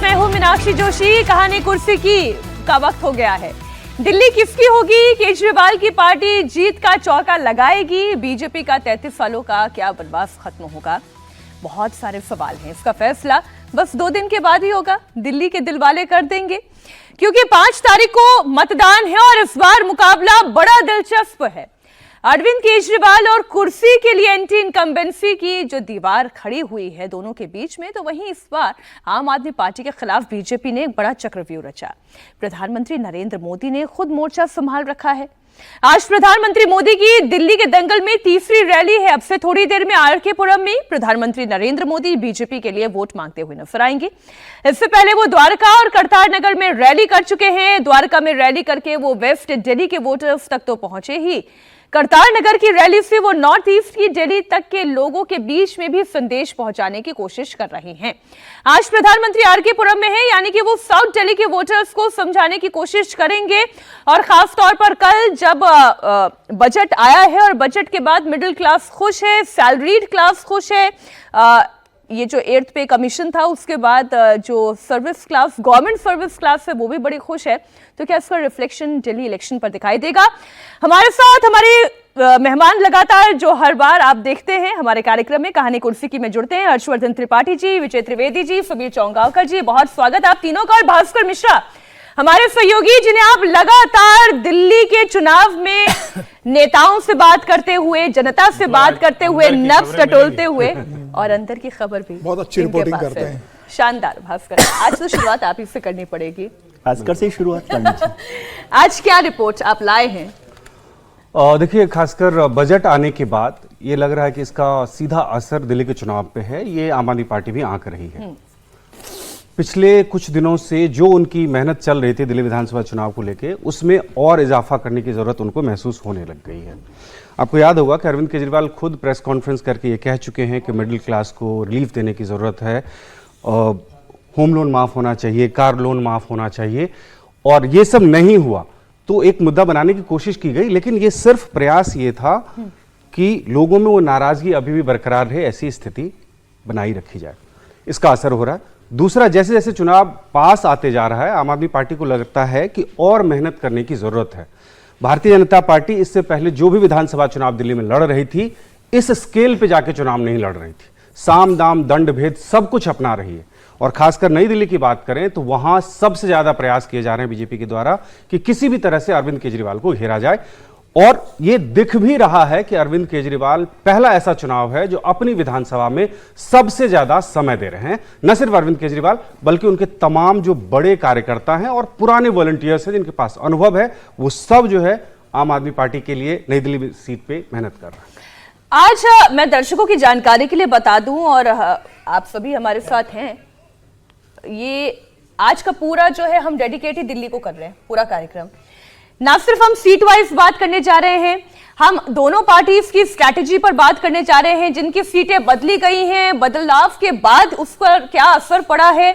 मैं हूं मीनाक्षी जोशी। कहानी कुर्सी की का वक्त हो गया है। दिल्ली किसकी होगी? केजरीवाल की पार्टी जीत का चौका लगाएगी? बीजेपी का 33 सालों का क्या बनवास खत्म होगा? बहुत सारे सवाल हैं। इसका फैसला बस 2 दिन के बाद ही होगा। दिल्ली के दिलवाले कर देंगे, क्योंकि 5 तारीख को मतदान है और इस बार मुकाबला बड़ा दिलचस्प है। अरविंद केजरीवाल और कुर्सी के लिए एंटी इनकम्बेंसी की जो दीवार खड़ी हुई है दोनों के बीच में, तो वहीं इस बार आम आदमी पार्टी के खिलाफ बीजेपी ने एक बड़ा चक्रव्यूह रचा। प्रधानमंत्री नरेंद्र मोदी ने खुद मोर्चा संभाल रखा है। आज प्रधानमंत्री मोदी की दिल्ली के दंगल में तीसरी रैली है। अब से थोड़ी देर में आरके पुरम में प्रधानमंत्री नरेंद्र मोदी बीजेपी के लिए वोट मांगते हुए नजर आएंगे। इससे पहले वो द्वारका और करतार नगर में रैली कर चुके हैं। द्वारका में रैली करके वो वेस्ट दिल्ली के वोटर्स तक तो पहुंचे ही, करतार नगर की रैली से वो नॉर्थ ईस्ट की दिल्ली तक के लोगों के बीच में भी संदेश पहुंचाने की कोशिश कर रहे हैं। आज प्रधानमंत्री आरके पुरम में है, यानी कि वो साउथ दिल्ली के वोटर्स को समझाने की कोशिश करेंगे। और खास तौर पर कल जब बजट आया है और बजट के बाद मिडिल क्लास खुश है, सैलरीड क्लास खुश है, ये जो 8th पे कमीशन था उसके बाद जो service class, government service class है, वो भी बड़ी खुश है। तो क्या इसका रिफ्लेक्शन दिल्ली इलेक्शन पर दिखाई देगा? हमारे साथ हमारे मेहमान लगातार जो हर बार आप देखते हैं हमारे कार्यक्रम में कहानी कुर्सी की में जुड़ते हैं, हर्षवर्धन त्रिपाठी जी, विजय त्रिवेदी जी, सुबीर चौंगावकर जी, बहुत स्वागत आप तीनों का। और भास्कर मिश्रा हमारे सहयोगी, जिन्हें आप लगातार दिल्ली के चुनाव में नेताओं से बात करते हुए, जनता से बात करते हुए, नब्ज टटोलते हुए और अंदर की खबर भी बहुत अच्छी रिपोर्टिंग करते हैं। शानदार। भास्कर, आज तो शुरुआत आप ही से करनी पड़ेगी। भास्कर से ही शुरुआत करनी चाहिए। आज क्या रिपोर्ट आप लाए हैं? देखिए, खासकर बजट आने के बाद ये लग रहा है कि इसका सीधा असर दिल्ली के चुनाव पे है। ये आम आदमी पार्टी भी आंक रही है। पिछले कुछ दिनों से जो उनकी मेहनत चल रही थी दिल्ली विधानसभा चुनाव को लेके, उसमें और इजाफा करने की जरूरत उनको महसूस होने लग गई है। आपको याद होगा कि अरविंद केजरीवाल खुद प्रेस कॉन्फ्रेंस करके ये कह चुके हैं कि मिडिल क्लास को रिलीफ देने की जरूरत है, होम लोन माफ होना चाहिए, कार लोन माफ होना चाहिए। और ये सब नहीं हुआ तो एक मुद्दा बनाने की कोशिश की गई, लेकिन ये सिर्फ प्रयास ये था कि लोगों में वो नाराजगी अभी भी बरकरार रहे, ऐसी स्थिति बनाई रखी जाए। इसका असर हो रहा है। दूसरा, जैसे जैसे चुनाव पास आते जा रहा है, आम आदमी पार्टी को लगता है कि और मेहनत करने की जरूरत है। भारतीय जनता पार्टी इससे पहले जो भी विधानसभा चुनाव दिल्ली में लड़ रही थी, इस स्केल पे जाके चुनाव नहीं लड़ रही थी। साम दाम दंड भेद सब कुछ अपना रही है। और खासकर नई दिल्ली की बात करें तो वहां सबसे ज्यादा प्रयास किए जा रहे हैं बीजेपी के द्वारा कि किसी भी तरह से अरविंद केजरीवाल को घेरा जाए। और यह दिख भी रहा है कि अरविंद केजरीवाल पहला ऐसा चुनाव है जो अपनी विधानसभा में सबसे ज्यादा समय दे रहे हैं। न सिर्फ अरविंद केजरीवाल, बल्कि उनके तमाम जो बड़े कार्यकर्ता हैं और पुराने वॉलंटियर्स हैं जिनके पास अनुभव है, वो सब जो है आम आदमी पार्टी के लिए नई दिल्ली सीट पे मेहनत कर रहे हैं। आज मैं दर्शकों की जानकारी के लिए बता दूं, और आप सभी हमारे साथ हैं, ये आज का पूरा जो है हम डेडिकेट ही दिल्ली को कर रहे हैं। पूरा कार्यक्रम ना सिर्फ हम सीट वाइज बात करने जा रहे हैं, हम दोनों पार्टीज की स्ट्रैटेजी पर बात करने जा रहे हैं, जिनकी सीटें बदली गई हैं, बदलाव के बाद उस पर क्या असर पड़ा है,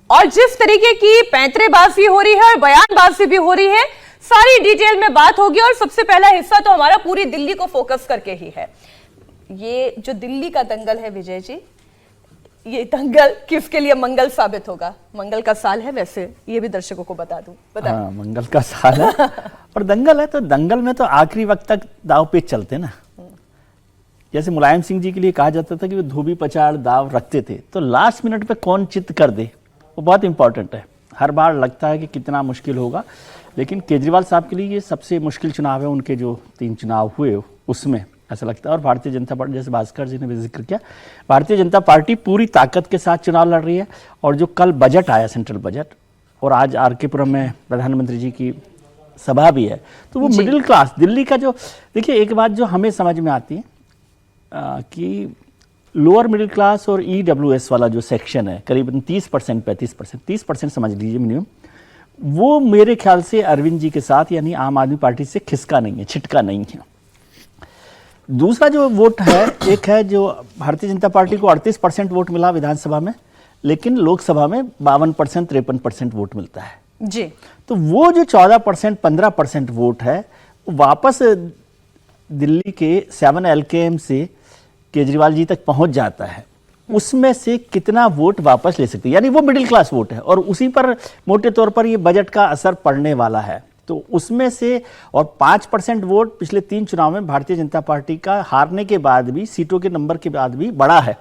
और जिस तरीके की पैंतरेबाजी हो रही है और बयानबाजी भी हो रही है, सारी डिटेल में बात होगी। और सबसे पहला हिस्सा तो हमारा पूरी दिल्ली को फोकस करके ही है। ये जो दिल्ली का दंगल है विजय जी, ये दंगल किसके लिए मंगल साबित होगा? मंगल का साल है, वैसे ये भी दर्शकों को बता दूं। हाँ, मंगल का साल है और दंगल है, तो दंगल में तो आखिरी वक्त तक दाव पेच चलते ना। जैसे मुलायम सिंह जी के लिए कहा जाता था कि वो धोबी पचाड़ दाव रखते थे, तो लास्ट मिनट पे कौन चित कर दे वो बहुत इंपॉर्टेंट है। हर बार लगता है कि कितना मुश्किल होगा, लेकिन केजरीवाल साहब के लिए ये सबसे मुश्किल चुनाव है। उनके जो 3 चुनाव हुए उसमें ऐसा लगता है। और भारतीय जनता पार्टी, जैसे भास्कर जी ने भी जिक्र किया, भारतीय जनता पार्टी पूरी ताकत के साथ चुनाव लड़ रही है। और जो कल बजट आया, सेंट्रल बजट, और आज आरके पुरम में प्रधानमंत्री जी की सभा भी है, तो वो मिडिल क्लास दिल्ली का जो, देखिए एक बात जो हमें समझ में आती है कि लोअर मिडिल क्लास और EWS वाला जो सेक्शन है, करीबन 30% 35%, 30% समझ लीजिए मिनिमम, वो मेरे ख्याल से अरविंद जी के साथ यानी आम आदमी पार्टी से खिसका नहीं है, छिटका नहीं है। दूसरा जो वोट है, एक है जो भारतीय जनता पार्टी को 38% वोट मिला विधानसभा में, लेकिन लोकसभा में 52% 53% वोट मिलता है जी। तो वो जो 14% 15% वोट है, वापस दिल्ली के 7 LKM से केजरीवाल जी तक पहुंच जाता है। उसमें से कितना वोट वापस ले सकती है, यानी वो मिडिल क्लास वोट है और उसी पर मोटे तौर पर ये बजट का असर पड़ने वाला है। तो उसमें से और 5% वोट पिछले 3 चुनाव में भारतीय जनता पार्टी का हारने के बाद भी, सीटों के नंबर के बाद भी बढ़ा है,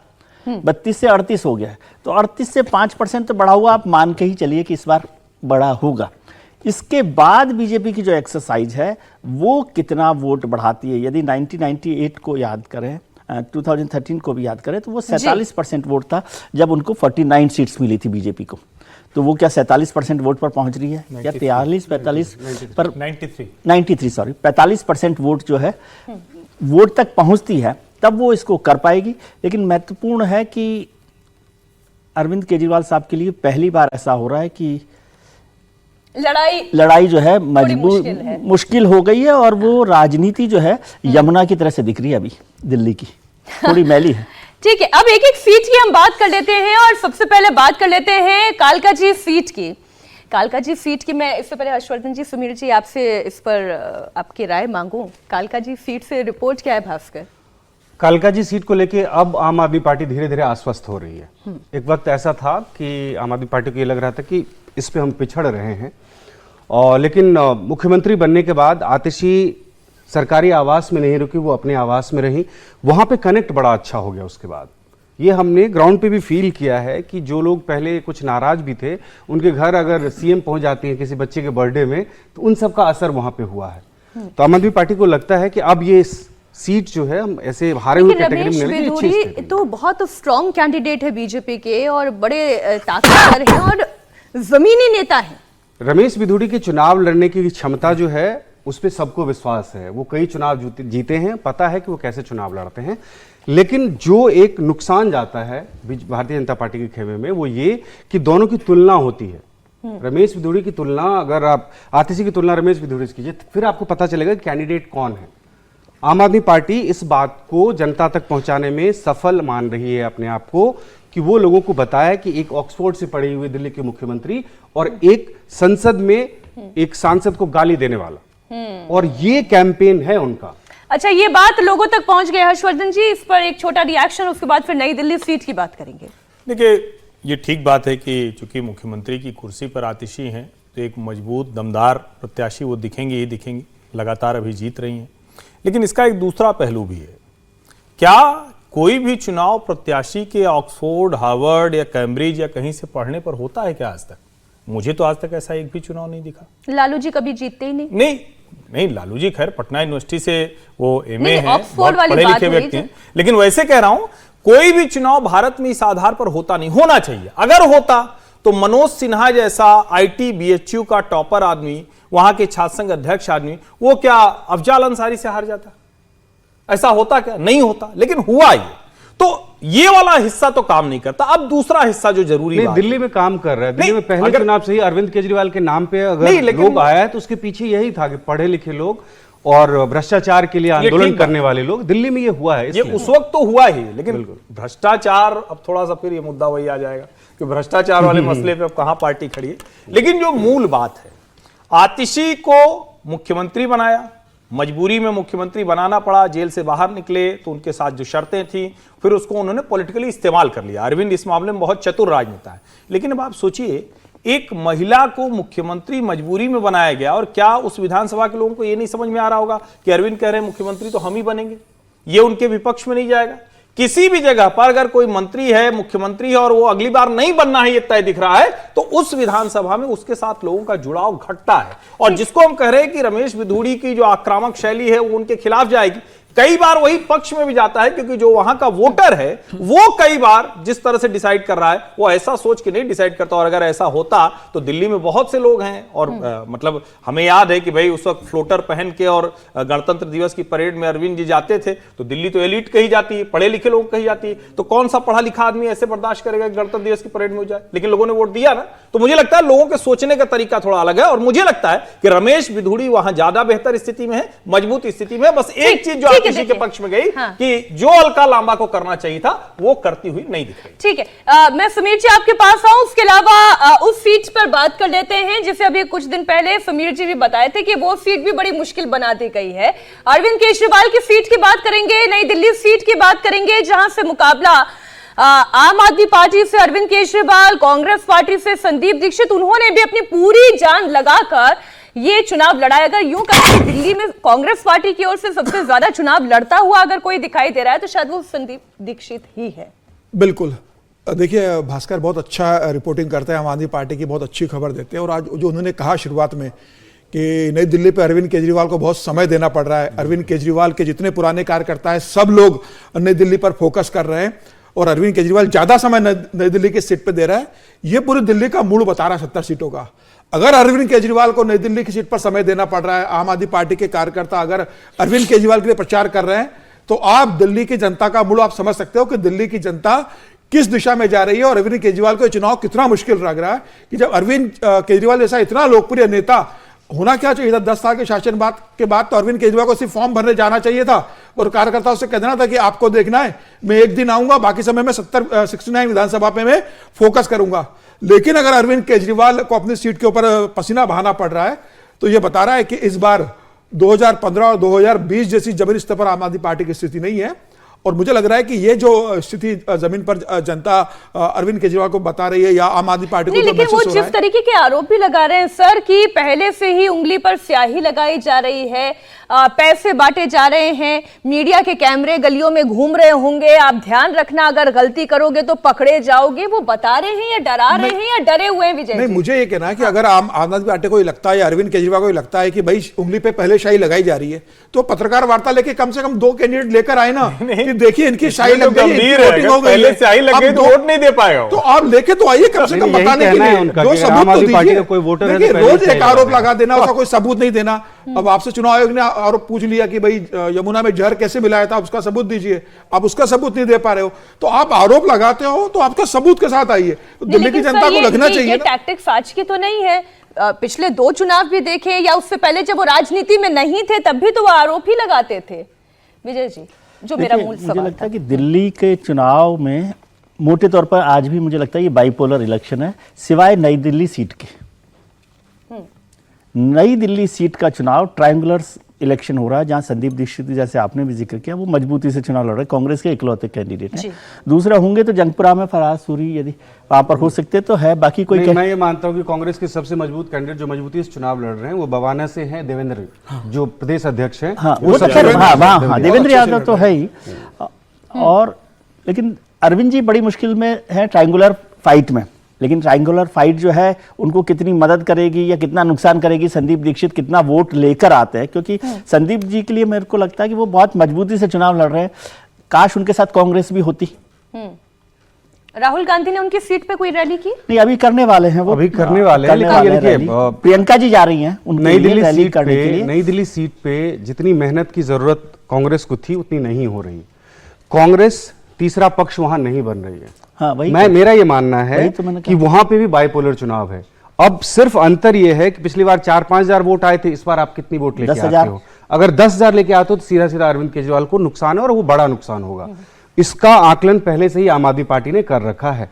32 से 38 हो गया है। तो 38 से 5% तो बढ़ा हुआ, आप मान के ही चलिए कि इस बार बड़ा होगा। इसके बाद बीजेपी की जो एक्सरसाइज है वो कितना वोट बढ़ाती है। यदि 1998 को याद करें, 2013 को भी याद करें, तो वो 47% वोट था जब उनको 49 सीट्स मिली थी बीजेपी को। तो वो क्या 47% वोट पर पहुंच रही है या 43-45 पर 45% वोट जो है वोट तक पहुंचती है, तब वो इसको कर पाएगी। लेकिन महत्वपूर्ण है कि अरविंद केजरीवाल साहब के लिए पहली बार ऐसा हो रहा है कि लड़ाई जो है मुश्किल हो गई है और वो राजनीति जो है यमुना की तरह से दिख रही है अभी दिल्ली की, थोड़ी मैली है। ठीक है, अब एक एक सीट की हम बात कर लेते हैं और सबसे पहले बात कर लेते हैं कालकाजी सीट की। कालकाजी सीट की मैं इससे पहले हर्षवर्धन जी, सुमीर जी, आपसे इस पर आपकी राय मांगूं। कालकाजी सीट से रिपोर्ट क्या है भास्कर? कालकाजी सीट को लेके अब आम आदमी पार्टी धीरे धीरे आश्वस्त हो रही है। एक वक्त ऐसा था कि आम आदमी पार्टी को ये लग रहा था कि इस पे हम पिछड़ रहे हैं, और लेकिन मुख्यमंत्री बनने के बाद आतिशी सरकारी आवास में नहीं रुकी, वो अपने आवास में रही, वहां पे कनेक्ट बड़ा अच्छा हो गया। उसके बाद ये हमने ग्राउंड पे भी फील किया है कि जो लोग पहले कुछ नाराज भी थे, उनके घर अगर सीएम पहुंच जाती हैं किसी बच्चे के बर्थडे में, तो उन सब का असर वहां पे हुआ है। तो आम आदमी पार्टी को लगता है कि अब ये सीट जो है हम ऐसे हारे हुए कैटेगरी में लेंगे। रमेश बिधूड़ी तो बहुत स्ट्रॉन्ग कैंडिडेट है बीजेपी के और बड़े ताकतवर हैं और जमीनी नेता हैं। रमेश बिधूड़ी के चुनाव लड़ने की क्षमता जो है उस पर सबको विश्वास है। वो कई चुनाव जीते हैं, पता है कि वो कैसे चुनाव लड़ते हैं। लेकिन जो एक नुकसान जाता है भारतीय जनता पार्टी के खेमे में, वो ये कि दोनों की तुलना होती है। रमेश बिधूड़ी की तुलना, अगर आप आतिशी की तुलना रमेश बिधूड़ी से कीजिए, तो फिर आपको पता चलेगा कि कैंडिडेट कौन है। आम आदमी पार्टी इस बात को जनता तक पहुंचाने में सफल मान रही है अपने आप को, कि वो लोगों को बताया कि एक ऑक्सफोर्ड से पढ़े हुए दिल्ली के मुख्यमंत्री और एक संसद में एक सांसद को गाली देने वाला, और ये कैंपेन है उनका। अच्छा, ये बात लोगों तक पहुंच गई। हर्षवर्धन जी, इस पर एक छोटा रिएक्शन, उसके बाद फिर नई दिल्ली सीट की बात करेंगे। देखिए, ये ठीक बात है कि चूंकि मुख्यमंत्री की कुर्सी पर आतिशी हैं, तो एक मजबूत दमदार प्रत्याशी वो दिखेंगे ही दिखेंगी, लगातार अभी जीत रही हैं। लेकिन इसका एक दूसरा पहलू भी है। क्या कोई भी चुनाव प्रत्याशी के ऑक्सफोर्ड, हार्वर्ड या कैम्ब्रिज या कहीं से पढ़ने पर होता है क्या आज तक? मुझे तो आज तक ऐसा एक भी चुनाव नहीं दिखा। लालू जी कभी जीतते ही नहीं, लालू जी खैर पटना यूनिवर्सिटी से वो एमए हैं, ऑक्सफोर्ड वाली पढ़े लिखे व्यक्ति हैं। लेकिन वैसे कह रहा हूं, कोई भी चुनाव भारत में इस आधार पर होता नहीं, होना चाहिए। अगर होता तो मनोज सिन्हा जैसा आईटी बीएचयू का टॉपर आदमी, वहां के छात्र संघ अध्यक्ष आदमी, वो क्या अफजाल अंसारी से हार जाता? ऐसा होता क्या? नहीं होता। लेकिन हुआ ये, तो ये वाला हिस्सा तो काम नहीं करता। अब दूसरा हिस्सा जो जरूरी नहीं, दिल्ली में काम कर रहा है। दिल्ली में पहले चुनाव से ही अरविंद केजरीवाल के नाम पे अगर लोग आया है, तो उसके पीछे यही था कि पढ़े लिखे लोग और भ्रष्टाचार के लिए आंदोलन करने वाले लोग, दिल्ली में ये हुआ है। ये उस वक्त तो हुआ ही, लेकिन भ्रष्टाचार, अब थोड़ा सा फिर ये मुद्दा वही आ जाएगा कि भ्रष्टाचार वाले मसले पे अब कहां पार्टी खड़ी है। लेकिन जो मूल बात है, आतिशी को मुख्यमंत्री बनाया, मजबूरी में मुख्यमंत्री बनाना पड़ा, जेल से बाहर निकले तो उनके साथ जो शर्तें थी, फिर उसको उन्होंने पॉलिटिकली इस्तेमाल कर लिया। अरविंद इस मामले में बहुत चतुर राजनेता है। लेकिन अब आप सोचिए, एक महिला को मुख्यमंत्री मजबूरी में बनाया गया, और क्या उस विधानसभा के लोगों को यह नहीं समझ में आ रहा होगा कि अरविंद कह रहे हैं मुख्यमंत्री तो हम ही बनेंगे, ये उनके विपक्ष में नहीं जाएगा। किसी भी जगह पर अगर कोई मंत्री है, मुख्यमंत्री है, और वो अगली बार नहीं बनना है ये तय दिख रहा है, तो उस विधानसभा में उसके साथ लोगों का जुड़ाव घटता है। और जिसको हम कह रहे हैं कि रमेश बिधूड़ी की जो आक्रामक शैली है वो उनके खिलाफ जाएगी, कई बार वही पक्ष में भी जाता है, क्योंकि जो वहां का वोटर है वो कई बार जिस तरह से डिसाइड कर रहा है, वो ऐसा सोच के नहीं डिसाइड करता। और अगर ऐसा होता तो दिल्ली में बहुत से लोग हैं, और मतलब हमें याद है कि भाई उस वक्त फ्लोटर पहन के और गणतंत्र दिवस की परेड में अरविंद जी जाते थे, तो दिल्ली तो एलिट कही जाती है, पढ़े लिखे लोग कही जाती है, तो कौन सा पढ़ा लिखा आदमी ऐसे बर्दाश्त करेगा कि गणतंत्र दिवस की परेड में हो जाए? लेकिन लोगों ने वोट दिया ना। तो मुझे लगता है लोगों के सोचने का तरीका थोड़ा अलग है, और मुझे लगता है कि रमेश बिधूड़ी वहां ज्यादा बेहतर स्थिति में है, मजबूत स्थिति में। बस एक चीज जो आतिशी के पक्ष में गई, कि जो अलका लांबा को करना चाहिए था वो करती हुई नहीं दिख रही। ठीक है, मैं समीर जी आपके पास आऊं। उसके अलावा उस सीट पर बात कर लेते हैं जिसे अभी कुछ दिन पहले समीर जी भी बताए थे कि वो सीट भी बड़ी मुश्किल बना दी गई है। अरविंद केजरीवाल की सीट की बात करेंगे, नई दिल्ली सीट की बात करेंगे, जहां से मुकाबला आम आदमी पार्टी से अरविंद केजरीवाल, कांग्रेस पार्टी से संदीप दीक्षित, उन्होंने भी अपनी पूरी जान लगाकर ये चुनाव लड़ाया। अगर यूं कहें कि दिल्ली में कांग्रेस पार्टी की ओर से सबसे ज्यादा चुनाव लड़ता हुआ अगर कोई दिखाई दे रहा है तो शायद वो संदीप दीक्षित ही है। बिल्कुल, देखिए भास्कर बहुत अच्छा रिपोर्टिंग करते हैं, आम आदमी पार्टी की बहुत अच्छी खबर देते हैं। और आज जो उन्होंने कहा शुरुआत में कि नई दिल्ली पे अरविंद केजरीवाल को बहुत समय देना पड़ रहा है, अरविंद केजरीवाल के जितने पुराने कार्यकर्ता हैं सब लोग नई दिल्ली पर फोकस कर रहे हैं और अरविंद केजरीवाल ज्यादा समय नई दिल्ली की सीट पे दे रहा है, ये पूरी दिल्ली का मूड बता रहा है 70 सीटों का। अगर अरविंद केजरीवाल को नई दिल्ली की सीट पर समय देना पड़ रहा है, आम आदमी पार्टी के कार्यकर्ता अगर अरविंद केजरीवाल के लिए प्रचार कर रहे हैं, तो आप दिल्ली की जनता का मूड आप समझ सकते हो कि दिल्ली की जनता किस दिशा में जा रही है और अरविंद केजरीवाल को चुनाव कितना मुश्किल लग रहा है कि जब अरविंद केजरीवाल जैसा इतना लोकप्रिय नेता होना क्या चाहिए था 10 साल के शासन के बाद तो अरविंद केजरीवाल को सिर्फ फॉर्म भरने जाना चाहिए था और कार्यकर्ताओं से कह देना था कि आपको देखना है, मैं एक दिन आऊंगा, बाकी समय में 69 विधानसभा पे मैं फोकस करूंगा। लेकिन अगर अरविंद केजरीवाल को अपनी सीट के ऊपर पसीना बहाना पड़ रहा है तो यह बता रहा है कि इस बार 2015 और 2020 जैसी जमीनी स्तर पर आम आदमी पार्टी की स्थिति नहीं है। और मुझे लग रहा है कि ये जो स्थिति जमीन पर जनता अरविंद केजरीवाल को बता रही है या आम आदमी पार्टी को लेकिन वो जिस तरीके के आरोप भी लगा रहे हैं सर कि पहले से ही उंगली पर स्याही लगाई जा रही है, पैसे बांटे जा रहे हैं, मीडिया के कैमरे गलियों में घूम रहे होंगे, आप ध्यान रखना अगर गलती करोगे तो पकड़े जाओगे, वो बता रहे हैं या डरा रहे हैं या डरे हुए हैं विजय? नहीं, मुझे ये कहना है कि अगर आम आदमी पार्टी को लगता है या अरविंद केजरीवाल को लगता है कि भाई उंगली पे पहले शाही लगाई जा रही है तो पत्रकार वार्ता लेके कम से कम 2 कैंडिडेट लेकर आए ना कि देखिए इनकी शाही लग गई, इनकी वोटिंग हो गई, पहले शाही लग गई तो वोट नहीं दे पाएगा। तो आप लेके तो आइए कम से कम बताने के लिए, जो सबूत तो दीजिए। देखिए रोज एक आरोप लगा देना, उसका कोई सबूत नहीं देना। अब आपसे चुनाव आयोग ने आरोप पूछ लिया कि भाई यमुना में जहर कैसे मिलाया था, उसका सबूत दीजिए, आप उसका सबूत नहीं दे पा रहे हो, तो आप आरोप लगाते हो तो आपका सबूत के साथ आइए। तो दिल्ली की जनता को लगना चाहिए। टैक्टिक्स आज की तो नहीं है, पिछले 2 चुनाव भी देखे या उससे पहले जब वो राजनीति में नहीं थे तब भी तो वो आरोप ही लगाते थे। विजय जी, जो मेरा मूल सवाल मुझे लगता है कि दिल्ली के चुनाव में मोटे तौर पर आज भी मुझे लगता है ये बाइपोलर इलेक्शन है, सिवाय नई दिल्ली सीट के। नई दिल्ली सीट का चुनाव ट्रायंगुलर इलेक्शन हो रहा है, जहां संदीप दीक्षित जैसे आपने भी जिक्र किया वो मजबूती से चुनाव लड़ रहे हैं, कांग्रेस के इकलौते कैंडिडेट हैं। दूसरा होंगे तो जंगपुरा में फराज सूरी यदि वहां पर हो सकते तो है, बाकी कोई मैं ये मानता हूं कि कांग्रेस के सबसे मजबूत कैंडिडेट जो मजबूती से चुनाव लड़ रहे हैं वो बवाना से हैं देवेंद्र, जो प्रदेश अध्यक्ष हैं। हाँ, वो देवेंद्र यादव तो है ही। और लेकिन अरविंद जी बड़ी मुश्किल में है ट्रायंगुलर फाइट में, लेकिन ट्रायंगुलर फाइट जो है उनको कितनी मदद करेगी या कितना नुकसान करेगी, संदीप दीक्षित कितना वोट लेकर आते हैं, क्योंकि संदीप जी के लिए मेरे को लगता है कि वो बहुत मजबूती से चुनाव लड़ रहे हैं। काश उनके साथ कांग्रेस भी होती। राहुल गांधी ने उनकी सीट पे कोई रैली की? नहीं, अभी करने वाले हैं वो, अभी करने वाले हैं। लेकिन प्रियंका जी जा रही हैं नई दिल्ली सीट पे जितनी मेहनत की जरूरत कांग्रेस को थी उतनी नहीं हो रही। कांग्रेस तीसरा पक्ष वहां नहीं बन रही है। हाँ, वही मेरा ये मानना है कि वहां पे भी बाइपोलर चुनाव है। अब सिर्फ अंतर ये है कि पिछली बार 4-5 हजार वोट आए थे, इस बार आप कितनी वोट लेके आते हो? अगर 10,000 लेके आते हो तो सीधा सीधा अरविंद केजरीवाल को नुकसान है और वो बड़ा नुकसान होगा। इसका आकलन पहले से ही आम आदमी पार्टी ने कर रखा है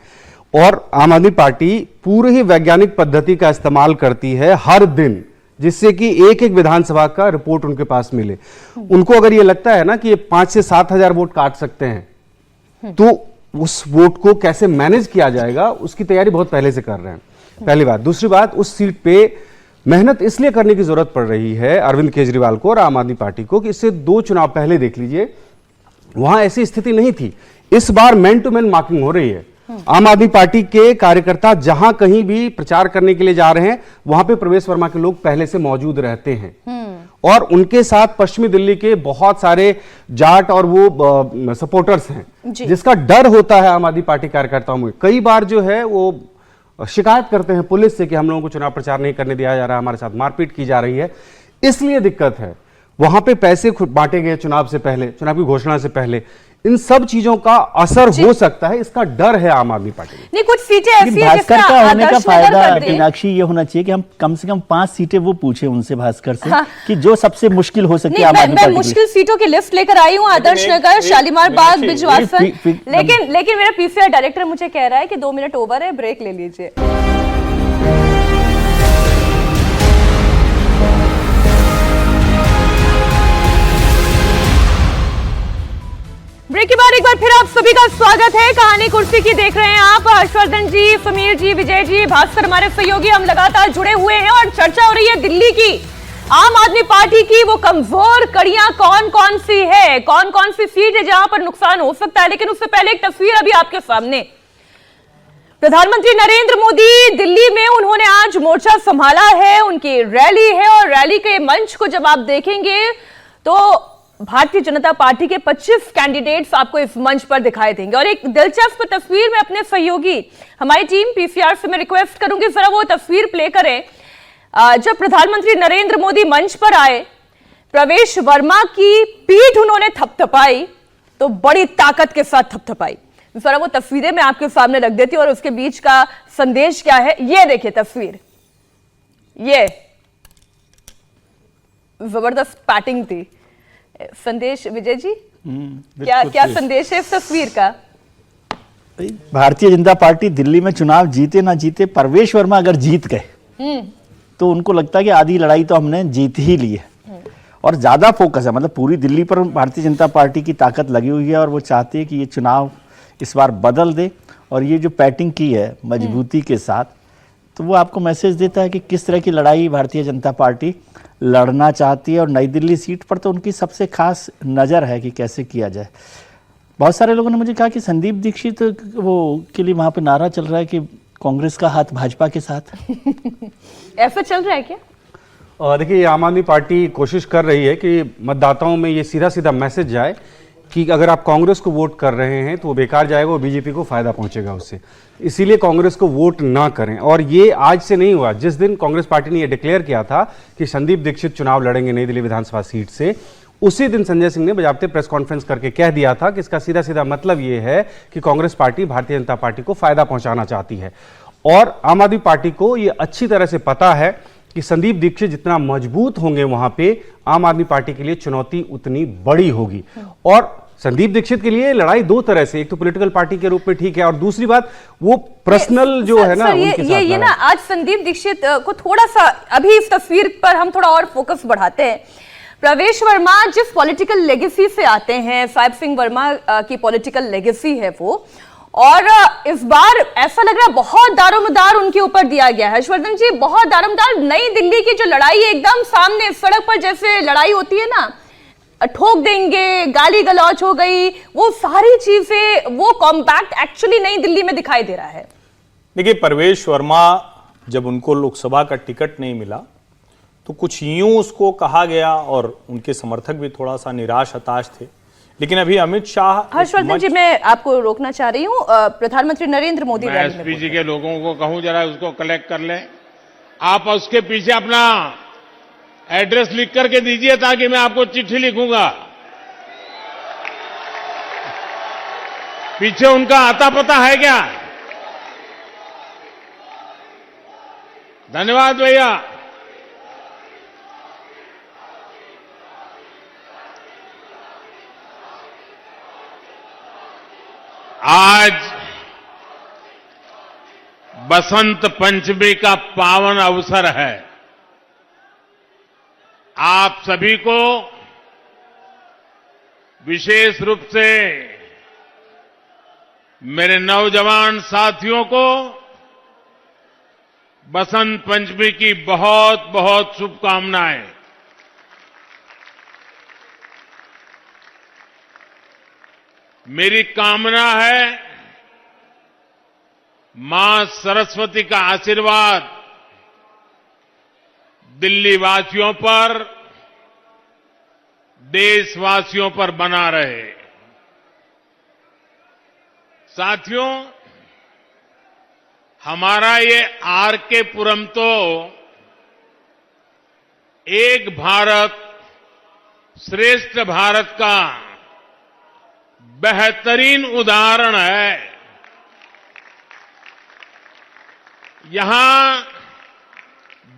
और आम आदमी पार्टी पूरी ही वैज्ञानिक पद्धति का इस्तेमाल करती है हर दिन, जिससे कि एक एक विधानसभा का रिपोर्ट उनके पास मिले। उनको अगर ये लगता है ना कि ये 5 से 7 हजार वोट काट सकते हैं तो उस वोट को कैसे मैनेज किया जाएगा उसकी तैयारी बहुत पहले से कर रहे हैं, पहली बात। दूसरी बात, उस सीट पे मेहनत इसलिए करने की जरूरत पड़ रही है अरविंद केजरीवाल को और आम आदमी पार्टी को कि इससे 2 चुनाव पहले देख लीजिए, वहां ऐसी स्थिति नहीं थी। इस बार मैन टू मैन मार्किंग हो रही है। आम आदमी पार्टी के कार्यकर्ता जहां कहीं भी प्रचार करने के लिए जा रहे हैं वहां पे प्रवेश वर्मा के लोग पहले से मौजूद रहते हैं और उनके साथ पश्चिमी दिल्ली के बहुत सारे जाट और वो सपोर्टर्स हैं, जिसका डर होता है आम आदमी पार्टी कार्यकर्ताओं में। कई बार जो है वो शिकायत करते हैं पुलिस से कि हम लोगों को चुनाव प्रचार नहीं करने दिया जा रहा, हमारे साथ मारपीट की जा रही है, इसलिए दिक्कत है। वहां पे पैसे बांटे गए चुनाव से पहले, चुनाव की घोषणा से पहले। इन सब चीजों का असर हो सकता है, इसका डर है आम आदमी पार्टी को। नहीं, कुछ सीटें ऐसी हैं भास्कर का होने का फायदा मीनाक्षी ये होना चाहिए कि हम कम से कम 5 सीटें वो पूछे उनसे भास्कर से कि जो सबसे मुश्किल हो सके आम आदमी पार्टी। मैं मुश्किल सीटों की लिस्ट लेकर आई हूँ, आदर्श नगर, शालीमार बाग, बिजवासन। लेकिन मेरा पीसीआर डायरेक्टर मुझे कह रहा है कि 2 मिनट ओवर है, ब्रेक ले लीजिए। ब्रेक के बाद एक बार फिर आप सभी सभी का स्वागत है। कहानी कुर्सी की देख रहे हैं आप। हर्षवर्धन जी, समीर जी, विजय जी, भास्कर हमारे सहयोगी, हम लगातार जुड़े हुए हैं और चर्चा हो रही है दिल्ली की आम आदमी पार्टी की वो कमजोर कड़ियां कौन कौन सी है, कौन कौन सी सीट है जहां पर नुकसान हो सकता है। लेकिन उससे पहले एक तस्वीर अभी आपके सामने। प्रधानमंत्री नरेंद्र मोदी दिल्ली में उन्होंने आज मोर्चा संभाला है, उनकी रैली है और रैली के मंच को जब आप देखेंगे तो भारतीय जनता पार्टी के 25 कैंडिडेट्स आपको इस मंच पर दिखाई देंगे। और एक दिलचस्प तस्वीर में अपने सहयोगी हमारी टीम पीसीआर से मैं रिक्वेस्ट करूंगी जरा वो तस्वीर प्ले करें। जब प्रधानमंत्री नरेंद्र मोदी मंच पर आए, प्रवेश वर्मा की पीठ उन्होंने थपथपाई तो बड़ी ताकत के साथ थपथपाई। जरा वो तस्वीरें मैं आपके सामने रख देती हूं और उसके बीच का संदेश क्या है ये देखिए तस्वीर। ये जबरदस्त पैटिंग थी। संदेश विजय जी, क्या संदेश है इस तस्वीर का? भारतीय जनता पार्टी दिल्ली में चुनाव जीते ना जीते, प्रवेश वर्मा अगर जीत गए तो उनको लगता है कि आधी लड़ाई तो हमने जीत ही ली है और ज्यादा फोकस है, मतलब पूरी दिल्ली पर भारतीय जनता पार्टी की ताकत लगी हुई है और वो चाहते हैं कि ये चुनाव इस बार बदल दे। और ये जो पैटिंग की है मजबूती के साथ, तो वो आपको मैसेज देता है कि किस तरह की लड़ाई भारतीय जनता पार्टी लड़ना चाहती है। और नई दिल्ली सीट पर तो उनकी सबसे खास नज़र है कि कैसे किया जाए। बहुत सारे लोगों ने मुझे कहा कि संदीप दीक्षित वो के लिए वहाँ पे नारा चल रहा है कि कांग्रेस का हाथ भाजपा के साथ ऐसा चल रहा है क्या? देखिए, आम आदमी पार्टी कोशिश कर रही है कि मतदाताओं में ये सीधा सीधा मैसेज जाए कि अगर आप कांग्रेस को वोट कर रहे हैं तो वो बेकार जाएगा, वो बीजेपी को फायदा पहुंचेगा उससे, इसीलिए कांग्रेस को वोट ना करें। और ये आज से नहीं हुआ। जिस दिन कांग्रेस पार्टी ने ये डिक्लेयर किया था कि संदीप दीक्षित चुनाव लड़ेंगे नई दिल्ली विधानसभा सीट से, उसी दिन संजय सिंह ने बजाबते प्रेस कॉन्फ्रेंस करके कह दिया था कि इसका सीधा सीधा मतलब ये है कि कांग्रेस पार्टी भारतीय जनता पार्टी को फायदा पहुंचाना चाहती है। और आम आदमी पार्टी को ये अच्छी तरह से पता है कि संदीप दीक्षित जितना मजबूत होंगे वहां पे आम आदमी पार्टी के लिए चुनौती उतनी बड़ी होगी। और संदीप दीक्षित के लिए लड़ाई दो तरह से, एक तो पॉलिटिकल पार्टी के रूप में ठीक है और दूसरी बात वो पर्सनल जो है ना उनके साथ ये ना आज संदीप दीक्षित को थोड़ा सा अभी इस तस्वीर पर हम थोड़ा और फोकस बढ़ाते हैं। प्रवेश वर्मा जिस पॉलिटिकल लेगेसी से आते हैं, साहिब सिंह वर्मा की पॉलिटिकल लेगेसी है वो, और इस बार ऐसा लग रहा है बहुत दारोमदार उनके ऊपर दिया गया है। हर्षवर्धन जी, बहुत दारोमदार। नई दिल्ली की जो लड़ाई है एकदम सामने सड़क पर जैसे लड़ाई होती है ना, ठोक देंगे, गाली गलौच हो गई, वो सारी चीजें वो कॉम्पैक्ट एक्चुअली नई दिल्ली में दिखाई दे रहा है। देखिए, प्रवेश वर्मा जब उनको लोकसभा का टिकट नहीं मिला तो कुछ यूं उसको कहा गया और उनके समर्थक भी थोड़ा सा निराश हताश थे। लेकिन अभी अमित शाह, हर्षवर्धन जी, मैं आपको रोकना चाह रही हूँ। प्रधानमंत्री नरेंद्र मोदी मैं एसपीजी के लोगों को कहूं जरा उसको कलेक्ट कर लें। आप उसके पीछे अपना एड्रेस लिख करके दीजिए ताकि मैं आपको चिट्ठी लिखूंगा। पीछे उनका आता पता है क्या? धन्यवाद भैया। आज बसंत पंचमी का पावन अवसर है। आप सभी को विशेष रूप से मेरे नौजवान साथियों को बसंत पंचमी की बहुत बहुत शुभकामनाएं। मेरी कामना है मां सरस्वती का आशीर्वाद दिल्ली वासियों पर, देशवासियों पर बना रहे। साथियों, हमारा ये आरके पुरम तो एक भारत श्रेष्ठ भारत का बेहतरीन उदाहरण है। यहां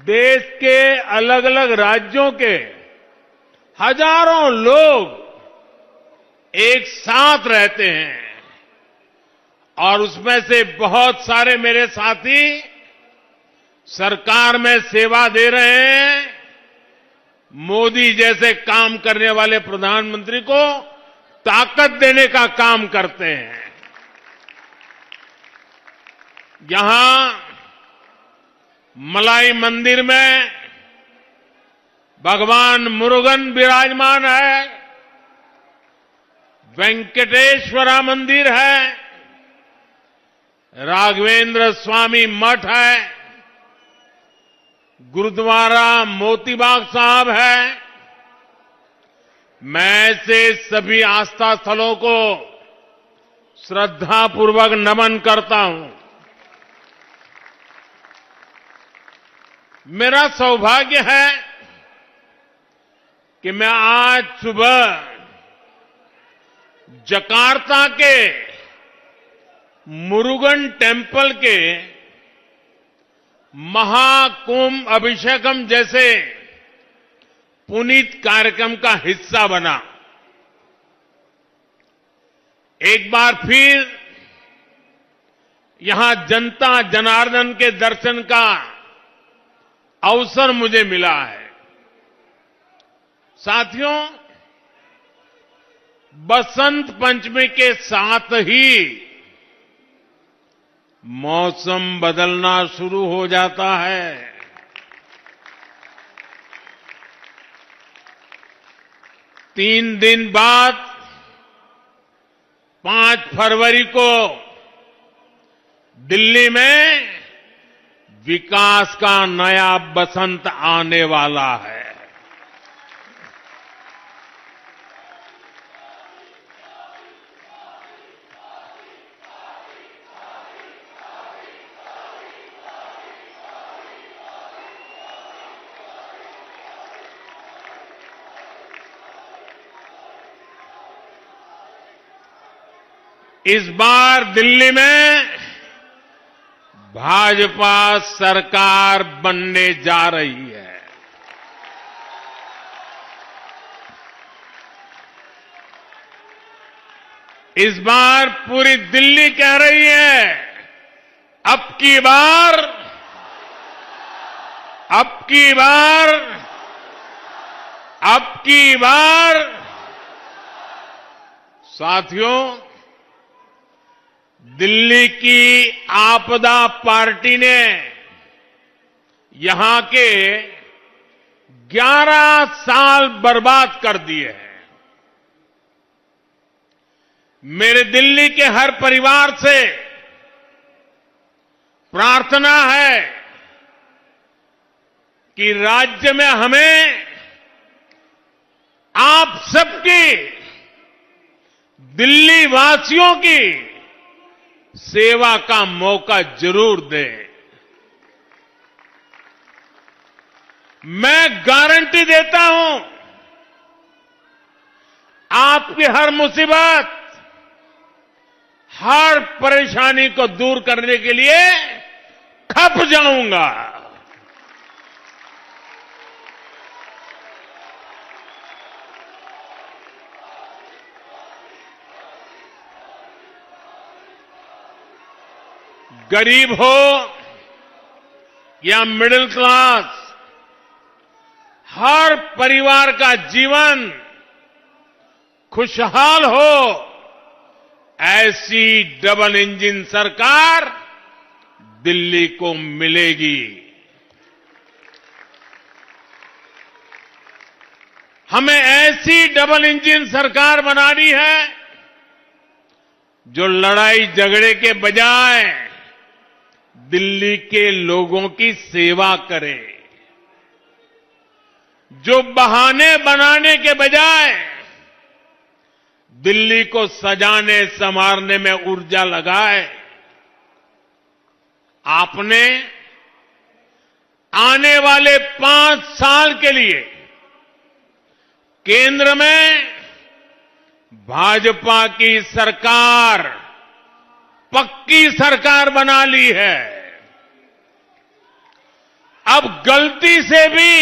देश के अलग अलग राज्यों के हजारों लोग एक साथ रहते हैं और उसमें से बहुत सारे मेरे साथी सरकार में सेवा दे रहे हैं। मोदी जैसे काम करने वाले प्रधानमंत्री को ताकत देने का काम करते हैं। यहां मलाई मंदिर में भगवान मुरुगन विराजमान है, वेंकटेश्वरा मंदिर है, राघवेंद्र स्वामी मठ है, गुरुद्वारा मोतीबाग साहब है। मैं ऐसे सभी आस्था स्थलों को श्रद्धापूर्वक नमन करता हूं। मेरा सौभाग्य है कि मैं आज सुबह जकार्ता के मुरुगन टेम्पल के महाकुंभ अभिषेकम जैसे पुनीत कार्यक्रम का हिस्सा बना। एक बार फिर यहां जनता जनार्दन के दर्शन का अवसर मुझे मिला है। साथियों, बसंत पंचमी के साथ ही मौसम बदलना शुरू हो जाता है। तीन दिन बाद 5 फरवरी को दिल्ली में विकास का नया बसंत आने वाला है। इस बार दिल्ली में भाजपा सरकार बनने जा रही है। इस बार पूरी दिल्ली कह रही है, अब की बार साथियों, दिल्ली की आपदा पार्टी ने यहां के 11 साल बर्बाद कर दिए हैं। मेरे दिल्ली के हर परिवार से प्रार्थना है कि राज्य में हमें आप सबकी, दिल्ली वासियों की सेवा का मौका जरूर दें। मैं गारंटी देता हूं, आपकी हर मुसीबत, हर परेशानी को दूर करने के लिए खप जाऊंगा। गरीब हो या मिडिल क्लास, हर परिवार का जीवन खुशहाल हो, ऐसी डबल इंजन सरकार दिल्ली को मिलेगी। हमें ऐसी डबल इंजन सरकार बनानी है जो लड़ाई झगड़े के बजाय दिल्ली के लोगों की सेवा करे, जो बहाने बनाने के बजाय दिल्ली को सजाने संवारने में ऊर्जा लगाए। आपने आने वाले 5 साल के लिए केंद्र में भाजपा की सरकार, पक्की सरकार बना ली है। अब गलती से भी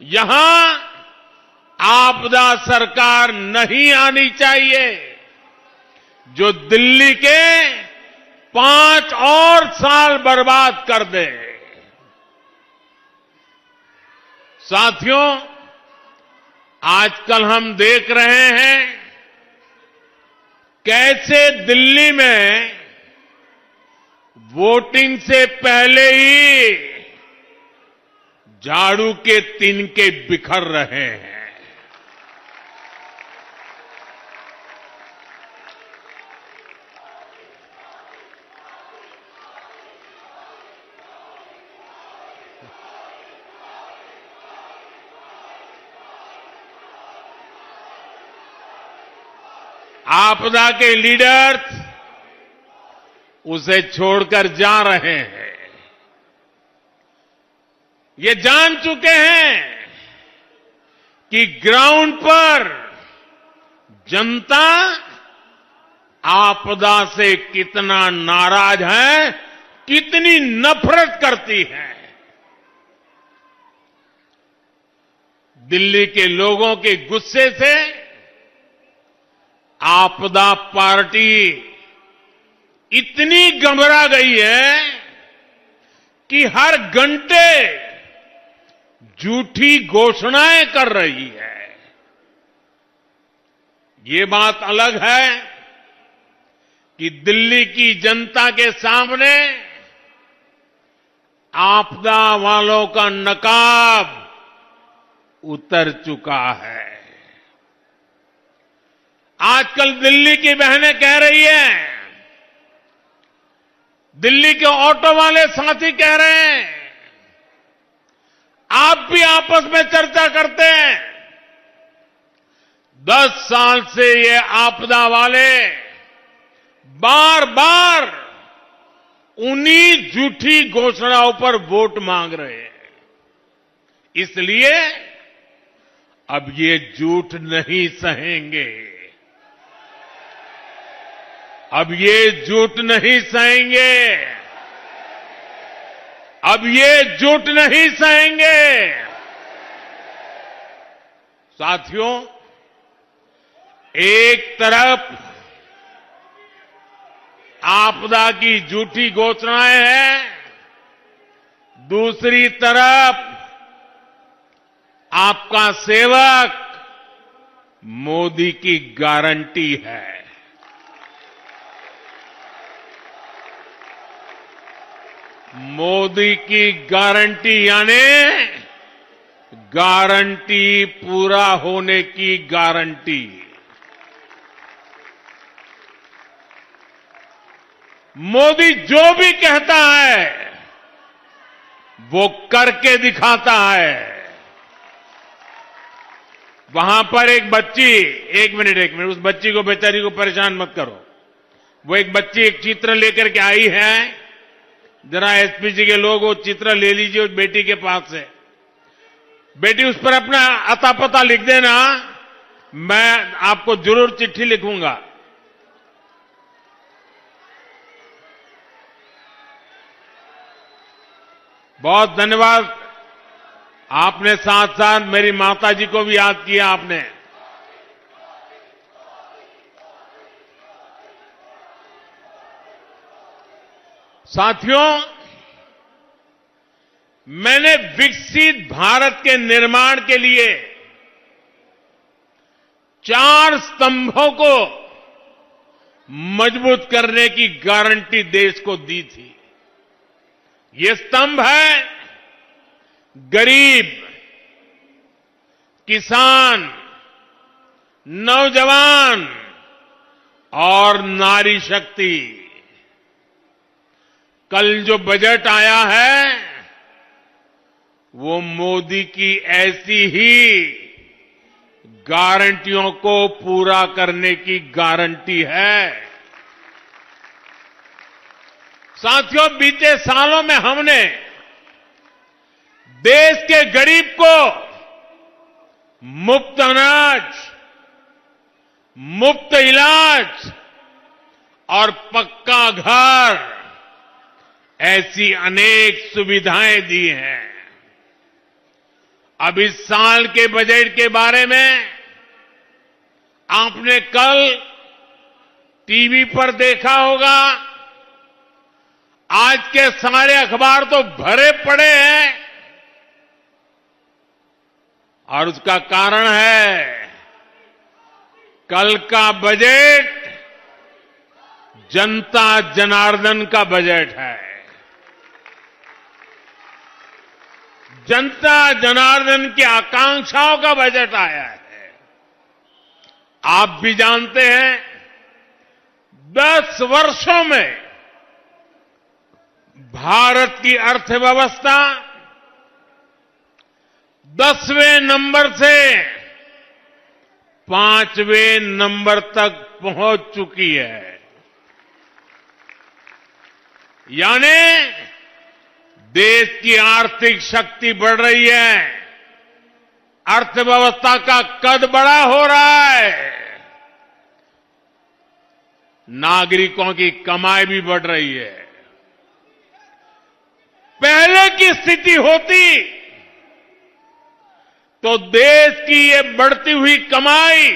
यहां आपदा सरकार नहीं आनी चाहिए, जो दिल्ली के 5 और साल बर्बाद कर दे। साथियों, आजकल हम देख रहे हैं कैसे दिल्ली में वोटिंग से पहले ही झाड़ू के तिनके बिखर रहे हैं। आपदा के लीडर्स उसे छोड़कर जा रहे हैं। ये जान चुके हैं कि ग्राउंड पर जनता आपदा से कितना नाराज है, कितनी नफरत करती है। दिल्ली के लोगों के गुस्से से आपदा पार्टी इतनी घबरा गई है कि हर घंटे झूठी घोषणाएं कर रही है। ये बात अलग है कि दिल्ली की जनता के सामने आपदा वालों का नकाब उतर चुका है। आजकल दिल्ली की बहनें कह रही है, दिल्ली के ऑटो वाले साथी कह रहे हैं, आप भी आपस में चर्चा करते हैं। 10 साल से ये आपदा वाले बार बार उन्हीं झूठी घोषणाओं पर वोट मांग रहे हैं। इसलिए अब ये झूठ नहीं सहेंगे, अब ये झूठ नहीं सहेंगे, अब ये झूठ नहीं सहेंगे। साथियों, एक तरफ आपदा की झूठी घोषणाएं हैं, दूसरी तरफ आपका सेवक मोदी की गारंटी है। मोदी की गारंटी यानी गारंटी पूरा होने की गारंटी। मोदी जो भी कहता है वो करके दिखाता है। वहां पर एक बच्ची, एक मिनट, उस बच्ची को, बेचारी को परेशान मत करो। वो एक बच्ची एक चित्र लेकर के आई है, जरा एसपीजी के लोग वो चित्र ले लीजिए उस बेटी के पास से। बेटी उस पर अपना अता पता लिख देना, मैं आपको जरूर चिट्ठी लिखूंगा। बहुत धन्यवाद। आपने साथ साथ मेरी माताजी को भी याद किया आपने। साथियों, मैंने विकसित भारत के निर्माण के लिए 4 स्तंभों को मजबूत करने की गारंटी देश को दी थी। ये स्तंभ है गरीब, किसान, नौजवान और नारी शक्ति। कल जो बजट आया है वो मोदी की ऐसी ही गारंटियों को पूरा करने की गारंटी है। साथियों, बीते सालों में हमने देश के गरीब को मुफ्त अनाज, मुफ्त इलाज और पक्का घर, ऐसी अनेक सुविधाएं दी हैं। अब इस साल के बजट के बारे में आपने कल टीवी पर देखा होगा। आज के सारे अखबार तो भरे पड़े हैं और उसका कारण है कल का बजट जनता जनार्दन का बजट है। जनता जनार्दन की आकांक्षाओं का बजट आया है। आप भी जानते हैं 10 वर्षों में भारत की अर्थव्यवस्था 10वें नंबर से 5वें नंबर तक पहुंच चुकी है। यानी देश की आर्थिक शक्ति बढ़ रही है, अर्थव्यवस्था का कद बड़ा हो रहा है, नागरिकों की कमाई भी बढ़ रही है। पहले की स्थिति होती तो देश की ये बढ़ती हुई कमाई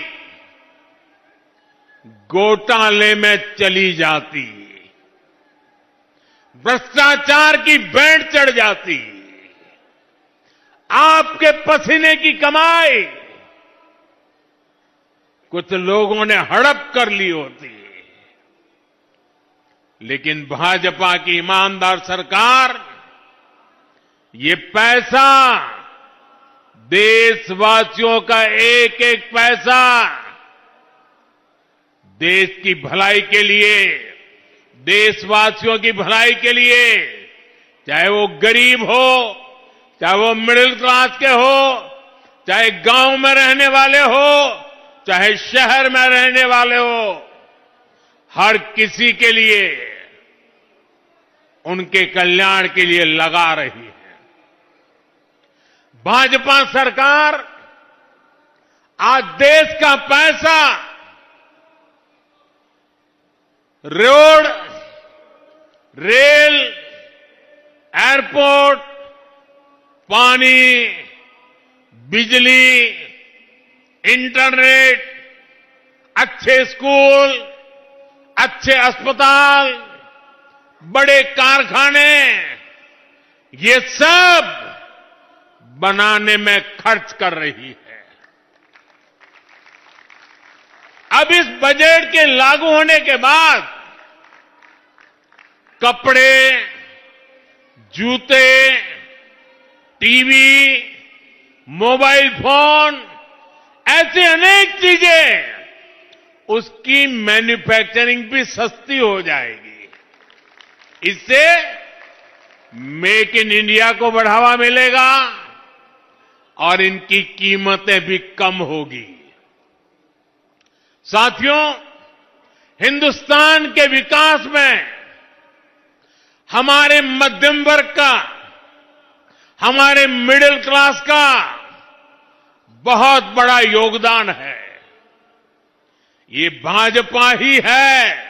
घोटाले में चली जाती, भ्रष्टाचार की बैंड चढ़ जाती, आपके पसीने की कमाई कुछ लोगों ने हड़प कर ली होती। लेकिन भाजपा की ईमानदार सरकार ये पैसा, देशवासियों का एक एक पैसा देश की भलाई के लिए, देशवासियों की भलाई के लिए, चाहे वो गरीब हो, चाहे वो मिडिल क्लास के हो, चाहे गांव में रहने वाले हो, चाहे शहर में रहने वाले हो, हर किसी के लिए, उनके कल्याण के लिए लगा रही है। भाजपा सरकार आज देश का पैसा रोड, रेल, एयरपोर्ट, पानी, बिजली, इंटरनेट, अच्छे स्कूल, अच्छे अस्पताल, बड़े कारखाने, ये सब बनाने में खर्च कर रही है। अब इस बजट के लागू होने के बाद कपड़े, जूते, टीवी, मोबाइल फोन, ऐसे अनेक चीजें, उसकी मैन्युफैक्चरिंग भी सस्ती हो जाएगी। इससे मेक इन इंडिया को बढ़ावा मिलेगा और इनकी कीमतें भी कम होगी। साथियों, हिंदुस्तान के विकास में हमारे मध्यम वर्ग का, हमारे मिडिल क्लास का बहुत बड़ा योगदान है। ये भाजपा ही है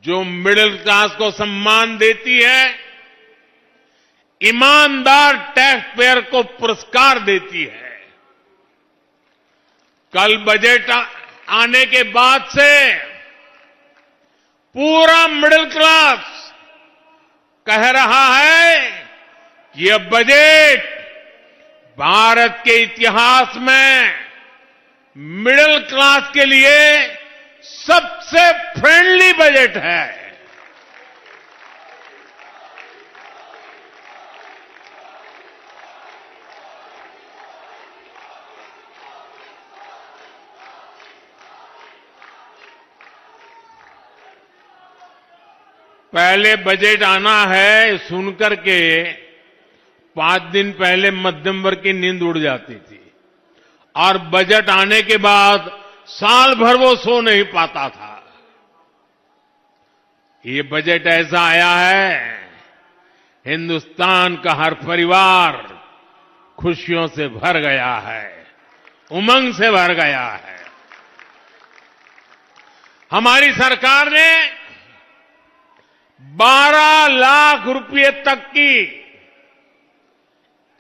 जो मिडिल क्लास को सम्मान देती है, ईमानदार टैक्स पेयर को पुरस्कार देती है। कल बजट आने के बाद से पूरा मिडिल क्लास कह रहा है कि यह बजट भारत के इतिहास में मिडिल क्लास के लिए सबसे फ्रेंडली बजट है। पहले बजट आना है सुनकर के 5 दिन पहले मध्यम वर्ग की नींद उड़ जाती थी और बजट आने के बाद साल भर वो सो नहीं पाता था। ये बजट ऐसा आया है, हिंदुस्तान का हर परिवार खुशियों से भर गया है, उमंग से भर गया है। हमारी सरकार ने 12 लाख रुपए तक की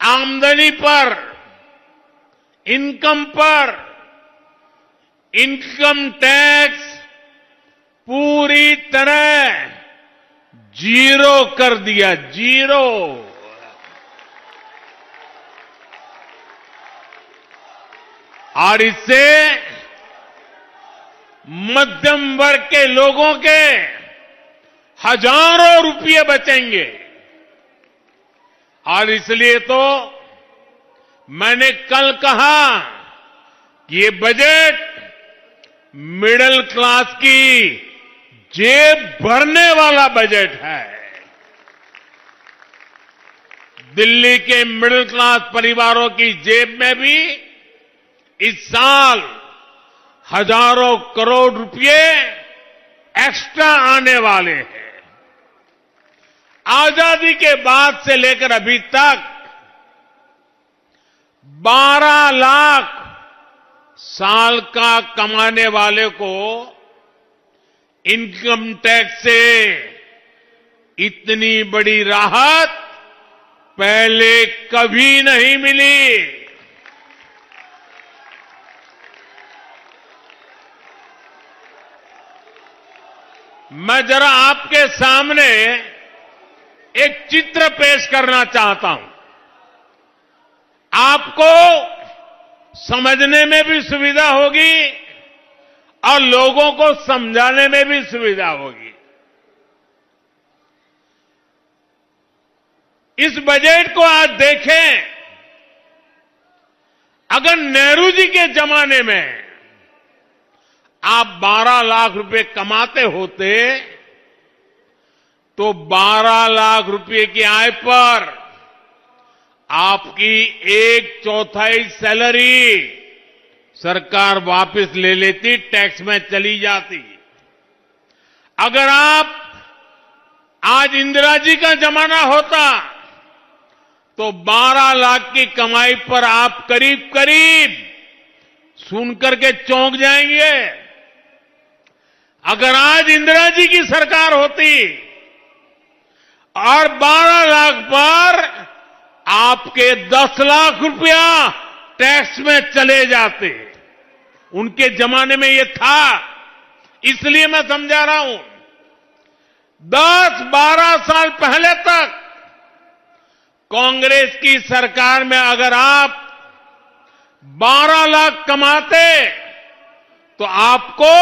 आमदनी पर, इनकम पर इनकम टैक्स पूरी तरह जीरो कर दिया, जीरो। और इससे मध्यम वर्ग के लोगों के हजारों रुपये बचेंगे। और इसलिए तो मैंने कल कहा कि ये बजट मिडिल क्लास की जेब भरने वाला बजट है। दिल्ली के मिडिल क्लास परिवारों की जेब में भी इस साल हजारों करोड़ रुपए एक्स्ट्रा आने वाले हैं। आजादी के बाद से लेकर अभी तक 12 लाख साल का कमाने वाले को इनकम टैक्स से इतनी बड़ी राहत पहले कभी नहीं मिली। मैं जरा आपके सामने एक चित्र पेश करना चाहता हूं। आपको समझने में भी सुविधा होगी और लोगों को समझाने में भी सुविधा होगी। इस बजट को आज देखें, अगर नेहरू जी के जमाने में आप 12 लाख रुपए कमाते होते तो 12 लाख रुपए की आय पर आपकी 1/4 सैलरी सरकार वापस ले लेती, टैक्स में चली जाती। अगर आप आज इंदिरा जी का जमाना होता तो 12 लाख की कमाई पर आप करीब करीब सुनकर के चौंक जाएंगे। अगर आज इंदिरा जी की सरकार होती और 12 लाख पर आपके 10 लाख रुपया टैक्स में चले जाते, उनके जमाने में ये था, इसलिए मैं समझा रहा हूं। 10-12 साल पहले तक कांग्रेस की सरकार में अगर आप 12 लाख कमाते तो आपको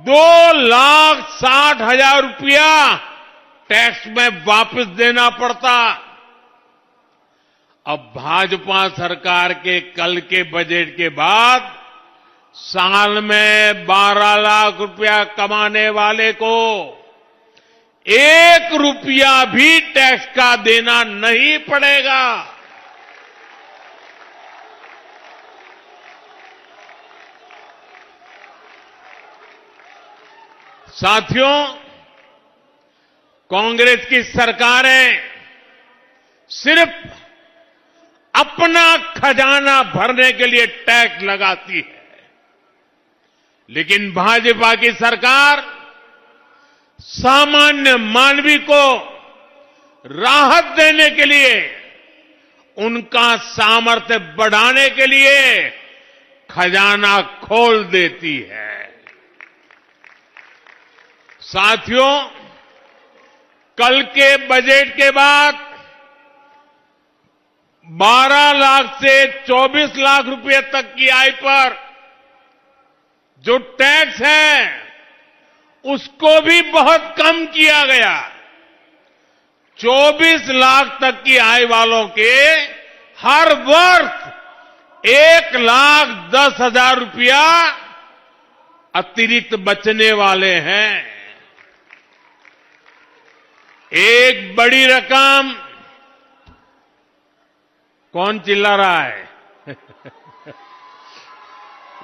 2,60,000 रुपया टैक्स में वापस देना पड़ता। अब भाजपा सरकार के कल के बजट के बाद साल में 12 लाख रुपया कमाने वाले को 1 रुपया भी टैक्स का देना नहीं पड़ेगा। साथियों, कांग्रेस की सरकारें सिर्फ अपना खजाना भरने के लिए टैक्स लगाती है, लेकिन भाजपा की सरकार सामान्य मानवी को राहत देने के लिए, उनका सामर्थ्य बढ़ाने के लिए खजाना खोल देती है। साथियों, कल के बजट के बाद 12 लाख से 24 लाख रुपए तक की आय पर जो टैक्स है उसको भी बहुत कम किया गया। 24 लाख तक की आय वालों के हर वर्ष 1,10,000 रुपया अतिरिक्त बचने वाले हैं। एक बड़ी रकम, कौन चिल्ला रहा है?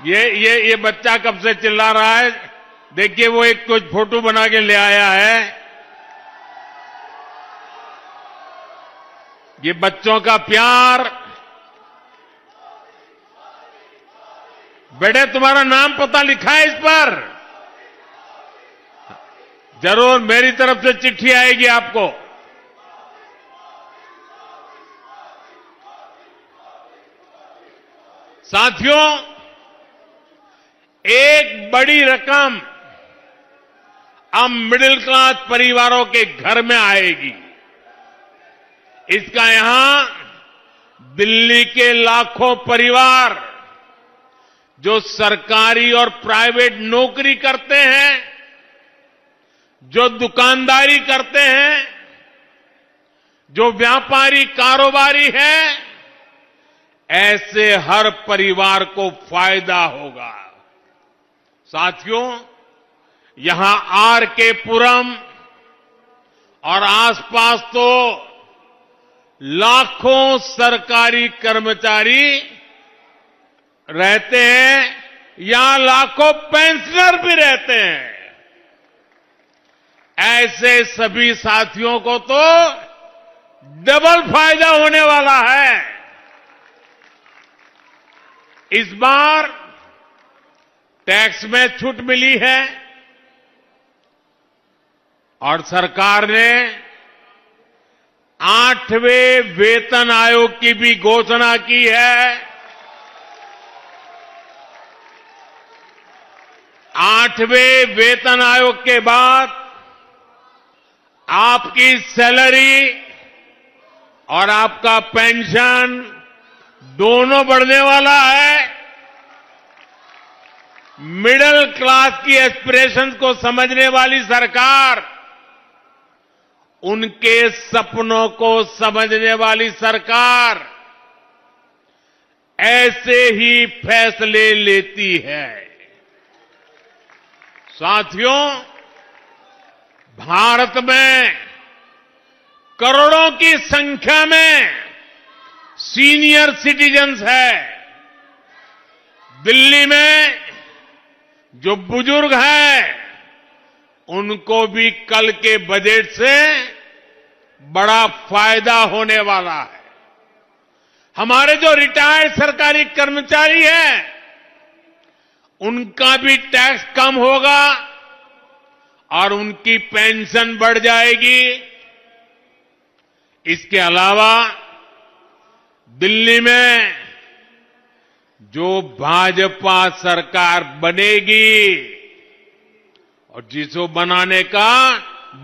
ये बच्चा कब से चिल्ला रहा है? देखिए, वो एक कुछ फोटो बना के ले आया है। ये बच्चों का प्यार। बेटे, तुम्हारा नाम पता लिखा है इस पर? जरूर मेरी तरफ से चिट्ठी आएगी आपको। साथियों, एक बड़ी रकम अब मिडिल क्लास परिवारों के घर में आएगी। इसका यहां दिल्ली के लाखों परिवार जो सरकारी और प्राइवेट नौकरी करते हैं, जो दुकानदारी करते हैं, जो व्यापारी कारोबारी है, ऐसे हर परिवार को फायदा होगा। साथियों, यहां आर के पुरम और आसपास तो लाखों सरकारी कर्मचारी रहते हैं, या लाखों पेंशनर भी रहते हैं। ऐसे सभी साथियों को तो डबल फायदा होने वाला है। इस बार टैक्स में छूट मिली है और सरकार ने 8वें वेतन आयोग की भी घोषणा की है। 8वें वेतन आयोग के बाद आपकी सैलरी और आपका पेंशन दोनों बढ़ने वाला है। मिडिल क्लास की एस्पिरेशंस को समझने वाली सरकार, उनके सपनों को समझने वाली सरकार ऐसे ही फैसले लेती है। साथियों, भारत में करोड़ों की संख्या में सीनियर सिटीजन्स है। दिल्ली में जो बुजुर्ग हैं, उनको भी कल के बजट से बड़ा फायदा होने वाला है। हमारे जो रिटायर्ड सरकारी कर्मचारी हैं, उनका भी टैक्स कम होगा और उनकी पेंशन बढ़ जाएगी। इसके अलावा दिल्ली में जो भाजपा सरकार बनेगी और जिसको बनाने का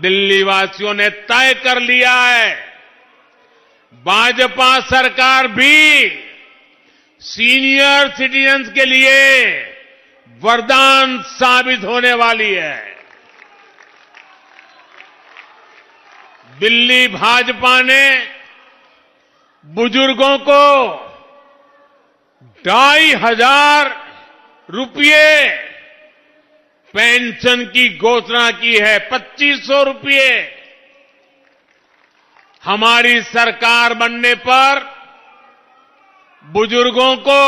दिल्ली वासियों ने तय कर लिया है, भाजपा सरकार भी सीनियर सिटीजन्स के लिए वरदान साबित होने वाली है। दिल्ली भाजपा ने बुजुर्गों को 2,500 रुपये पेंशन की घोषणा की है। 2,500 रुपये। हमारी सरकार बनने पर बुजुर्गों को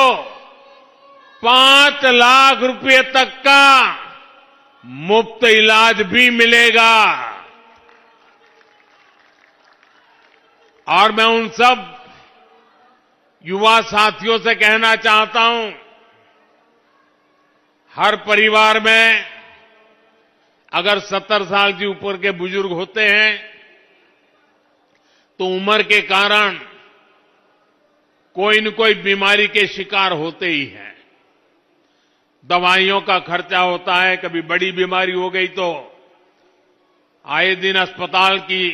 5 लाख रुपये तक का मुफ्त इलाज भी मिलेगा। और मैं उन सब युवा साथियों से कहना चाहता हूं, हर परिवार में अगर 70 साल से ऊपर के बुजुर्ग होते हैं तो उम्र के कारण कोई न कोई बीमारी के शिकार होते ही हैं। दवाइयों का खर्चा होता है, कभी बड़ी बीमारी हो गई तो आए दिन अस्पताल की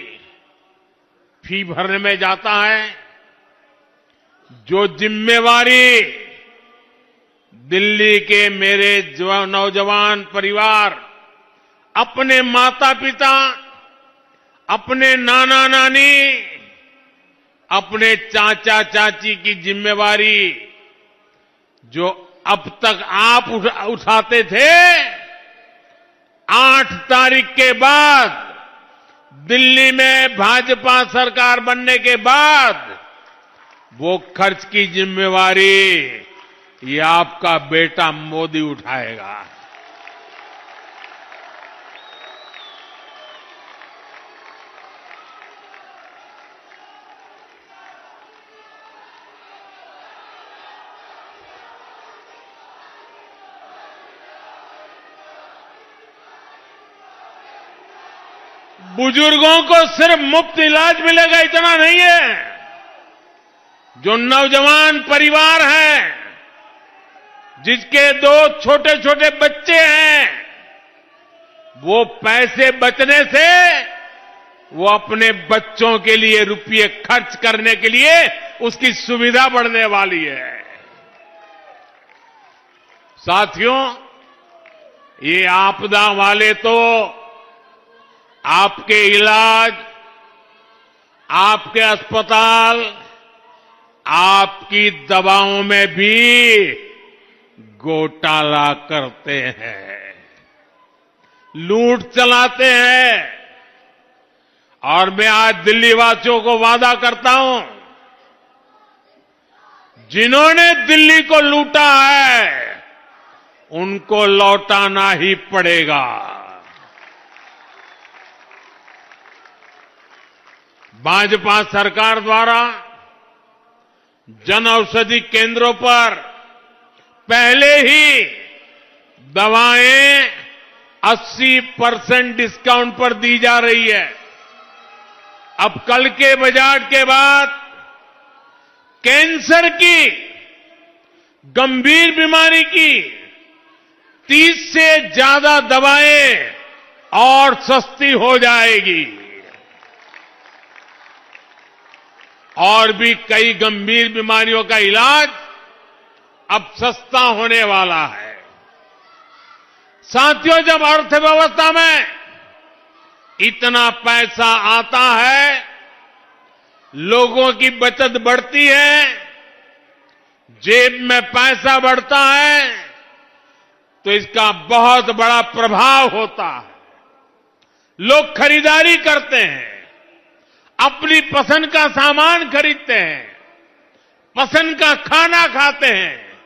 फी भरने में जाता है। जो जिम्मेवारी दिल्ली के मेरे नौजवान परिवार अपने माता पिता, अपने नाना नानी, अपने चाचा चाची की जिम्मेवारी जो अब तक आप उठाते थे, 8 तारीख के बाद दिल्ली में भाजपा सरकार बनने के बाद वो खर्च की जिम्मेवारी ये आपका बेटा मोदी उठाएगा। बुजुर्गों को सिर्फ मुफ्त इलाज मिलेगा इतना नहीं है। जो नौजवान परिवार हैं, जिसके 2 छोटे छोटे बच्चे हैं, वो पैसे बचने से वो अपने बच्चों के लिए रुपये खर्च करने के लिए उसकी सुविधा बढ़ने वाली है। साथियों, ये आपदा वाले तो आपके इलाज, आपके अस्पताल, आपकी दवाओं में भी घोटाला करते हैं, लूट चलाते हैं। और मैं आज दिल्ली वासियों को वादा करता हूं, जिन्होंने दिल्ली को लूटा है उनको लौटाना ही पड़ेगा। भाजपा सरकार द्वारा जन औषधि केंद्रों पर पहले ही दवाएं 80% डिस्काउंट पर दी जा रही है। अब कल के बजट के बाद कैंसर की, गंभीर बीमारी की 30 से ज्यादा दवाएं और सस्ती हो जाएगी और भी कई गंभीर बीमारियों का इलाज अब सस्ता होने वाला है। साथियों, जब अर्थव्यवस्था में इतना पैसा आता है, लोगों की बचत बढ़ती है, जेब में पैसा बढ़ता है, तो इसका बहुत बड़ा प्रभाव होता है। लोग खरीदारी करते हैं, अपनी पसंद का सामान खरीदते हैं, पसंद का खाना खाते हैं,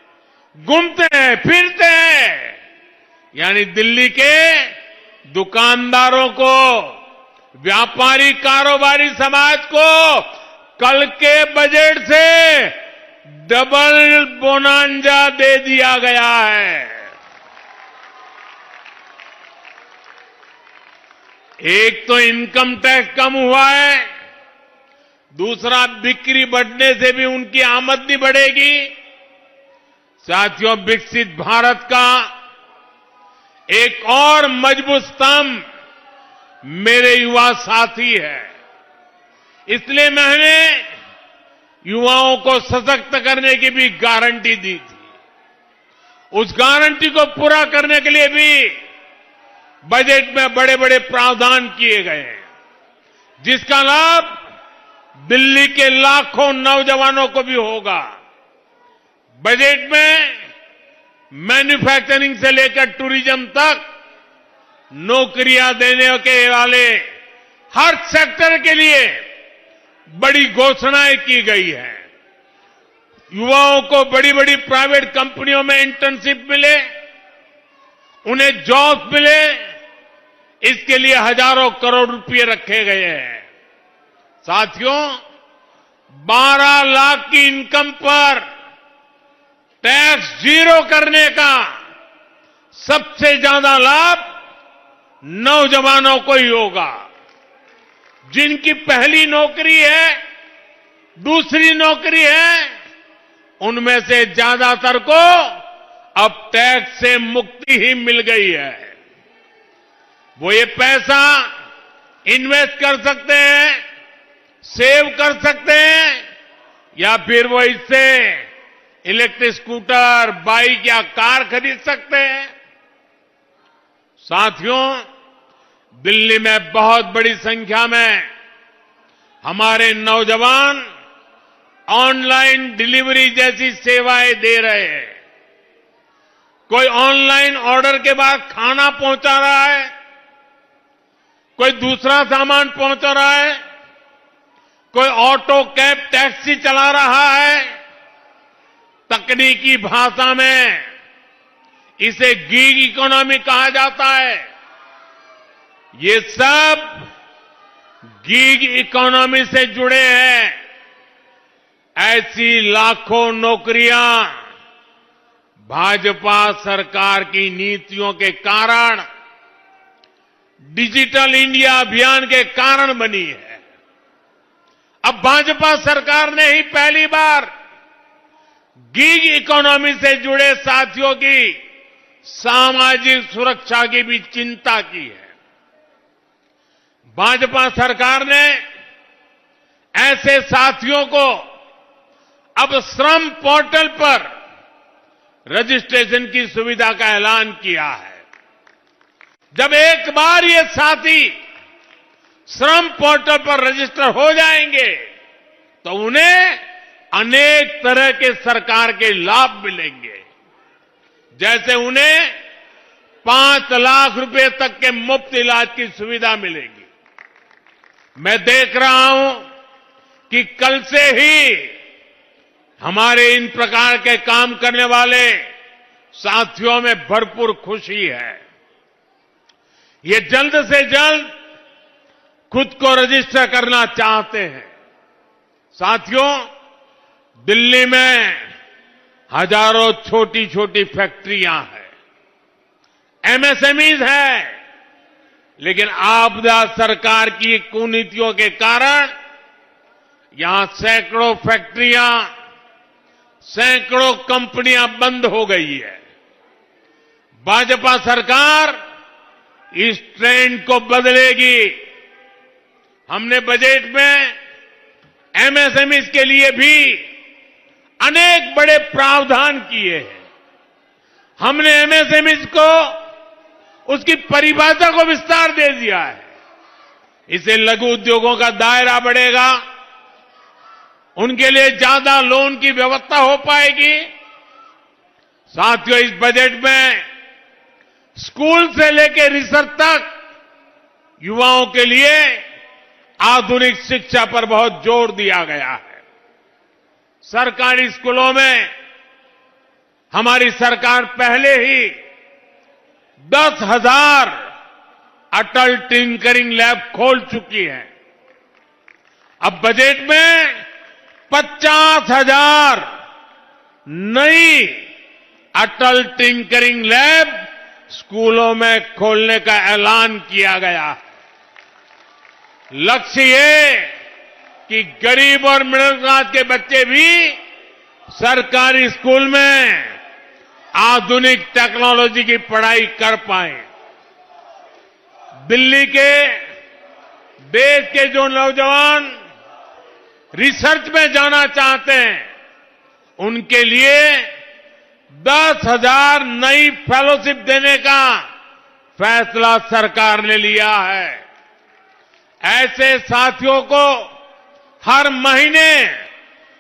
घूमते हैं, फिरते हैं। यानी दिल्ली के दुकानदारों को, व्यापारी कारोबारी समाज को कल के बजट से डबल बोनांजा दे दिया गया है। एक तो इनकम टैक्स कम हुआ है, दूसरा बिक्री बढ़ने से भी उनकी आमदनी बढ़ेगी। साथियों, विकसित भारत का एक और मजबूत स्तंभ मेरे युवा साथी है। इसलिए मैंने युवाओं को सशक्त करने की भी गारंटी दी थी। उस गारंटी को पूरा करने के लिए भी बजट में बड़े बड़े प्रावधान किए गए हैं, जिसका लाभ दिल्ली के लाखों नौजवानों को भी होगा। बजट में मैन्युफैक्चरिंग से लेकर टूरिज्म तक नौकरियां देने के वाले हर सेक्टर के लिए बड़ी घोषणाएं की गई है। युवाओं को बड़ी बड़ी प्राइवेट कंपनियों में इंटर्नशिप मिले, उन्हें जॉब मिले, इसके लिए हजारों करोड़ रुपए रखे गए हैं। साथियों, 12 लाख की इनकम पर टैक्स जीरो करने का सबसे ज्यादा लाभ नौजवानों को ही होगा। जिनकी पहली नौकरी है, दूसरी नौकरी है, उनमें से ज्यादातर को अब टैक्स से मुक्ति ही मिल गई है। वो ये पैसा इन्वेस्ट कर सकते हैं, सेव कर सकते हैं, या फिर वो इससे इलेक्ट्रिक स्कूटर, बाइक या कार खरीद सकते हैं। साथियों, दिल्ली में बहुत बड़ी संख्या में हमारे नौजवान ऑनलाइन डिलीवरी जैसी सेवाएं दे रहे हैं। कोई ऑनलाइन ऑर्डर के बाद खाना पहुंचा रहा है, कोई दूसरा सामान पहुंचा रहा है, कोई ऑटो, कैब, टैक्सी चला रहा है। तकनीकी भाषा में इसे गीग इकोनॉमी कहा जाता है। ये सब गीग इकोनॉमी से जुड़े हैं। ऐसी लाखों नौकरियां भाजपा सरकार की नीतियों के कारण, डिजिटल इंडिया अभियान के कारण बनी है। अब भाजपा सरकार ने ही पहली बार गीग इकोनॉमी से जुड़े साथियों की सामाजिक सुरक्षा की भी चिंता की है। भाजपा सरकार ने ऐसे साथियों को अब श्रम पोर्टल पर रजिस्ट्रेशन की सुविधा का ऐलान किया है। जब एक बार ये साथी श्रम पोर्टल पर रजिस्टर हो जाएंगे तो उन्हें अनेक तरह के सरकार के लाभ मिलेंगे। जैसे उन्हें 5 लाख रुपए तक के मुफ्त इलाज की सुविधा मिलेगी। मैं देख रहा हूं कि कल से ही हमारे इन प्रकार के काम करने वाले साथियों में भरपूर खुशी है। ये जल्द से जल्द खुद को रजिस्टर करना चाहते हैं। साथियों, दिल्ली में हजारों छोटी छोटी फैक्ट्रियां हैं, एमएसएमईज है, लेकिन आपदा सरकार की कुनीतियों के कारण यहां सैकड़ों फैक्ट्रियां, सैकड़ों कंपनियां बंद हो गई है। भाजपा सरकार इस ट्रेंड को बदलेगी। हमने बजट में एमएसएमई के लिए भी अनेक बड़े प्रावधान किए हैं। हमने एमएसएमई को उसकी परिभाषा को विस्तार दे दिया है। इससे लघु उद्योगों का दायरा बढ़ेगा, उनके लिए ज्यादा लोन की व्यवस्था हो पाएगी। साथियों, इस बजट में स्कूल से लेकर रिसर्च तक युवाओं के लिए आधुनिक शिक्षा पर बहुत जोर दिया गया है। सरकारी स्कूलों में हमारी सरकार पहले ही 10,000 अटल टिंकरिंग लैब खोल चुकी है। अब बजट में 50,000 नई अटल टिंकरिंग लैब स्कूलों में खोलने का ऐलान किया गया है। लक्ष्य ये कि गरीब और मिडिल क्लास के बच्चे भी सरकारी स्कूल में आधुनिक टेक्नोलॉजी की पढ़ाई कर पाए। दिल्ली के, देश के जो नौजवान रिसर्च में जाना चाहते हैं, उनके लिए 10,000 नई फेलोशिप देने का फैसला सरकार ने लिया है। ऐसे साथियों को हर महीने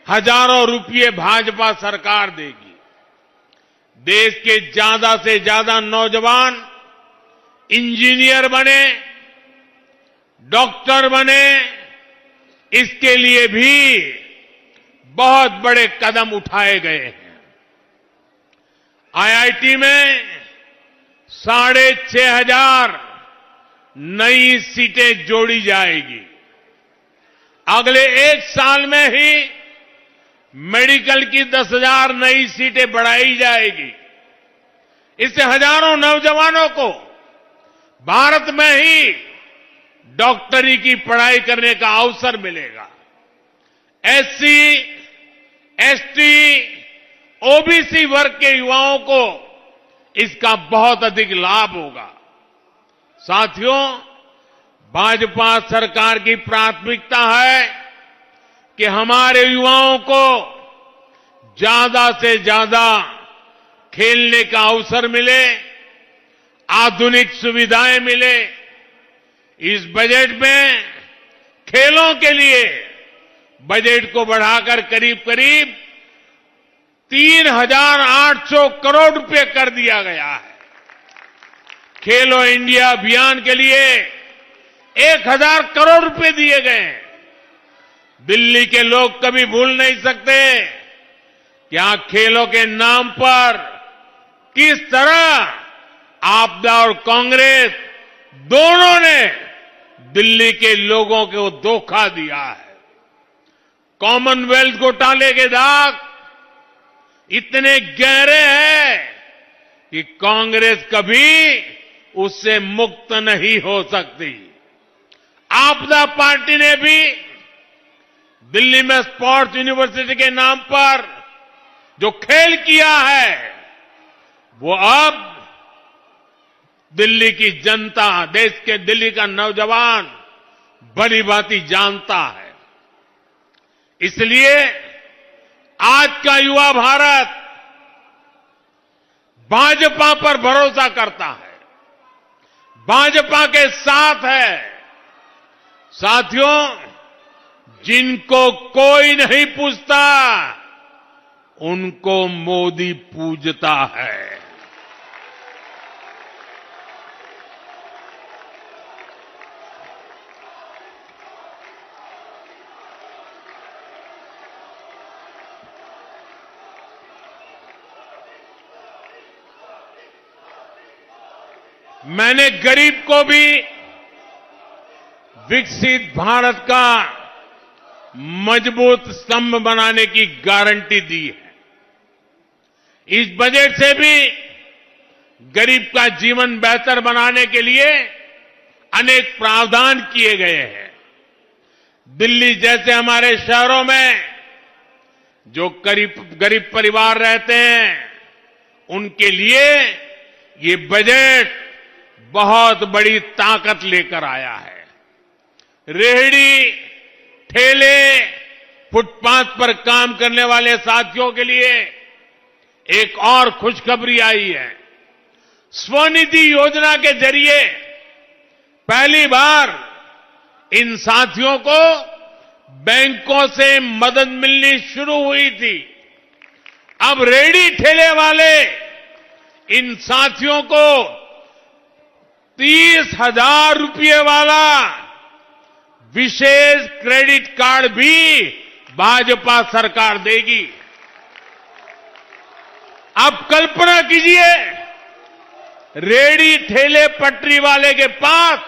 हजारों रुपये भाजपा सरकार देगी। देश के ज्यादा से ज्यादा नौजवान इंजीनियर बने, डॉक्टर बने, इसके लिए भी बहुत बड़े कदम उठाए गए हैं। आईआईटी में 6,500 नई सीटें जोड़ी जाएगी। अगले 1 साल में ही मेडिकल की 10,000 नई सीटें बढ़ाई जाएगी। इससे हजारों नौजवानों को भारत में ही डॉक्टरी की पढ़ाई करने का अवसर मिलेगा। एससी, एसटी, ओबीसी वर्ग के युवाओं को इसका बहुत अधिक लाभ होगा। साथियों, भाजपा सरकार की प्राथमिकता है कि हमारे युवाओं को ज्यादा से ज्यादा खेलने का अवसर मिले, आधुनिक सुविधाएं मिले। इस बजट में खेलों के लिए बजट को बढ़ाकर करीब करीब 3,800 करोड़ रुपए कर दिया गया है। खेलो इंडिया अभियान के लिए 1,000 करोड़ रुपए दिए गए हैं। दिल्ली के लोग कभी भूल नहीं सकते कि यहां खेलों के नाम पर किस तरह आपदा और कांग्रेस दोनों ने दिल्ली के लोगों को धोखा दिया है। कॉमनवेल्थ घोटाले के दाग इतने गहरे हैं कि कांग्रेस कभी उससे मुक्त नहीं हो सकती। आपदा पार्टी ने भी दिल्ली में स्पोर्ट्स यूनिवर्सिटी के नाम पर जो खेल किया है, वो अब दिल्ली की जनता, देश के दिल्ली का नौजवान भली भांति जानता है। इसलिए आज का युवा भारत भाजपा पर भरोसा करता है, भाजपा के साथ है। साथियों, जिनको कोई नहीं पूछता, उनको मोदी पूजता है। मैंने गरीब को भी विकसित भारत का मजबूत स्तंभ बनाने की गारंटी दी है। इस बजट से भी गरीब का जीवन बेहतर बनाने के लिए अनेक प्रावधान किए गए हैं। दिल्ली जैसे हमारे शहरों में जो गरीब परिवार रहते हैं, उनके लिए ये बजट बहुत बड़ी ताकत लेकर आया है। रेहड़ी, ठेले, फुटपाथ पर काम करने वाले साथियों के लिए एक और खुशखबरी आई है। स्वनिधि योजना के जरिए पहली बार इन साथियों को बैंकों से मदद मिलनी शुरू हुई थी। अब रेहड़ी ठेले वाले इन साथियों को 30,000 रुपये वाला विशेष क्रेडिट कार्ड भी भाजपा सरकार देगी। आप कल्पना कीजिए, रेहड़ी ठेले पटरी वाले के पास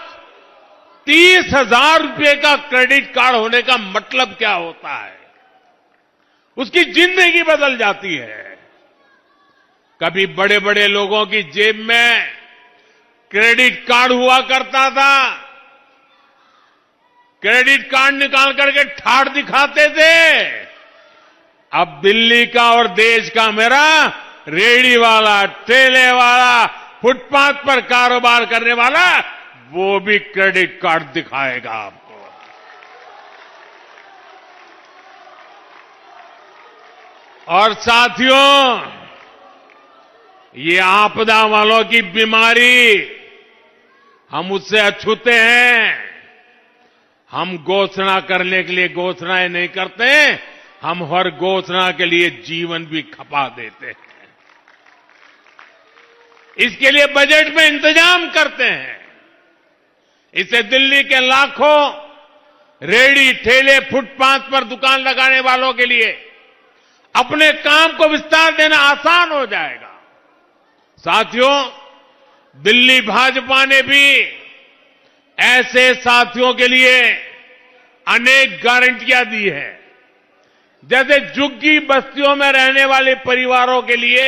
30,000 रुपये का क्रेडिट कार्ड होने का मतलब क्या होता है। उसकी जिंदगी बदल जाती है। कभी बड़े बड़े लोगों की जेब में क्रेडिट कार्ड हुआ करता था, क्रेडिट कार्ड निकाल करके ठाठ दिखाते थे। अब दिल्ली का और देश का मेरा रेहड़ी वाला, ठेले वाला, फुटपाथ पर कारोबार करने वाला, वो भी क्रेडिट कार्ड दिखाएगा आपको। और साथियों, ये आपदा वालों की बीमारी, हम उससे अछूते हैं। हम घोषणा करने के लिए घोषणाएं नहीं करते, हम हर घोषणा के लिए जीवन भी खपा देते हैं। इसके लिए बजट में इंतजाम करते हैं। इससे दिल्ली के लाखों रेहड़ी, ठेले, फुटपाथ पर दुकान लगाने वालों के लिए अपने काम को विस्तार देना आसान हो जाएगा। साथियों, दिल्ली भाजपा ने भी ऐसे साथियों के लिए अनेक गारंटियां दी है। जैसे झुग्गी बस्तियों में रहने वाले परिवारों के लिए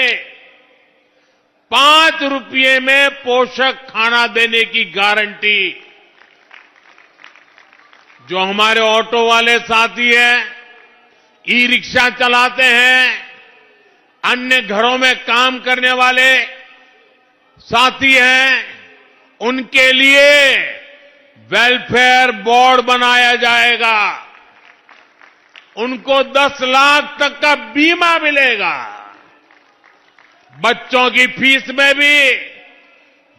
5 रुपये में पोषक खाना देने की गारंटी। जो हमारे ऑटो वाले साथी हैं, ई रिक्शा चलाते हैं, अन्य घरों में काम करने वाले साथी हैं, उनके लिए वेलफेयर बोर्ड बनाया जाएगा। उनको 10 लाख तक का बीमा मिलेगा। बच्चों की फीस में भी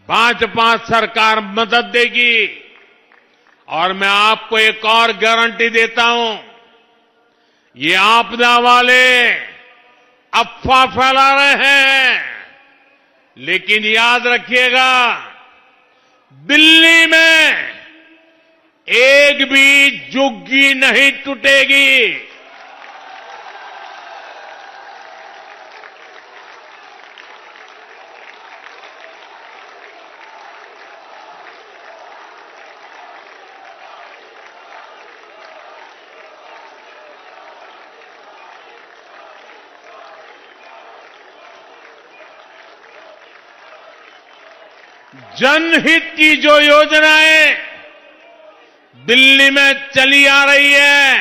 भाजपा सरकार मदद देगी। और मैं आपको एक और गारंटी देता हूं, ये आपदा वाले अफवाह फैला रहे हैं, लेकिन याद रखिएगा, दिल्ली में एक भी झुग्गी नहीं टूटेगी। जनहित की जो योजनाएं दिल्ली में चली आ रही है,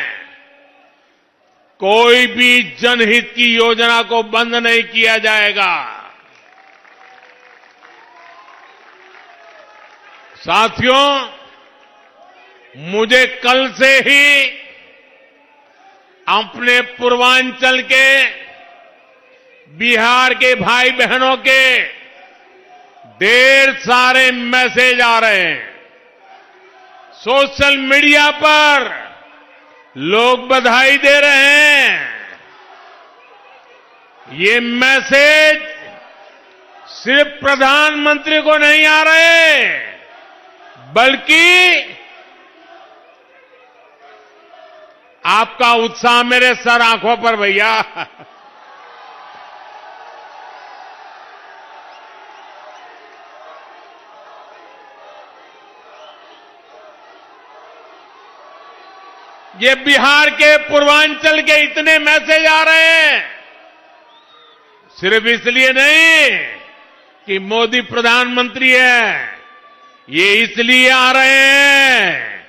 कोई भी जनहित की योजना को बंद नहीं किया जाएगा। साथियों, मुझे कल से ही अपने पूर्वांचल के बिहार के भाई बहनों के ढेर सारे मैसेज आ रहे हैं। सोशल मीडिया पर लोग बधाई दे रहे हैं। ये मैसेज सिर्फ प्रधानमंत्री को नहीं आ रहे, बल्कि आपका उत्साह मेरे सर आंखों पर भैया। ये बिहार के पूर्वांचल के इतने मैसेज आ रहे हैं, सिर्फ इसलिए नहीं कि मोदी प्रधानमंत्री है, ये इसलिए आ रहे हैं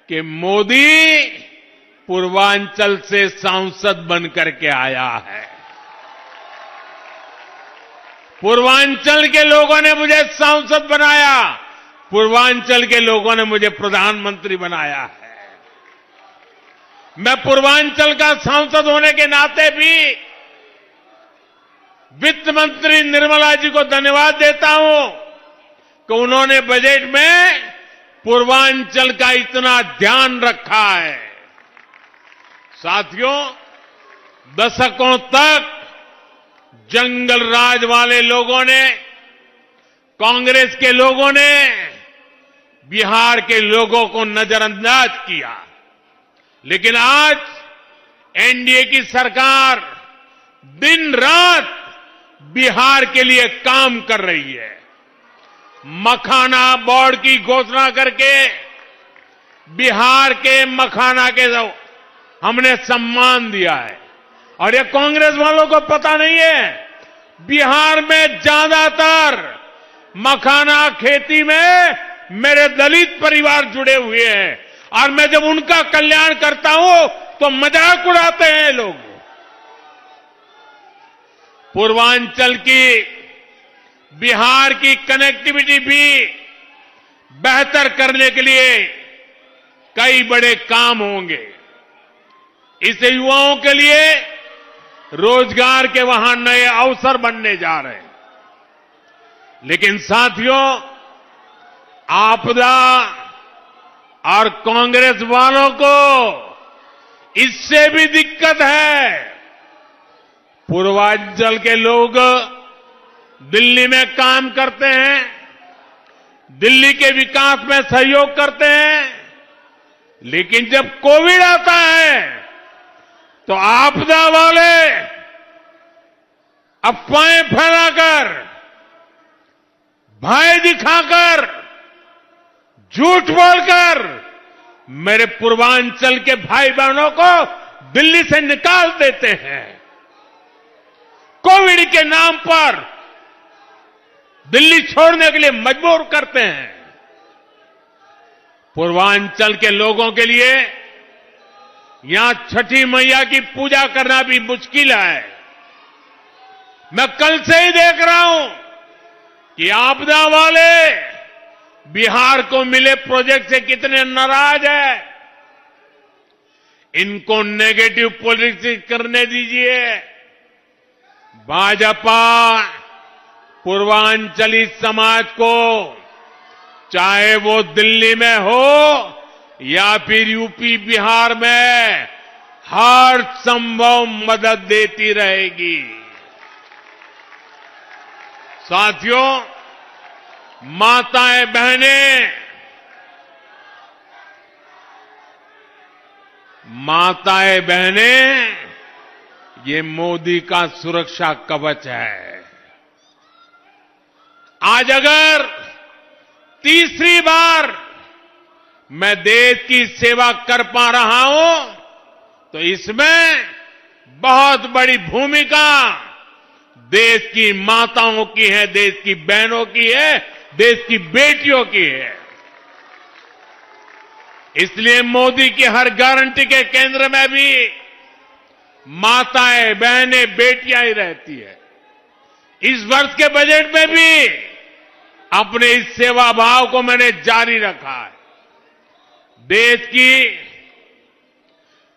कि मोदी पूर्वांचल से सांसद बनकर के आया है। पूर्वांचल के लोगों ने मुझे सांसद बनाया, पूर्वांचल के लोगों ने मुझे प्रधानमंत्री बनाया है। मैं पूर्वांचल का सांसद होने के नाते भी वित्त मंत्री निर्मला जी को धन्यवाद देता हूं कि उन्होंने बजट में पूर्वांचल का इतना ध्यान रखा है। साथियों, दशकों तक जंगल राज वाले लोगों ने, कांग्रेस के लोगों ने बिहार के लोगों को नजरअंदाज किया, लेकिन आज एनडीए की सरकार दिन रात बिहार के लिए काम कर रही है। मखाना बोर्ड की घोषणा करके बिहार के मखाना के हमने सम्मान दिया है। और ये कांग्रेस वालों को पता नहीं है, बिहार में ज्यादातर मखाना खेती में मेरे दलित परिवार जुड़े हुए हैं, और मैं जब उनका कल्याण करता हूं तो मजाक उड़ाते हैं लोग। पूर्वांचल की, बिहार की कनेक्टिविटी भी बेहतर करने के लिए कई बड़े काम होंगे। इससे युवाओं के लिए रोजगार के वहां नए अवसर बनने जा रहे हैं। लेकिन साथियों, आपदा और कांग्रेस वालों को इससे भी दिक्कत है। पूर्वांचल के लोग दिल्ली में काम करते हैं, दिल्ली के विकास में सहयोग करते हैं, लेकिन जब कोविड आता है तो आपदा वाले अफवाहें फैलाकर, भय दिखाकर, झूठ बोलकर मेरे पूर्वांचल के भाई बहनों को दिल्ली से निकाल देते हैं। कोविड के नाम पर दिल्ली छोड़ने के लिए मजबूर करते हैं। पूर्वांचल के लोगों के लिए यहां छठी मैया की पूजा करना भी मुश्किल है। मैं कल से ही देख रहा हूं कि आपदा वाले बिहार को मिले प्रोजेक्ट से कितने नाराज है। इनको नेगेटिव पॉलिटिक्स करने दीजिए। भाजपा पूर्वांचली समाज को, चाहे वो दिल्ली में हो या फिर यूपी बिहार में, हर संभव मदद देती रहेगी। साथियों, माताएं बहनें, ये मोदी का सुरक्षा कवच है। आज अगर तीसरी बार मैं देश की सेवा कर पा रहा हूं तो इसमें बहुत बड़ी भूमिका देश की माताओं की है, देश की बहनों की है, देश की बेटियों की है। इसलिए मोदी की हर गारंटी के केंद्र में भी माताएं, बहनें, बेटियां ही रहती है। इस वर्ष के बजट में भी अपने इस सेवा भाव को मैंने जारी रखा है। देश की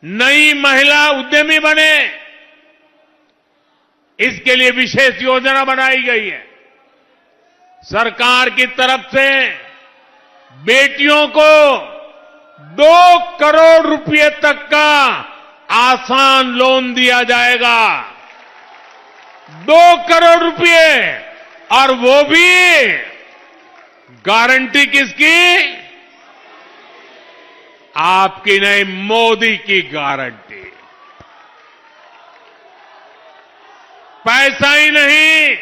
नई महिला उद्यमी बने, इसके लिए विशेष योजना बनाई गई है। सरकार की तरफ से बेटियों को 2 करोड़ रुपए तक का आसान लोन दिया जाएगा। 2 करोड़ रुपए, और वो भी गारंटी किसकी? आपकी नहीं, मोदी की गारंटी। पैसा ही नहीं,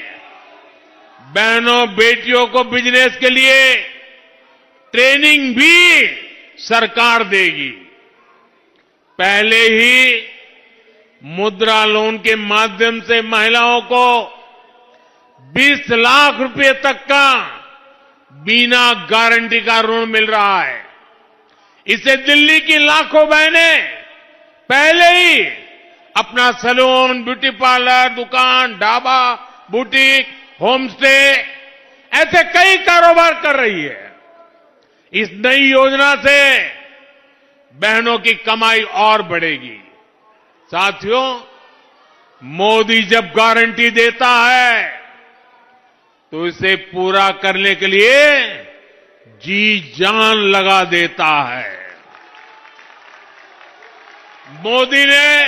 बहनों बेटियों को बिजनेस के लिए ट्रेनिंग भी सरकार देगी। पहले ही मुद्रा लोन के माध्यम से महिलाओं को 20 लाख रुपए तक का बिना गारंटी का ऋण मिल रहा है। इसे दिल्ली की लाखों बहनें पहले ही अपना सैलून, ब्यूटी पार्लर, दुकान, ढाबा, बुटीक, होम स्टे, ऐसे कई कारोबार कर रही है। इस नई योजना से बहनों की कमाई और बढ़ेगी। साथियों, मोदी जब गारंटी देता है तो इसे पूरा करने के लिए जी जान लगा देता है। मोदी ने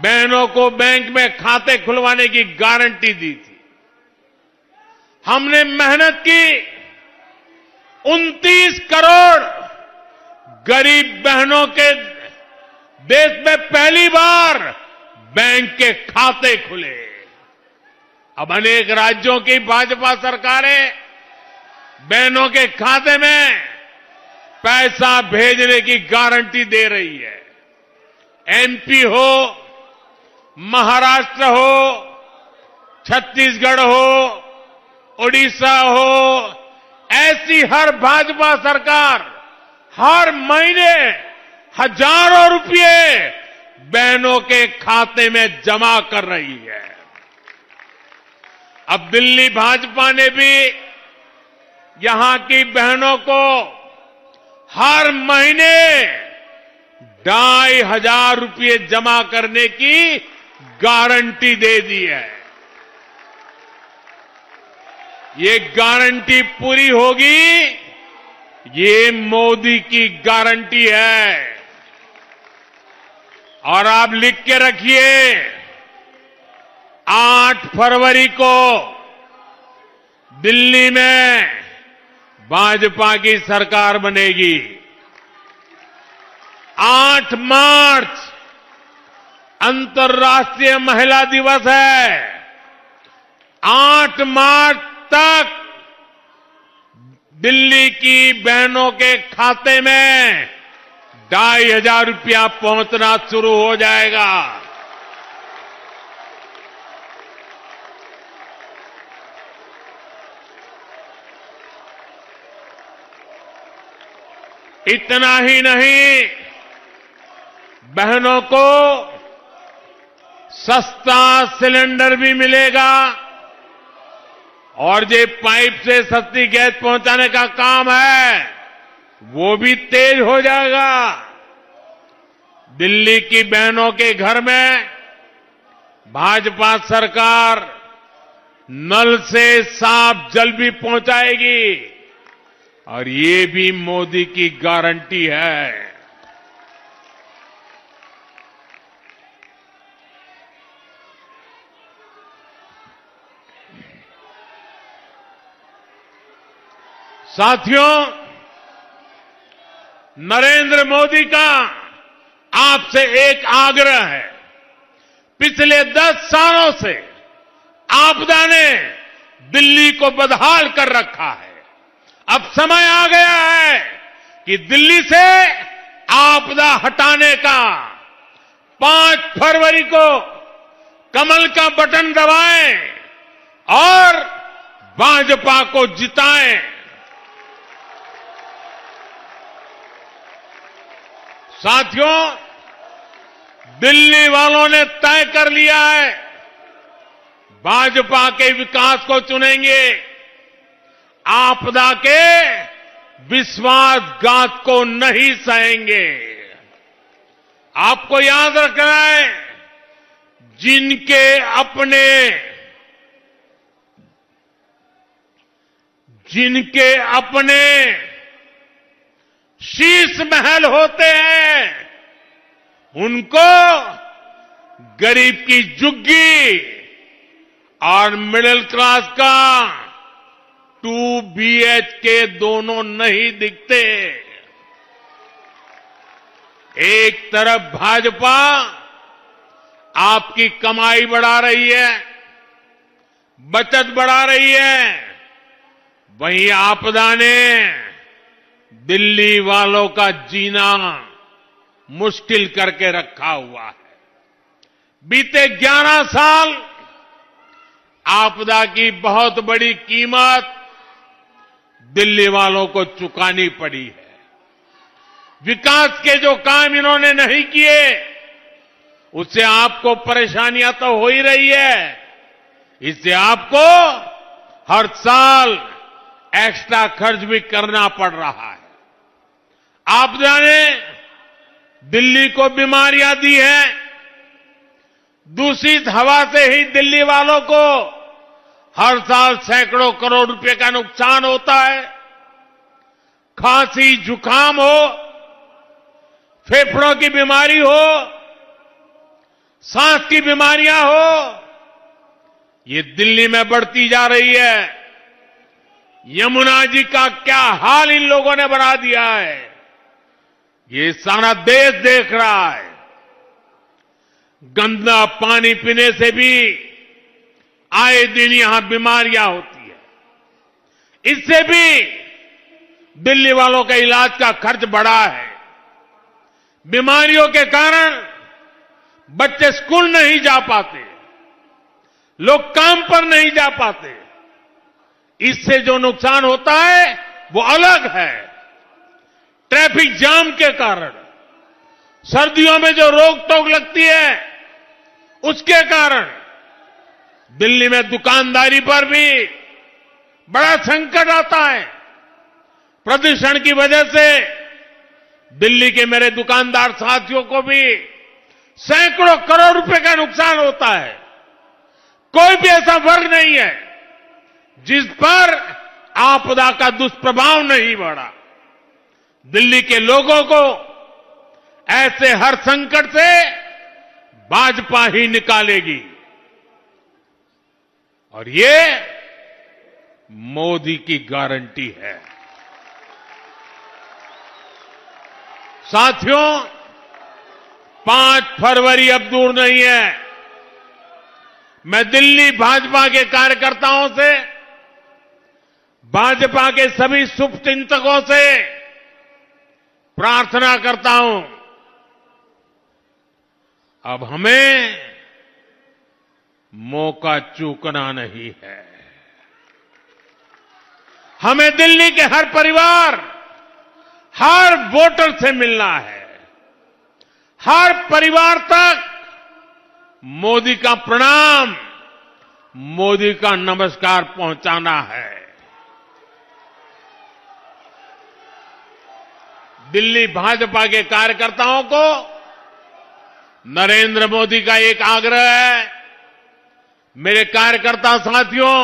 बहनों को बैंक में खाते खुलवाने की गारंटी दी थी। हमने मेहनत की, 29 करोड़ गरीब बहनों के देश में पहली बार बैंक के खाते खुले। अब अनेक राज्यों की भाजपा सरकारें बहनों के खाते में पैसा भेजने की गारंटी दे रही है। एमपी हो, महाराष्ट्र हो, छत्तीसगढ़ हो, ओडिशा हो, ऐसी हर भाजपा सरकार हर महीने हजारों रुपए बहनों के खाते में जमा कर रही है। अब दिल्ली भाजपा ने भी यहां की बहनों को हर महीने 2,500 रुपए जमा करने की गारंटी दे दी है। ये गारंटी पूरी होगी, ये मोदी की गारंटी है। और आप लिख के रखिए, 8 फरवरी को दिल्ली में भाजपा की सरकार बनेगी। 8 मार्च अंतर्राष्ट्रीय महिला दिवस है। 8 मार्च तक दिल्ली की बहनों के खाते में 2,500 रुपया पहुंचना शुरू हो जाएगा। इतना ही नहीं, बहनों को सस्ता सिलेंडर भी मिलेगा और जो पाइप से सस्ती गैस पहुंचाने का काम है वो भी तेज हो जाएगा। दिल्ली की बहनों के घर में भाजपा सरकार नल से साफ जल भी पहुंचाएगी और ये भी मोदी की गारंटी है। साथियों, नरेंद्र मोदी का आपसे एक आग्रह है। पिछले 10 सालों से आपदा ने दिल्ली को बदहाल कर रखा है। अब समय आ गया है कि दिल्ली से आपदा हटाने का। 5 फरवरी को कमल का बटन दबाएं और भाजपा को जिताएं। साथियों, दिल्ली वालों ने तय कर लिया है, भाजपा के विकास को चुनेंगे, आपदा के विश्वासघात को नहीं सहेंगे। आपको याद रखना है, जिनके अपने शीश महल होते हैं, उनको गरीब की झुग्गी और मिडिल क्लास का 2 BHK दोनों नहीं दिखते। एक तरफ भाजपा आपकी कमाई बढ़ा रही है, बचत बढ़ा रही है, वहीं आपदा ने दिल्ली वालों का जीना मुश्किल करके रखा हुआ है। बीते 11 साल आपदा की बहुत बड़ी कीमत दिल्ली वालों को चुकानी पड़ी है। विकास के जो काम इन्होंने नहीं किए, उससे आपको परेशानियां तो हो ही रही है, इससे आपको हर साल एक्स्ट्रा खर्च भी करना पड़ रहा है। आपदा ने दिल्ली को बीमारियां दी हैं, दूषित हवा से ही दिल्ली वालों को हर साल सैकड़ों करोड़ रुपए का नुकसान होता है। खांसी, जुकाम हो, फेफड़ों की बीमारी हो, सांस की बीमारियां हो, ये दिल्ली में बढ़ती जा रही है। यमुना जी का क्या हाल इन लोगों ने बना दिया है, ये सारा देश देख रहा है। गंदा पानी पीने से भी आए दिन यहां बीमारियां होती है। इससे भी दिल्ली वालों के इलाज का खर्च बढ़ा है। बीमारियों के कारण बच्चे स्कूल नहीं जा पाते, लोग काम पर नहीं जा पाते। इससे जो नुकसान होता है वो अलग है। ट्रैफिक जाम के कारण, सर्दियों में जो रोक टोक लगती है, उसके कारण दिल्ली में दुकानदारी पर भी बड़ा संकट आता है। प्रदूषण की वजह से दिल्ली के मेरे दुकानदार साथियों को भी सैकड़ों करोड़ रुपए का नुकसान होता है। कोई भी ऐसा वर्ग नहीं है जिस पर आपदा का दुष्प्रभाव नहीं बढ़ा। दिल्ली के लोगों को ऐसे हर संकट से भाजपा ही निकालेगी, और ये मोदी की गारंटी है। साथियों, 5 फरवरी अब दूर नहीं है। मैं दिल्ली भाजपा के कार्यकर्ताओं से, भाजपा के सभी शुभचिंतकों से प्रार्थना करता हूं, अब हमें मौका चूकना नहीं है। हमें दिल्ली के हर परिवार, हर वोटर से मिलना है। हर परिवार तक मोदी का प्रणाम, मोदी का नमस्कार पहुंचाना है। दिल्ली भाजपा के कार्यकर्ताओं को नरेंद्र मोदी का एक आग्रह है। मेरे कार्यकर्ता साथियों,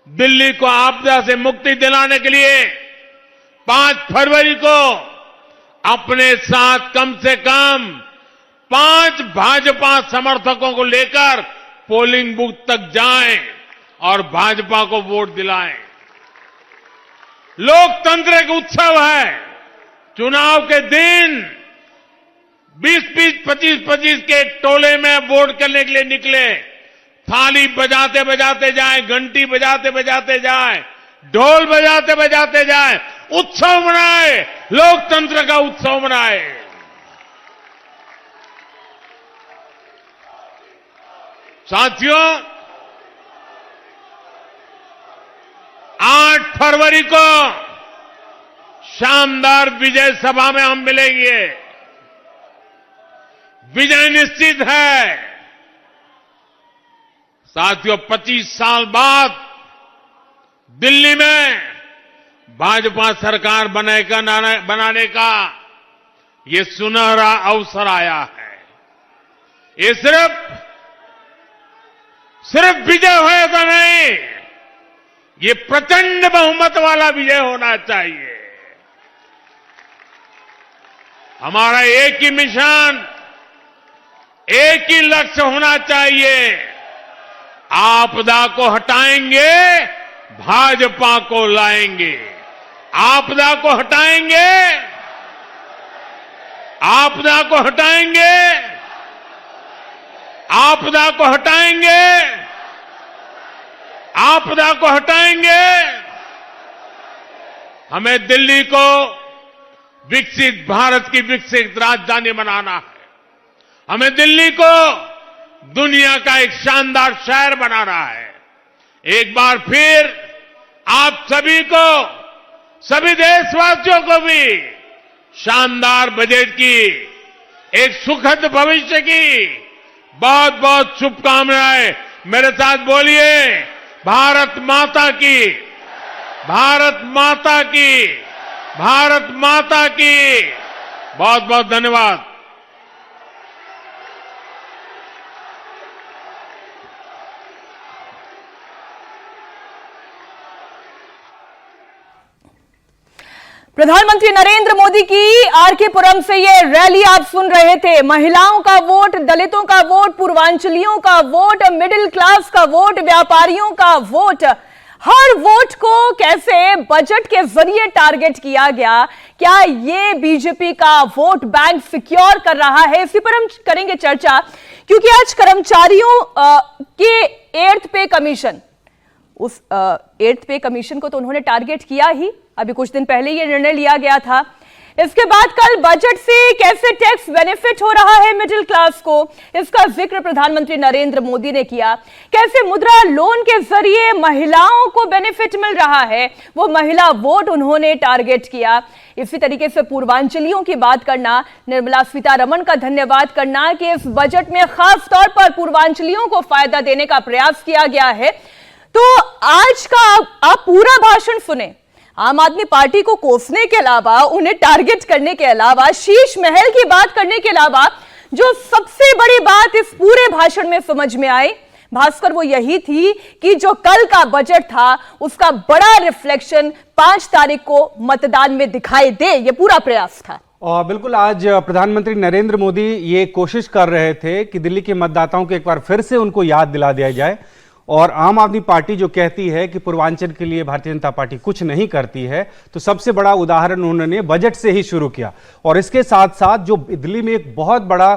दिल्ली को आपदा से मुक्ति दिलाने के लिए 5 फरवरी को अपने साथ कम से कम 5 भाजपा समर्थकों को लेकर पोलिंग बूथ तक जाएं और भाजपा को वोट दिलाएं। लोकतंत्र एक उत्सव है। चुनाव के दिन 20-20, 25-25 के टोले में वोट करने के लिए निकले, थाली बजाते बजाते जाए, घंटी बजाते बजाते जाए, ढोल बजाते बजाते जाए, उत्सव मनाए, लोकतंत्र का उत्सव मनाए। साथियों, 8 फरवरी को शानदार विजय सभा में हम मिलेंगे। विजय निश्चित है। साथियों, 25 साल बाद दिल्ली में भाजपा सरकार बनाने का ये सुनहरा अवसर आया है। ये सिर्फ विजय होएगा नहीं, ये प्रचंड बहुमत वाला विजय होना चाहिए। हमारा एक ही मिशन, एक ही लक्ष्य होना चाहिए। आपदा को हटाएंगे, भाजपा को लाएंगे। आपदा को हटाएंगे, आपदा को हटाएंगे, आपदा को हटाएंगे, आपदा को हटाएंगे। हमें दिल्ली को विकसित भारत की विकसित राजधानी बनाना है। हमें दिल्ली को दुनिया का एक शानदार शहर बनाना है। एक बार फिर आप सभी को, सभी देशवासियों को भी शानदार बजट की, एक सुखद भविष्य की बहुत बहुत शुभकामनाएं। मेरे साथ बोलिए, भारत माता की, भारत माता की, भारत माता की। बहुत बहुत धन्यवाद। प्रधानमंत्री नरेंद्र मोदी की आरके पुरम से ये रैली आप सुन रहे थे। महिलाओं का वोट, दलितों का वोट, पूर्वांचलियों का वोट, मिडिल क्लास का वोट, व्यापारियों का वोट, हर वोट को कैसे बजट के जरिए टारगेट किया गया। क्या ये बीजेपी का वोट बैंक सिक्योर कर रहा है? इसी पर हम करेंगे चर्चा, क्योंकि आज कर्मचारियों के 8th पे कमीशन, उस 8th पे कमीशन को तो उन्होंने टारगेट किया ही। अभी कुछ दिन पहले ये निर्णय लिया गया था। इसके बाद कल बजट से कैसे टैक्स बेनिफिट हो रहा है मिडिल क्लास को, इसका जिक्र प्रधानमंत्री नरेंद्र मोदी ने किया। कैसे मुद्रा लोन के जरिए महिलाओं को बेनिफिट मिल रहा है, वो महिला वोट उन्होंने टारगेट किया। इसी तरीके से पूर्वांचलियों की बात करना, निर्मला सीतारमण का धन्यवाद करना कि इस बजट में खास तौर पर पूर्वांचलियों को फायदा देने का प्रयास किया गया है। तो आज का आप पूरा भाषण सुने, आम आदमी पार्टी को कोसने के अलावा, उन्हें टारगेट करने के अलावा, शीश महल की बात करने के अलावा, जो सबसे बड़ी बात इस पूरे भाषण में समझ में आई भास्कर, वो यही थी कि जो कल का बजट था उसका बड़ा रिफ्लेक्शन 5 तारीख को मतदान में दिखाई दे, ये पूरा प्रयास था। और बिल्कुल आज प्रधानमंत्री नरेंद्र मोदी ये कोशिश कर रहे थे कि दिल्ली के मतदाताओं को एक बार फिर से उनको याद दिला दिया जाए। और आम आदमी पार्टी जो कहती है कि पूर्वांचल के लिए भारतीय जनता पार्टी कुछ नहीं करती है, तो सबसे बड़ा उदाहरण उन्होंने बजट से ही शुरू किया। और इसके साथ साथ जो दिल्ली में एक बहुत बड़ा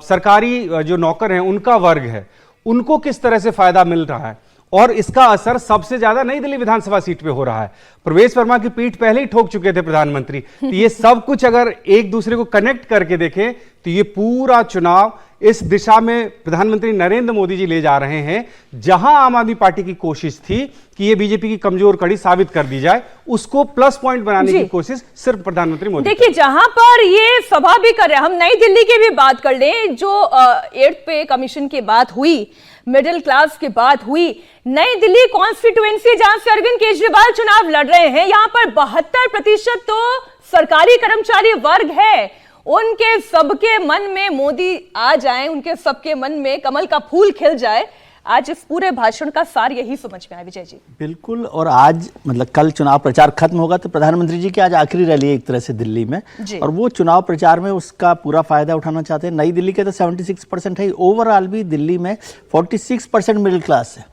सरकारी जो नौकर हैं उनका वर्ग है, उनको किस तरह से फायदा मिल रहा है, और इसका असर सबसे ज्यादा नई दिल्ली विधानसभा सीट पे हो रहा है। प्रवेश वर्मा की पीठ पहले ही ठोक चुके थे प्रधानमंत्री। तो ये सब कुछ अगर एक दूसरे को कनेक्ट करके देखें तो ये पूरा चुनाव इस दिशा में प्रधानमंत्री नरेंद्र मोदी जी ले जा रहे हैं, जहां आम आदमी पार्टी की कोशिश थी कि ये बीजेपी की कमजोर कड़ी साबित कर दी जाए, उसको प्लस पॉइंट बनाने की कोशिश सिर्फ प्रधानमंत्री मोदी। देखिए, जहां पर ये सभा भी कर रहे हैं, हम नई दिल्ली की भी बात कर लें, जो 8th पे कमीशन की बात हुई, मिडिल क्लास की बात हुई, नई दिल्ली कॉन्स्टिट्यूएंसी जहां से अरविंद केजरीवाल चुनाव लड़ रहे हैं, यहां पर 72% तो सरकारी कर्मचारी वर्ग है। उनके सबके मन में मोदी आ जाएं, उनके सबके मन में कमल का फूल खिल जाए। आज इस पूरे भाषण का सार यही समझ में आया विजय जी। बिल्कुल। और आज मतलब कल चुनाव प्रचार खत्म होगा तो प्रधानमंत्री जी की आज आखिरी रैली है एक तरह से दिल्ली में, और वो चुनाव प्रचार में उसका पूरा फायदा उठाना चाहते हैं। नई दिल्ली के तो 76% है, ओवरऑल भी दिल्ली में 46% मिडिल क्लास है,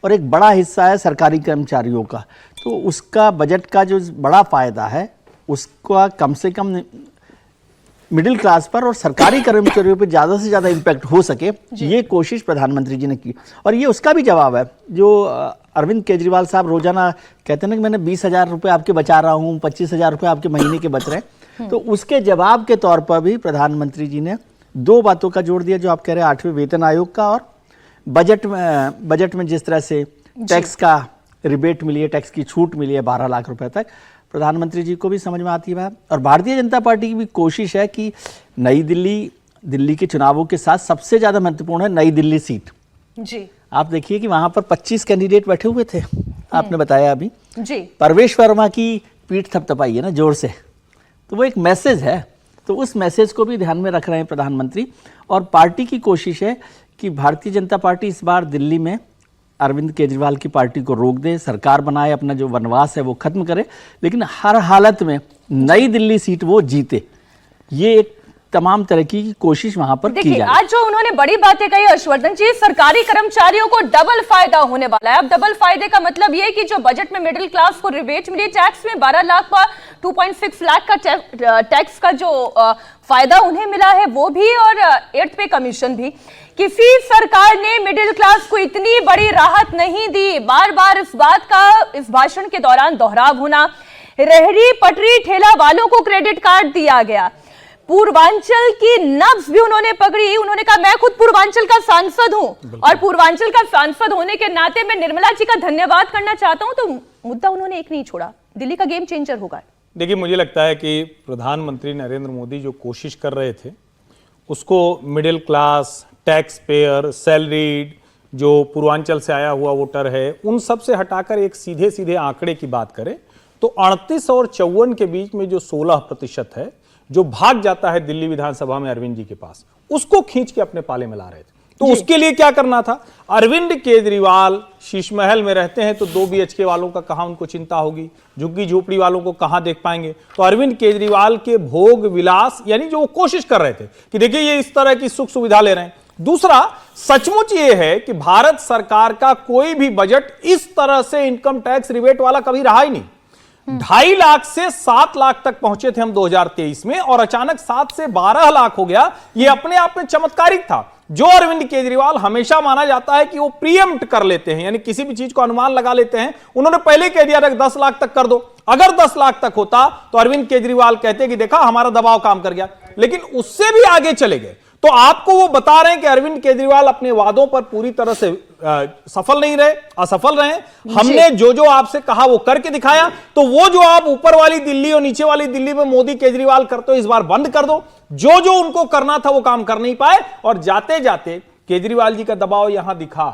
और एक बड़ा हिस्सा है सरकारी कर्मचारियों का। तो उसका बजट का जो बड़ा फायदा है उसका कम से कम मिडिल क्लास पर और सरकारी कर्मचारियों पर ज़्यादा से ज़्यादा इम्पैक्ट हो सके, ये कोशिश प्रधानमंत्री जी ने की। और ये उसका भी जवाब है जो अरविंद केजरीवाल साहब रोजाना कहते हैं ना कि मैंने 20,000 रुपये आपके बचा रहा हूँ, 25,000 रुपये आपके महीने के बच रहे हैं। तो उसके जवाब के तौर पर भी प्रधानमंत्री जी ने 2 बातों का जोड़ दिया, जो आप कह रहे हैं 8वें वेतन आयोग का, और बजट में जिस तरह से टैक्स का रिबेट मिली है, टैक्स की छूट मिली है 12 लाख रुपए तक, प्रधानमंत्री जी को भी समझ में आती है बात। और भारतीय जनता पार्टी की भी कोशिश है कि नई दिल्ली के चुनावों के साथ सबसे ज्यादा महत्वपूर्ण है नई दिल्ली सीट जी। आप देखिए कि वहां पर 25 कैंडिडेट बैठे हुए थे, आपने बताया अभी जी। परवेश वर्मा की पीठ थपथपाई है ना जोर से, तो वो एक मैसेज है। तो उस मैसेज को भी ध्यान में रख रहे हैं प्रधानमंत्री। और पार्टी की कोशिश है कि भारतीय जनता पार्टी इस बार दिल्ली में अरविंद केजरीवाल की पार्टी को रोक दे, सरकार बनाए, अपना जो वनवास है वो खत्म करे, लेकिन हर हालत में नई दिल्ली सीट वो जीते। ये एक तमाम तरह की कोशिश वहां पर की देखिए, जाए। आज जो उन्होंने बड़ी बातें कही हर्षवर्धन जी, सरकारी कर्मचारियों को डबल फायदा होने वाला है। अब डबल फायदे का मतलब ये कि जो बजट में मिडिल क्लास को रिबेट मिली टैक्स में 12 लाख का 2.6 लाख का टैक्स का जो फायदा उन्हें मिला है वो भी, और 8th पे कमीशन भी। किसी सरकार ने मिडिल क्लास को इतनी बड़ी राहत नहीं दी। बार बार इस बात का इस भाषण के दौरान दोहराव होना। रेहड़ी पटरी ठेला वालों को क्रेडिट कार्ड दिया गया। पूर्वांचल की नब्ज भी उन्होंने पकड़ी। उन्होंने कहा मैं खुद पूर्वांचल का सांसद हूं और पूर्वांचल का सांसद होने के नाते मैं निर्मला जी का धन्यवाद करना चाहता हूं। तो मुद्दा उन्होंने एक नहीं छोड़ा, दिल्ली का गेम चेंजर होगा। देखिए, मुझे लगता है कि प्रधानमंत्री नरेंद्र मोदी जो कोशिश कर रहे थे उसको middle class, tax payer, salaried, जो पूर्वांचल से आया हुआ वोटर है, उन सब से हटाकर एक सीधे सीधे आंकड़े की बात करें तो 38 और 54 के बीच में जो 16% है जो भाग जाता है दिल्ली विधानसभा में अरविंद जी के पास, उसको खींच के अपने पाले में ला रहे थे। तो उसके लिए क्या करना था? अरविंद केजरीवाल शीश महल में रहते हैं तो 2 BHK वालों का कहां उनको चिंता होगी, झुग्गी झोपड़ी वालों को कहां देख पाएंगे? तो अरविंद केजरीवाल के भोग विलास, यानी जो वो कोशिश कर रहे थे कि देखिए ये इस तरह की सुख सुविधा ले रहे हैं। दूसरा, सचमुच ये है कि भारत सरकार का कोई भी बजट इस तरह से इनकम टैक्स रिबेट वाला कभी रहा ही नहीं। 2.5 लाख से 7 लाख तक पहुंचे थे हम 2023 में, और अचानक 7 से 12 लाख हो गया। ये अपने आप में चमत्कारिक था। जो अरविंद केजरीवाल हमेशा माना जाता है कि वो प्रीएम्प्ट कर लेते हैं, यानी किसी भी चीज को अनुमान लगा लेते हैं। उन्होंने पहले कह दिया था 10 लाख तक कर दो। अगर 10 लाख तक होता तो अरविंद केजरीवाल कहते कि देखा हमारा दबाव काम कर गया, लेकिन उससे भी आगे चले गए। तो आपको वो बता रहे हैं कि अरविंद केजरीवाल अपने वादों पर पूरी तरह से सफल नहीं रहे, असफल रहे। हमने जो जो आपसे कहा वो करके दिखाया। तो वो जो आप ऊपर वाली दिल्ली और नीचे वाली दिल्ली में मोदी केजरीवाल करते हो, इस बार बंद कर दो। जो जो उनको करना था वो काम कर नहीं पाए, और जाते जाते केजरीवाल जी का दबाव यहां दिखा।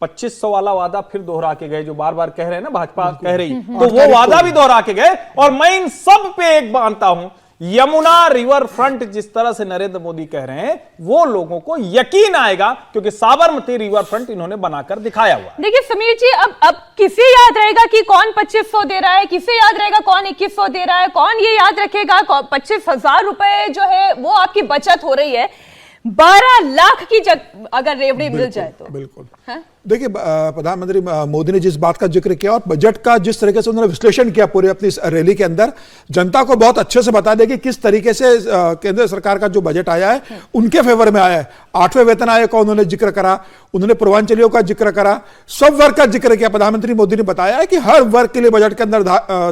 2500 वाला वादा फिर दोहरा के गए, जो बार बार कह रहे हैं ना भाजपा कह रही, तो वो वादा भी दोहरा के गए। और मैं इन सब पे एक मानता हूं, यमुना रिवर फ्रंट जिस तरह से नरेंद्र मोदी कह रहे हैं वो लोगों को यकीन आएगा, क्योंकि साबरमती रिवर फ्रंट इन्होंने बनाकर दिखाया हुआ है। देखिए समीर जी, अब किसे याद रहेगा कि कौन 2500 दे रहा है, किसे याद रहेगा कौन 2100 दे रहा है, कौन ये याद रखेगा 25,000 रुपए जो है वो आपकी बचत हो रही है। 12 लाख की अगर रेवड़ी मिल जाए तो बिल्कुल। देखिए, प्रधानमंत्री मोदी ने जिस बात का जिक्र किया और बजट का जिस तरीके से उन्होंने विश्लेषण किया पूरे अपनी रैली के अंदर, जनता को बहुत अच्छे से बता दें कि किस तरीके से केंद्र सरकार का जो बजट आया है उनके फेवर में आया है। 8वें वेतन आयोग का उन्होंने जिक्र करा, उन्होंने पूर्वांचलियों का जिक्र करा, सब वर्ग का जिक्र किया। प्रधानमंत्री मोदी ने बताया है कि हर वर्ग के लिए बजट के अंदर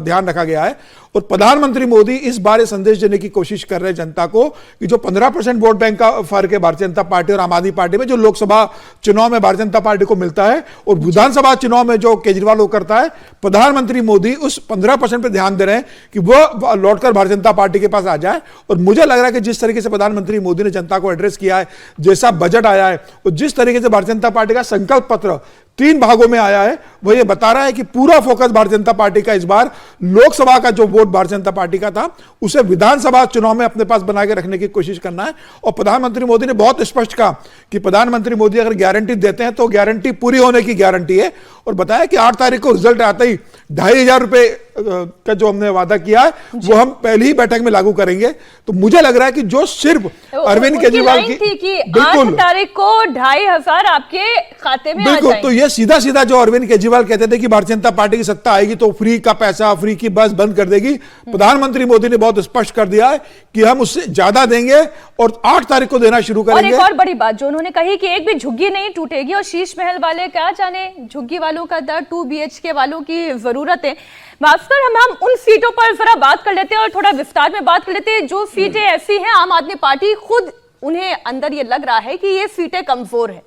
ध्यान रखा गया है। और प्रधानमंत्री मोदी इस बार ये संदेश देने की कोशिश कर रहे हैं जनता को कि जो 15% वोट बैंक का फर्क है भारतीय जनता पार्टी और आम आदमी पार्टी में, जो लोकसभा चुनाव में भारतीय जनता पार्टी को मिलता है और विधानसभा चुनाव में जो केजरीवाल वो करता है, प्रधानमंत्री मोदी उस 15% पर ध्यान दे रहे हैं कि वो लौटकर भारतीय जनता पार्टी के पास आ जाए। और मुझे लग रहा है कि जिस तरीके से प्रधानमंत्री मोदी ने जनता को एड्रेस किया है, जैसा बजट आया है और जिस तरीके से भारतीय जनता पार्टी का संकल्प पत्र 3 भागों में आया है, वो ये बता रहा है कि पूरा फोकस भारतीय जनता पार्टी का इस बार लोकसभा का जो वोट भारतीय जनता पार्टी का था उसे विधानसभा चुनाव में अपने पास बना के रखने की कोशिश करना है। और प्रधानमंत्री मोदी ने बहुत स्पष्ट कहा कि प्रधानमंत्री मोदी अगर गारंटी देते हैं तो गारंटी पूरी होने की गारंटी है। और बताया कि 8 तारीख को रिजल्ट आते ही 2,500 रुपए का जो हमने वादा किया है वो हम पहली ही बैठक में लागू करेंगे। तो मुझे लग रहा है कि जो सिर्फ अरविंद केजरीवाल की 8 तारीख को 2,500 आपके खाते में आ जाएंगे। तो ये सीधा सीधा जो अरविंद केजरीवाल कहते थे कि भारतीय जनता पार्टी की सत्ता आएगी तो फ्री का पैसा, फ्री की बस बंद कर देगी, प्रधानमंत्री मोदी ने बहुत स्पष्ट कर दिया है कि हम उससे ज्यादा देंगे और 8 तारीख को देना शुरू करेंगे। और एक और बड़ी बात जो उन्होंने कही कि एक भी झुग्गी नहीं टूटेगी, और शीश महल वाले क्या जाने झुग्गी वालों का दर 2 BHK वालों की जरूरत है। भास्कर, हम उन सीटों पर जरा बात कर लेते हैं और थोड़ा विस्तार में बात कर लेते हैं जो सीटें ऐसी हैं, आम आदमी पार्टी खुद उन्हें अंदर ये लग रहा है कि ये सीटें कमजोर हैं,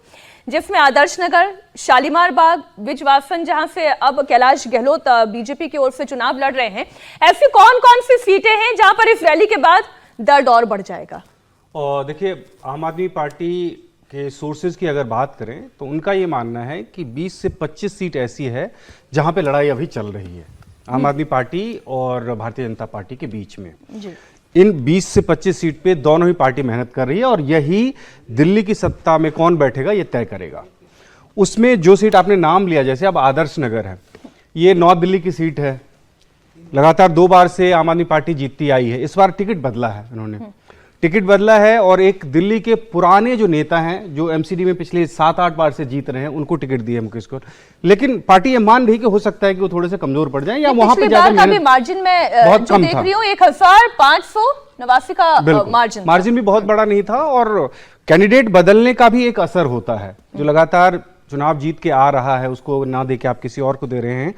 जिसमें आदर्श नगर, शालीमार बाग, विजवासन, जहां से अब कैलाश गहलोत बीजेपी की ओर से चुनाव लड़ रहे हैं। ऐसी कौन कौन सी सीटें हैं जहां पर इस रैली के बाद दर्द और बढ़ जाएगा? और देखिए, आम आदमी पार्टी के सोर्सेज की अगर बात करें तो उनका ये मानना है कि 20 से 25 सीट ऐसी है जहां पे लड़ाई अभी चल रही है आम आदमी पार्टी और भारतीय जनता पार्टी के बीच में। इन 20 से 25 सीट पे दोनों ही पार्टी मेहनत कर रही है और यही दिल्ली की सत्ता में कौन बैठेगा ये तय करेगा। उसमें जो सीट आपने नाम लिया, जैसे अब आदर्श नगर है, ये नॉर्थ दिल्ली की सीट है, लगातार 2 बार से आम आदमी पार्टी जीतती आई है। इस बार टिकट बदला है, उन्होंने टिकट बदला है और एक दिल्ली के पुराने जो नेता हैं जो एमसीडी में पिछले 7-8 बार से जीत रहे हैं उनको टिकट दिए मुकेश को। लेकिन पार्टी ये मान रही कि हो सकता है कि वो थोड़े से कमजोर पड़ जाए या वहां पे ज्यादा मेहनत मार्जिन में बहुत जो कम देख था। रही हूँ 1589 का मार्जिन मार्जिन भी बहुत बड़ा नहीं था और कैंडिडेट बदलने का भी एक असर होता है। जो लगातार चुनाव जीत के आ रहा है उसको ना दे के आप किसी और को दे रहे हैं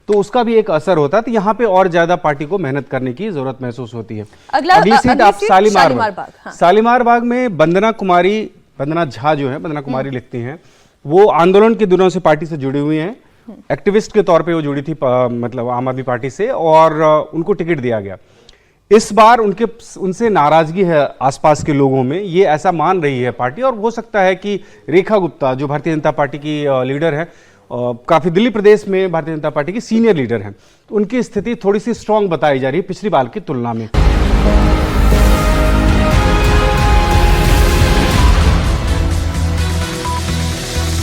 तो उसका भी एक असर होता है। तो यहाँ पे और ज्यादा पार्टी को मेहनत करने की जरूरत महसूस होती है। अगली सीट आप शालीमार बाग। हाँ। शालीमार बाग में वंदना झा जो है, वंदना कुमारी लिखती हैं, वो आंदोलन के दिनों से पार्टी से जुड़ी हुई हैं, एक्टिविस्ट के तौर पे वो जुड़ी थी मतलब आम आदमी पार्टी से और उनको टिकट दिया गया। इस बार उनसे नाराजगी है आसपास के लोगों में, ये ऐसा मान रही है पार्टी और हो सकता है कि रेखा गुप्ता जो भारतीय जनता पार्टी की लीडर है, काफी दिल्ली प्रदेश में भारतीय जनता पार्टी की सीनियर लीडर हैं, तो उनकी स्थिति थोड़ी सी स्ट्रांग बताई जा रही है पिछली बार की तुलना में।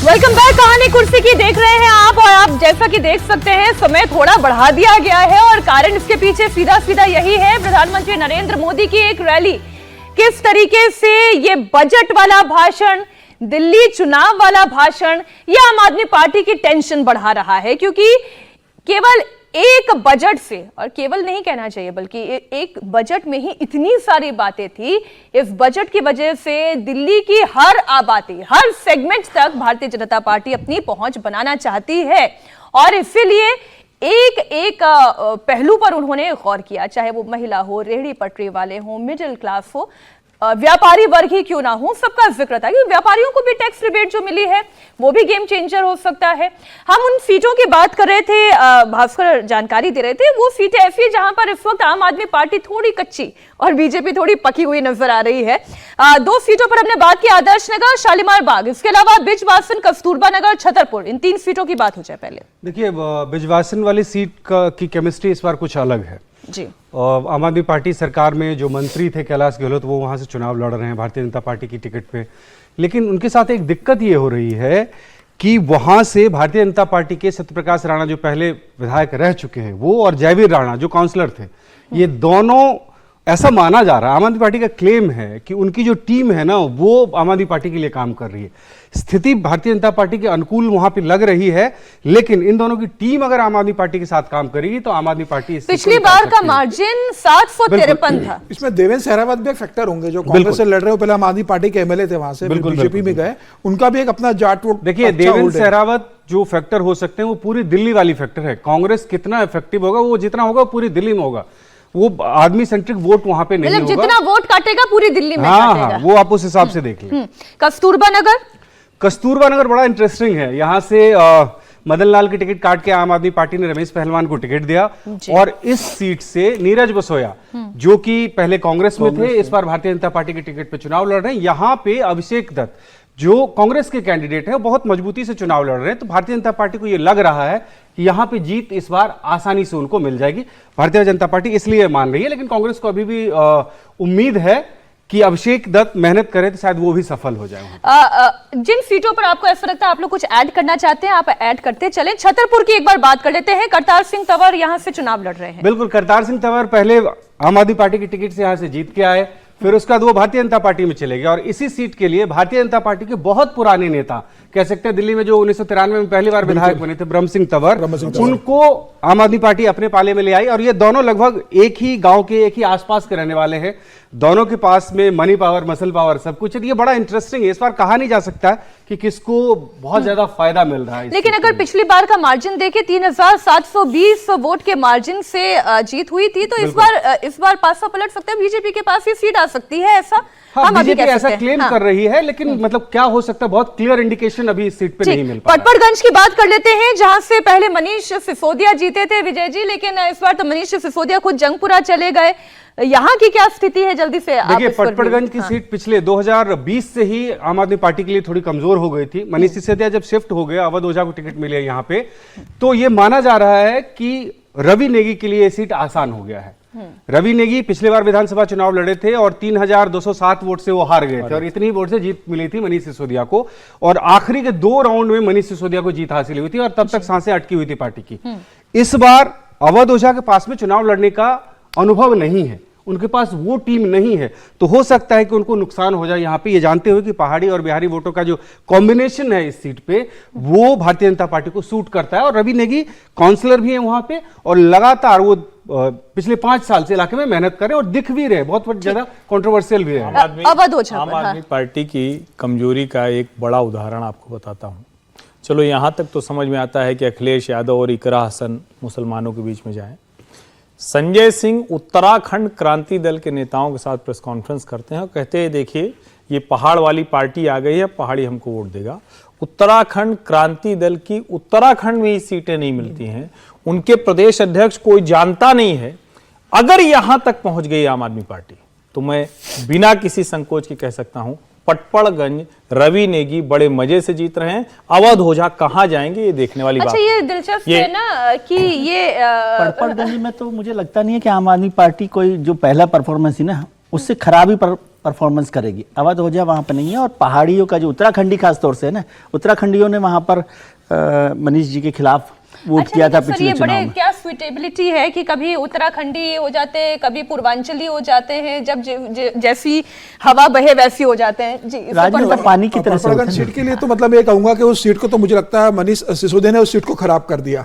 Welcome back. कहानी कुर्सी की देख रहे हैं आप और आप जैसा कि देख सकते हैं समय थोड़ा बढ़ा दिया गया है और कारण इसके पीछे सीधा सीधा यही है, प्रधानमंत्री नरेंद्र मोदी की एक रैली। किस तरीके से ये बजट वाला भाषण, दिल्ली चुनाव वाला भाषण, ये आम आदमी पार्टी की टेंशन बढ़ा रहा है क्योंकि केवल एक बजट से, और केवल नहीं कहना चाहिए बल्कि एक बजट में ही इतनी सारी बातें थी। इस बजट की वजह से दिल्ली की हर आबादी, हर सेगमेंट तक भारतीय जनता पार्टी अपनी पहुंच बनाना चाहती है और इसीलिए एक एक पहलू पर उन्होंने गौर किया, चाहे वो महिला हो, रेहड़ी पटरी वाले हो, मिडिल क्लास हो, व्यापारी वर्ग ही क्यों ना हो, सबका जिक्र था क्योंकि व्यापारियों को भी टैक्स रिबेट जो मिली है वो भी गेम चेंजर हो सकता है। हम उन सीटों की बात कर रहे थे, भास्कर जानकारी दे रहे थे, वो सीटें ऐसी है जहां पर इस वक्त आम आदमी पार्टी थोड़ी कच्ची और बीजेपी थोड़ी पकी हुई नजर आ रही है। 2 सीटों पर हमने बात की, आदर्श नगर, शालीमार बाग, इसके अलावा बिजवासन, कस्तूरबा नगर, छतरपुर, इन 3 सीटों की बात हो जाए पहले। देखिए, बिजवासन वाली सीट की केमिस्ट्री इस बार कुछ अलग है जी। आम आदमी पार्टी सरकार में जो मंत्री थे कैलाश गहलोत, वो वहां से चुनाव लड़ रहे हैं भारतीय जनता पार्टी की टिकट पे, लेकिन उनके साथ एक दिक्कत ये हो रही है कि वहां से भारतीय जनता पार्टी के सत्यप्रकाश राणा जो पहले विधायक रह चुके हैं वो और जयवीर राणा जो काउंसलर थे, ये दोनों, ऐसा माना जा रहा है, आम आदमी पार्टी का क्लेम है कि उनकी जो टीम है ना वो आम आदमी पार्टी के लिए काम कर रही है। स्थिति भारतीय जनता पार्टी के अनुकूल वहां पे लग रही है, लेकिन इन दोनों की टीम अगर आम आदमी पार्टी के साथ काम करेगी तो आम आदमी पार्टी पिछली बार का मार्जिन 753 था। इसमें देवेंद्र सहरावत भी एक फैक्टर होंगे, जो कांग्रेस से लड़ रहे हो, पहले आम आदमी पार्टी के एमएलए थे, वहां से बीजेपी में गए, उनका भी एक अपना जाट वोट। देखिए, देवेंद्र सहरावत जो फैक्टर हो सकते हैं वो पूरी दिल्ली वाली फैक्टर है। कांग्रेस कितना इफेक्टिव होगा, वो जितना होगा पूरी दिल्ली में होगा, वो आदमी सेंट्रिक वोट वहां पे नहीं होगा, जितना वोट काटेगा पूरी दिल्ली में काटेगा। हाँ, वो आप उस हिसाब से देख लें। कस्तूरबा नगर, कस्तूरबा नगर बड़ा इंटरेस्टिंग है। यहाँ से मदन लाल की टिकट काट के आम आदमी पार्टी ने रमेश पहलवान को टिकट दिया और इस सीट से नीरज बसोया जो कि पहले कांग्रेस में थे, इस बार भारतीय जनता पार्टी की टिकट पे चुनाव लड़ रहे हैं। यहाँ पे अभिषेक दत्त जो कांग्रेस के कैंडिडेट है बहुत मजबूती से चुनाव लड़ रहे हैं, तो भारतीय जनता पार्टी को यह लग रहा है कि यहाँ पे जीत इस बार आसानी से उनको मिल जाएगी। भारतीय जनता पार्टी इसलिए मान रही है, लेकिन कांग्रेस को अभी भी उम्मीद है कि अभिषेक दत्त मेहनत करे तो शायद वो भी सफल हो जाए। जिन सीटों पर आपको ऐसा लगता है आप लोग कुछ ऐड करना चाहते हैं, आप ऐड करते चलें। छतरपुर की एक बार बात कर लेते हैं, करतार सिंह तंवर यहां से चुनाव लड़ रहे हैं। बिल्कुल, करतार सिंह तंवर पहले आम आदमी पार्टी की टिकट से यहां से जीत के आए, फिर उसके बाद वो भारतीय जनता पार्टी में चले गए और इसी सीट के लिए भारतीय जनता पार्टी के बहुत पुराने नेता, कह सकते हैं दिल्ली में जो 1993 में पहली बार विधायक बने थे, ब्रह्म सिंह तंवर, उनको आम आदमी पार्टी अपने पाले में ले आई और ये दोनों लगभग एक ही गांव के, एक ही आसपास के रहने वाले हैं। दोनों के पास में मनी पावर, मसल पावर सब कुछ है। ये बड़ा इंटरेस्टिंग है, इस बार कहा नहीं जा सकता कि किसको बहुत ज्यादा फायदा मिल रहा है। लेकिन अगर पिछली बार का मार्जिन देखें 3720 वोट के मार्जिन से जीत हुई थी, तो इस बार पासा पलट सकता है, बीजेपी के पास ये सीट आ सकती है, ऐसा हाँ, बीजेपी ऐसा क्लेम कर रही है, लेकिन मतलब क्या हो सकता है, बहुत क्लियर इंडिकेशन अभी इस सीट पे नहीं मिल पा रहा। पटपड़गंज की बात कर लेते हैं, जहां से पहले मनीष सिसोदिया जीते थे विजय जी, लेकिन इस बार तो मनीष सिसोदिया खुद जंगपुरा चले गए। यहाँ की क्या स्थिति है, जल्दी से देखिए, पटपड़गंज की सीट पिछले 2020 से ही आम आदमी पार्टी के लिए थोड़ी कमजोर हो गई थी। मनीष सिसोदिया जब शिफ्ट हो गए, अवध ओझा को टिकट मिले यहाँ पे, तो ये माना जा रहा है कि रवि नेगी के लिए सीट आसान हो गया है। रवि नेगी पिछले बार विधानसभा चुनाव लड़े थे और 3207 वोट से वो हार गए थे और इतनी वोट से जीत मिली थी मनीष सिसोदिया को। और आखिरी के 2 राउंड में मनीष सिसोदिया को जीत हासिल हुई थी और तब तक सांसें अटकी हुई थी पार्टी की। इस बार अवध ओझा के पास में चुनाव लड़ने का अनुभव नहीं है, उनके पास वो टीम नहीं है, तो हो सकता है कि उनको नुकसान हो जाए यहाँ पे, ये जानते हुए कि पहाड़ी और बिहारी वोटों का जो कॉम्बिनेशन है इस सीट पे वो भारतीय जनता पार्टी को सूट करता है। और रवि नेगी काउंसलर भी है वहां पे और लगातार वो पिछले 5 साल से इलाके में मेहनत कर रहे हैं और दिख भी रहे, बहुत ज्यादा कंट्रोवर्शियल भी है। अवध ओझा आम पर, हाँ। आदमी पार्टी की कमजोरी का एक बड़ा उदाहरण आपको बताता हूं। चलो यहां तक तो समझ में आता है कि अखिलेश यादव और इकरा हसन मुसलमानों के बीच में जाएं। संजय सिंह उत्तराखंड क्रांति दल के नेताओं के साथ प्रेस कॉन्फ्रेंस करते हैं और कहते हैं देखिए ये पहाड़ वाली पार्टी आ गई है, पहाड़ी हमको वोट देगा। उत्तराखंड क्रांति दल की उत्तराखंड में ही सीटें नहीं मिलती हैं, उनके प्रदेश अध्यक्ष कोई जानता नहीं है। अगर यहां तक पहुंच गई आम आदमी पार्टी तो मैं बिना किसी संकोच के कह सकता हूं पटपड़गंज रवि नेगी बड़े मजे से जीत रहे हैं। अवध ओझा कहां जाएंगे ये देखने वाली बात अच्छा, ये दिलचस्प है ना कि ये पटपड़गंज में तो मुझे लगता नहीं है कि आम आदमी पार्टी कोई जो पहला परफॉर्मेंस है ना उससे खराब ही परफॉर्मेंस करेगी। अवध ओझा वहां पर नहीं है और पहाड़ियों का जो उत्तराखंडी खास तौर से है ना, उत्तराखंडियों ने वहां पर मनीष जी के खिलाफ वोट किया था पिछले चुनाव में। क्या सुइटेबिलिटी है कि कभी उत्तराखंडी हो जाते हैं, कभी पूर्वांचली हो जाते हैं, जब जैसी हवा बहे वैसी हो जाते हैं जी। राजनीति पानी की तरह से पटपड़गंज सीट के लिए तो मतलब ये कहूंगा कि उस सीट को तो मुझे लगता है मनीष सिसोदिया ने उस सीट को खराब कर दिया।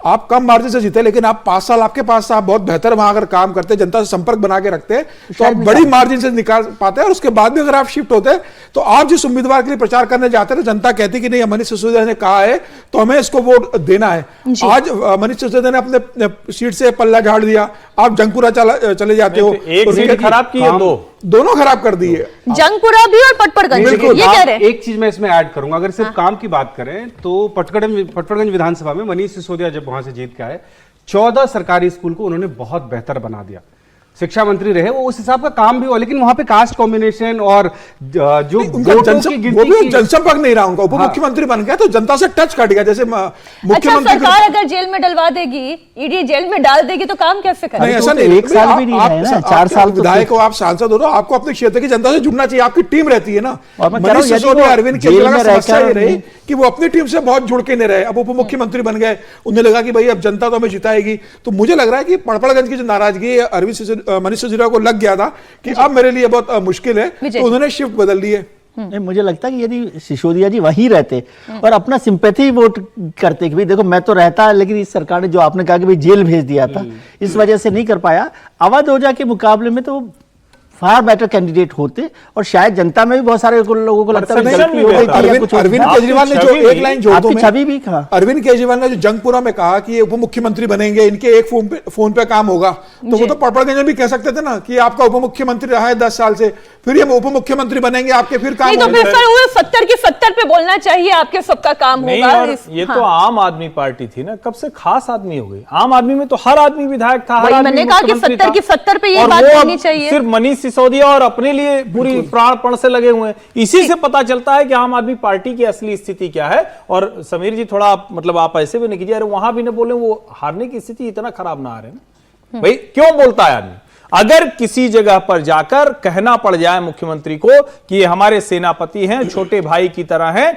आप कम मार्जिन से जीते, लेकिन आप 5 साल आपके पास आप बहुत बेहतर वहां अगर काम करते, जनता से संपर्क बना के रखते तो आप बड़ी मार्जिन से निकाल पाते हैं। और उसके बाद भी अगर आप शिफ्ट होते तो आप जिस उम्मीदवार के लिए प्रचार करने जाते थे, जनता कहती कि नहीं मनीष सिसोदिया ने कहा है तो हमें इसको वोट देना है। आज मनीष सिसोदिया ने अपने सीट से पल्ला झाड़ दिया, आप जंगपुरा चले जाते हो। एक सीट खराब की है, दोनों खराब कर दिए, जंगपुरा भी और पटपड़गंज। ये कह रहे हैं। एक चीज मैं इसमें ऐड करूंगा, अगर सिर्फ काम की बात करें तो पटपड़गंज विधानसभा में मनीष सिसोदिया जब वहां से जीत के आए 14 सरकारी स्कूल को उन्होंने बहुत बेहतर बना दिया। शिक्षा मंत्री रहे, वो उस हिसाब का काम भी हुआ, लेकिन वहां पे कास्ट कॉम्बिनेशन और जो जनसंपर्क नहीं रहा उनका। उप मुख्यमंत्री बन गया तो जनता से टच कट गया। जैसे मुख्यमंत्री सरकार अगर जेल में डलवा देगी, ईडी जेल में डाल देगी तो काम कैसे करें? नहीं, ऐसा नहीं, 1 साल भी नहीं है ना, 4 साल विधायक हो, आप सांसद हो तो आपको अपने क्षेत्र की जनता से जुड़ना चाहिए, आपकी टीम रहती है ना। और मैं मनीष सिसोदिया अरविंद केजरीवाल की समस्या ये रही कि वो अपनी टीम से बहुत जुड़ के नहीं रहे। अब उप मुख्यमंत्री बन गए, उन्हें लगा कि भाई अब जनता तो हमें जिताएगी। तो मुझे लग रहा है कि पटपड़गंज की जो नाराजगी मनीष सिसोदिया को लग गया था कि अब मेरे लिए बहुत मुश्किल है, तो उन्होंने शिफ्ट बदल दी है। नहीं, मुझे लगता है कि यदि सिसोदिया जी वहीं रहते और अपना सिंपैथी वोट करते कि भाई देखो मैं तो रहता, लेकिन इस सरकार ने जो आपने कहा कि भाई जेल भेज दिया था, इस वजह से नहीं कर पाया। अवध ओझा के मुकाबले में तो फार बेटर कैंडिडेट होते और शायद जनता में भी बहुत सारे लोगों को लगता है गलती हो गई थी या कुछ। अरविंद केजरीवाल ने जो एक लाइन जोड़ दो, छवि भी कहा, अरविंद केजरीवाल ने जो जंगपुरा में कहा कि ये उप मुख्यमंत्री बनेंगे, इनके एक फोन पे काम होगा, तो वो तो पटपड़गंज में भी कह सकते थे ना कि आपका उप मुख्यमंत्री रहा है 10 साल से, फिर ये उप मुख्यमंत्री बनेंगे, आपके फिर काम तो फिर सर वो 70 के 70 पे बोलना चाहिए, आपके सबका काम होगा। ये तो आम आदमी पार्टी थी ना, कब से खास आदमी हो गई। आम आदमी में तो हर आदमी विधायक था, हर आदमी मैंने कहा कि 70 के 70 पे ये बात होनी चाहिए। सिर्फ मनीष सिसोदिया और अपने लिए पूरी प्राणपण से लगे हुए हैं। इसी से पता चलता है कि आम आदमी पार्टी की असली स्थिति क्या है। और समीर जी थोड़ा मतलब आप ऐसे भी नहीं कीजिए, अरे वहां भी ना बोले वो हारने की स्थिति इतना खराब ना आ रहे ना भाई, क्यों बोलता है आदमी? अगर किसी जगह पर जाकर कहना पड़ जाए मुख्यमंत्री को कि ये हमारे सेनापति हैं, छोटे भाई की तरह हैं,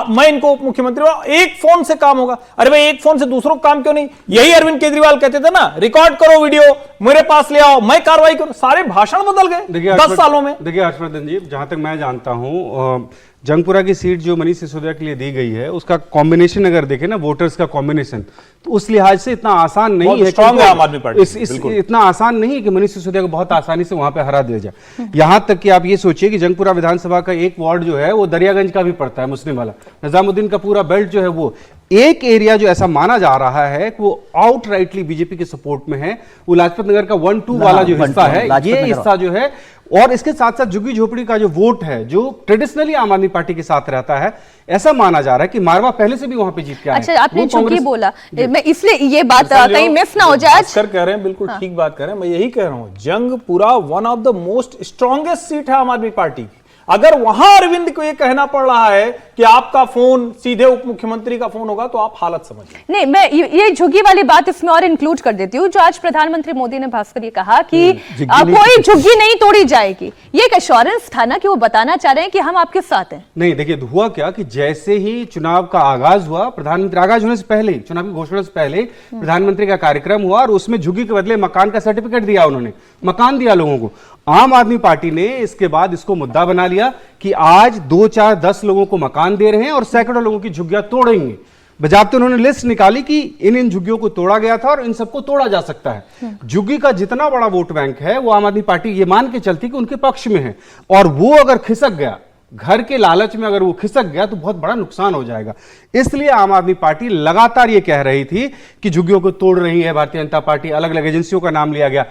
मैं इनको उप मुख्यमंत्री, एक फोन से काम होगा। अरे भाई एक फोन से दूसरों को काम क्यों नहीं? यही अरविंद केजरीवाल कहते थे ना, रिकॉर्ड करो वीडियो, मेरे पास ले आओ, मैं कार्रवाई करूं। सारे भाषण बदल गए 10 सालों में। देखिए हर्षवर्धन जी, जहां तक मैं जानता हूं जंगपुरा की सीट जो मनीष सिसोदिया के लिए दी गई है, उसका कॉम्बिनेशन अगर देखें ना, वोटर्स का कॉम्बिनेशन, तो उस लिहाज से इतना आसान नहीं है। स्ट्रांग है आम आदमी पार्टी, इतना आसान नहीं है कि मनीष सिसोदिया को बहुत आसानी से वहां पे हरा दिया जाए। यहां तक कि आप ये सोचिए कि जंगपुरा विधानसभा का एक वार्ड जो है वो दरियागंज का भी पड़ता है, मुस्लिम वाला, निजामुद्दीन का पूरा बेल्ट जो है वो एक एरिया जो ऐसा माना जा रहा है कि वो आउटराइटली बीजेपी के सपोर्ट में है, वो लाजपत नगर का 1-2 वाला जो हिस्सा है, ये हिस्सा जो है, और इसके साथ साथ झुग्गी झोपड़ी का जो वोट है जो ट्रेडिशनली आम आदमी पार्टी के साथ रहता है, ऐसा माना जा रहा है कि मारवा पहले से भी वहां पे जीत के आए। अच्छा, आपने झुग्गी बोला, मैं इसलिए ये बात कहीं मिस ना हो जाए। कह रहे हैं बिल्कुल ठीक बात कर रहे हैं, मैं यही कह रहा हूं, Jangpura one of the most strongest seat है आम आदमी पार्टी की। अगर वहां अरविंद को ये कहना पड़ रहा है कि आपका फोन सीधे उप मुख्यमंत्री का फोन होगा, तो आप हालत समझिए। नहीं, मैं ये झुग्गी वाली बात इसमें और इंक्लूड कर देती हूँ। जो आज प्रधानमंत्री मोदी ने भास्कर ये कहा कि कोई झुग्गी नहीं तोड़ी जाएगी, ये एक एश्योरेंस था ना कि वो बताना चाह रहे हैं कि हम आपके साथ हैं। नहीं, देखिए हुआ क्या कि जैसे ही चुनाव का आगाज हुआ, प्रधानमंत्री आगाज होने से पहले, चुनाव की घोषणा से पहले प्रधानमंत्री का कार्यक्रम हुआ और उसमें झुग्गी के बदले मकान का सर्टिफिकेट दिया, उन्होंने मकान दिया लोगों को। आम आदमी पार्टी ने इसके बाद इसको मुद्दा बना लिया कि आज 2, 4, 10 लोगों को मकान दे रहे हैं और सैकड़ों लोगों की झुग्गियां तोड़ेंगे। बजाबते उन्होंने लिस्ट निकाली कि इन झुग्गियों को तोड़ा गया था और इन सबको तोड़ा जा सकता है। झुग्गी का जितना बड़ा वोट बैंक है वो आम आदमी पार्टी ये मान के चलती कि उनके पक्ष में है, और वो अगर खिसक गया, घर के लालच में अगर वो खिसक गया तो बहुत बड़ा नुकसान हो जाएगा। इसलिए आम आदमी पार्टी लगातार ये कह रही थी कि झुग्गियों को तोड़ रही है भारतीय जनता पार्टी, अलग अलग एजेंसियों का नाम लिया गया।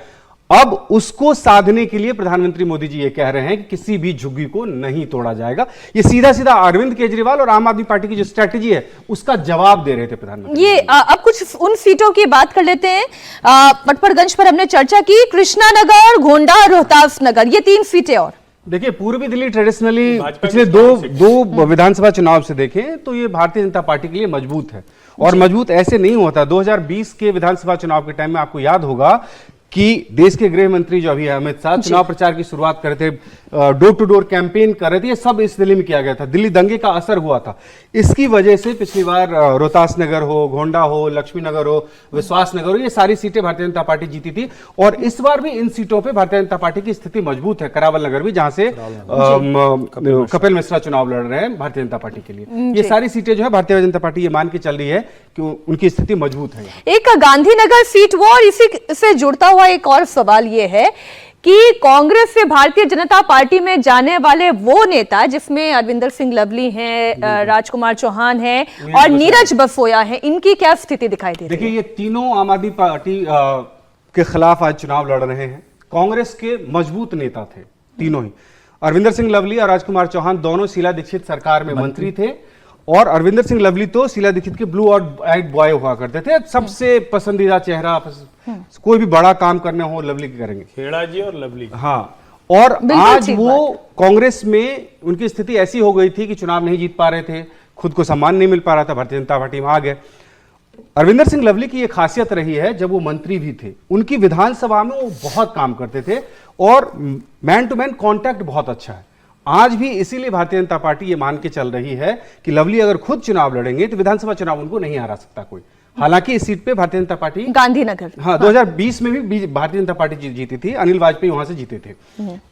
अब उसको साधने के लिए प्रधानमंत्री मोदी जी ये कह रहे हैं कि किसी भी झुग्गी को नहीं तोड़ा जाएगा। ये सीधा सीधा अरविंद केजरीवाल और आम आदमी पार्टी की जो स्ट्रैटेजी है उसका जवाब दे रहे थे प्रधानमंत्री। ये अब कुछ उन सीटों की बात कर लेते हैं। पटपड़गंज पर हमने चर्चा की, कृष्णानगर, गोंडा, रोहतास नगर, ये 3 सीटें। और देखिए पूर्वी दिल्ली ट्रेडिशनली पिछले दो विधानसभा चुनाव से देखें तो ये भारतीय जनता पार्टी के लिए मजबूत है, और मजबूत ऐसे नहीं होता। 2020 के विधानसभा चुनाव के टाइम में आपको याद होगा कि देश के गृह मंत्री जो अभी है अमित शाह चुनाव प्रचार की शुरुआत कर रहे थे, डोर टू डोर कैंपेन कर रहे थे, ये सब इस दिल्ली में किया गया था। दिल्ली दंगे का असर हुआ था, इसकी वजह से पिछली बार रोहतास नगर हो, गोंडा हो, लक्ष्मी नगर हो, विश्वास नगर हो, ये सारी सीटें भारतीय जनता पार्टी जीती थी। और इस बार भी इन सीटों पे भारतीय जनता पार्टी की स्थिति मजबूत है। करावल नगर भी, जहां से कपिल मिश्रा चुनाव लड़ रहे हैं भारतीय जनता पार्टी के लिए, ये सारी सीटें जो है भारतीय जनता पार्टी ये मान के चल रही है कि उनकी स्थिति मजबूत है। एक गांधीनगर सीट वो, और इसी से जुड़ता हुआ एक और सवाल ये है कि कांग्रेस से भारतीय जनता पार्टी में जाने वाले वो नेता, जिसमें अरविंदर सिंह लवली हैं, राजकुमार चौहान हैं और नीरज बसोया हैं, इनकी क्या स्थिति दिखाई दे रही है? देखिए ये तीनों आम आदमी पार्टी के खिलाफ आज चुनाव लड़ रहे हैं। कांग्रेस के मजबूत नेता थे तीनों ही। अरविंदर सिंह लवली और राजकुमार चौहान दोनों शीला दीक्षित सरकार में मंत्री थे, और अरविंदर सिंह लवली तो शीला दीक्षित के ब्लू और व्हाइट बॉय हुआ करते थे, सबसे पसंदीदा चेहरा। कोई भी बड़ा काम करने हो लवली के करेंगे, खेड़ा जी और लवली। हाँ, और आज वो कांग्रेस में उनकी स्थिति ऐसी हो गई थी कि चुनाव नहीं जीत पा रहे थे, खुद को सम्मान नहीं मिल पा रहा था, भारतीय जनता पार्टी में आ गए। अरविंदर सिंह लवली की एक खासियत रही है, जब वो मंत्री भी थे उनकी विधानसभा में वो बहुत काम करते थे और मैन टू मैन कॉन्टैक्ट बहुत अच्छा है। आज भी इसीलिए भारतीय जनता पार्टी ये मान के चल रही है कि लवली अगर खुद चुनाव लड़ेंगे तो विधानसभा चुनाव उनको नहीं हरा सकता कोई। हालांकि इस सीट पे भारतीय जनता पार्टी, गांधीनगर, हाँ 2020 में भी भारतीय जनता पार्टी जीती थी, अनिल वाजपेयी वहां से जीते थे।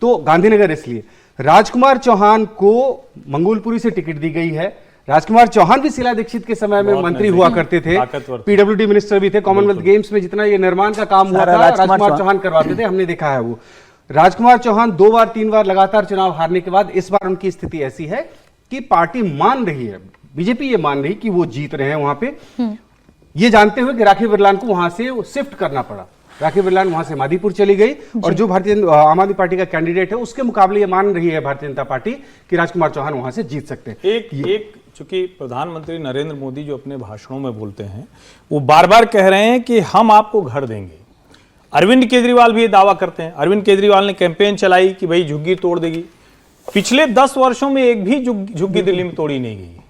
तो गांधीनगर इसलिए। राजकुमार चौहान को मंगोलपुरी से टिकट दी गई है। राजकुमार चौहान भी शीला दीक्षित के समय में मंत्री हुआ करते थे, पीडब्ल्यूडी मिनिस्टर भी थे। कॉमनवेल्थ गेम्स में जितना ये निर्माण का काम हुआ था राजकुमार चौहान करवाते थे, हमने देखा है वो। राजकुमार चौहान 2 बार 3 बार लगातार चुनाव हारने के बाद इस बार उनकी स्थिति ऐसी है कि पार्टी मान रही है, बीजेपी ये मान रही कि वो जीत रहे हैं वहां पे, ये जानते हुए कि राखी बिरलान को वहां से शिफ्ट करना पड़ा। राखी बिरलान वहां से मादीपुर चली गई, और जो भारतीय आम आदमी पार्टी का कैंडिडेट है उसके मुकाबले ये मान रही है भारतीय जनता पार्टी कि राजकुमार चौहान वहां से जीत सकते हैं। एक चूंकि प्रधानमंत्री नरेंद्र मोदी जो अपने भाषणों में बोलते हैं वो बार बार कह रहे हैं कि हम आपको घर देंगे। अरविंद केजरीवाल भी ये दावा करते हैं। अरविंद केजरीवाल ने कैंपेन चलाई कि भाई झुग्गी तोड़ देगी। पिछले 10 वर्षों में एक भी झुग्गी दिल्ली में तोड़ी नहीं गई,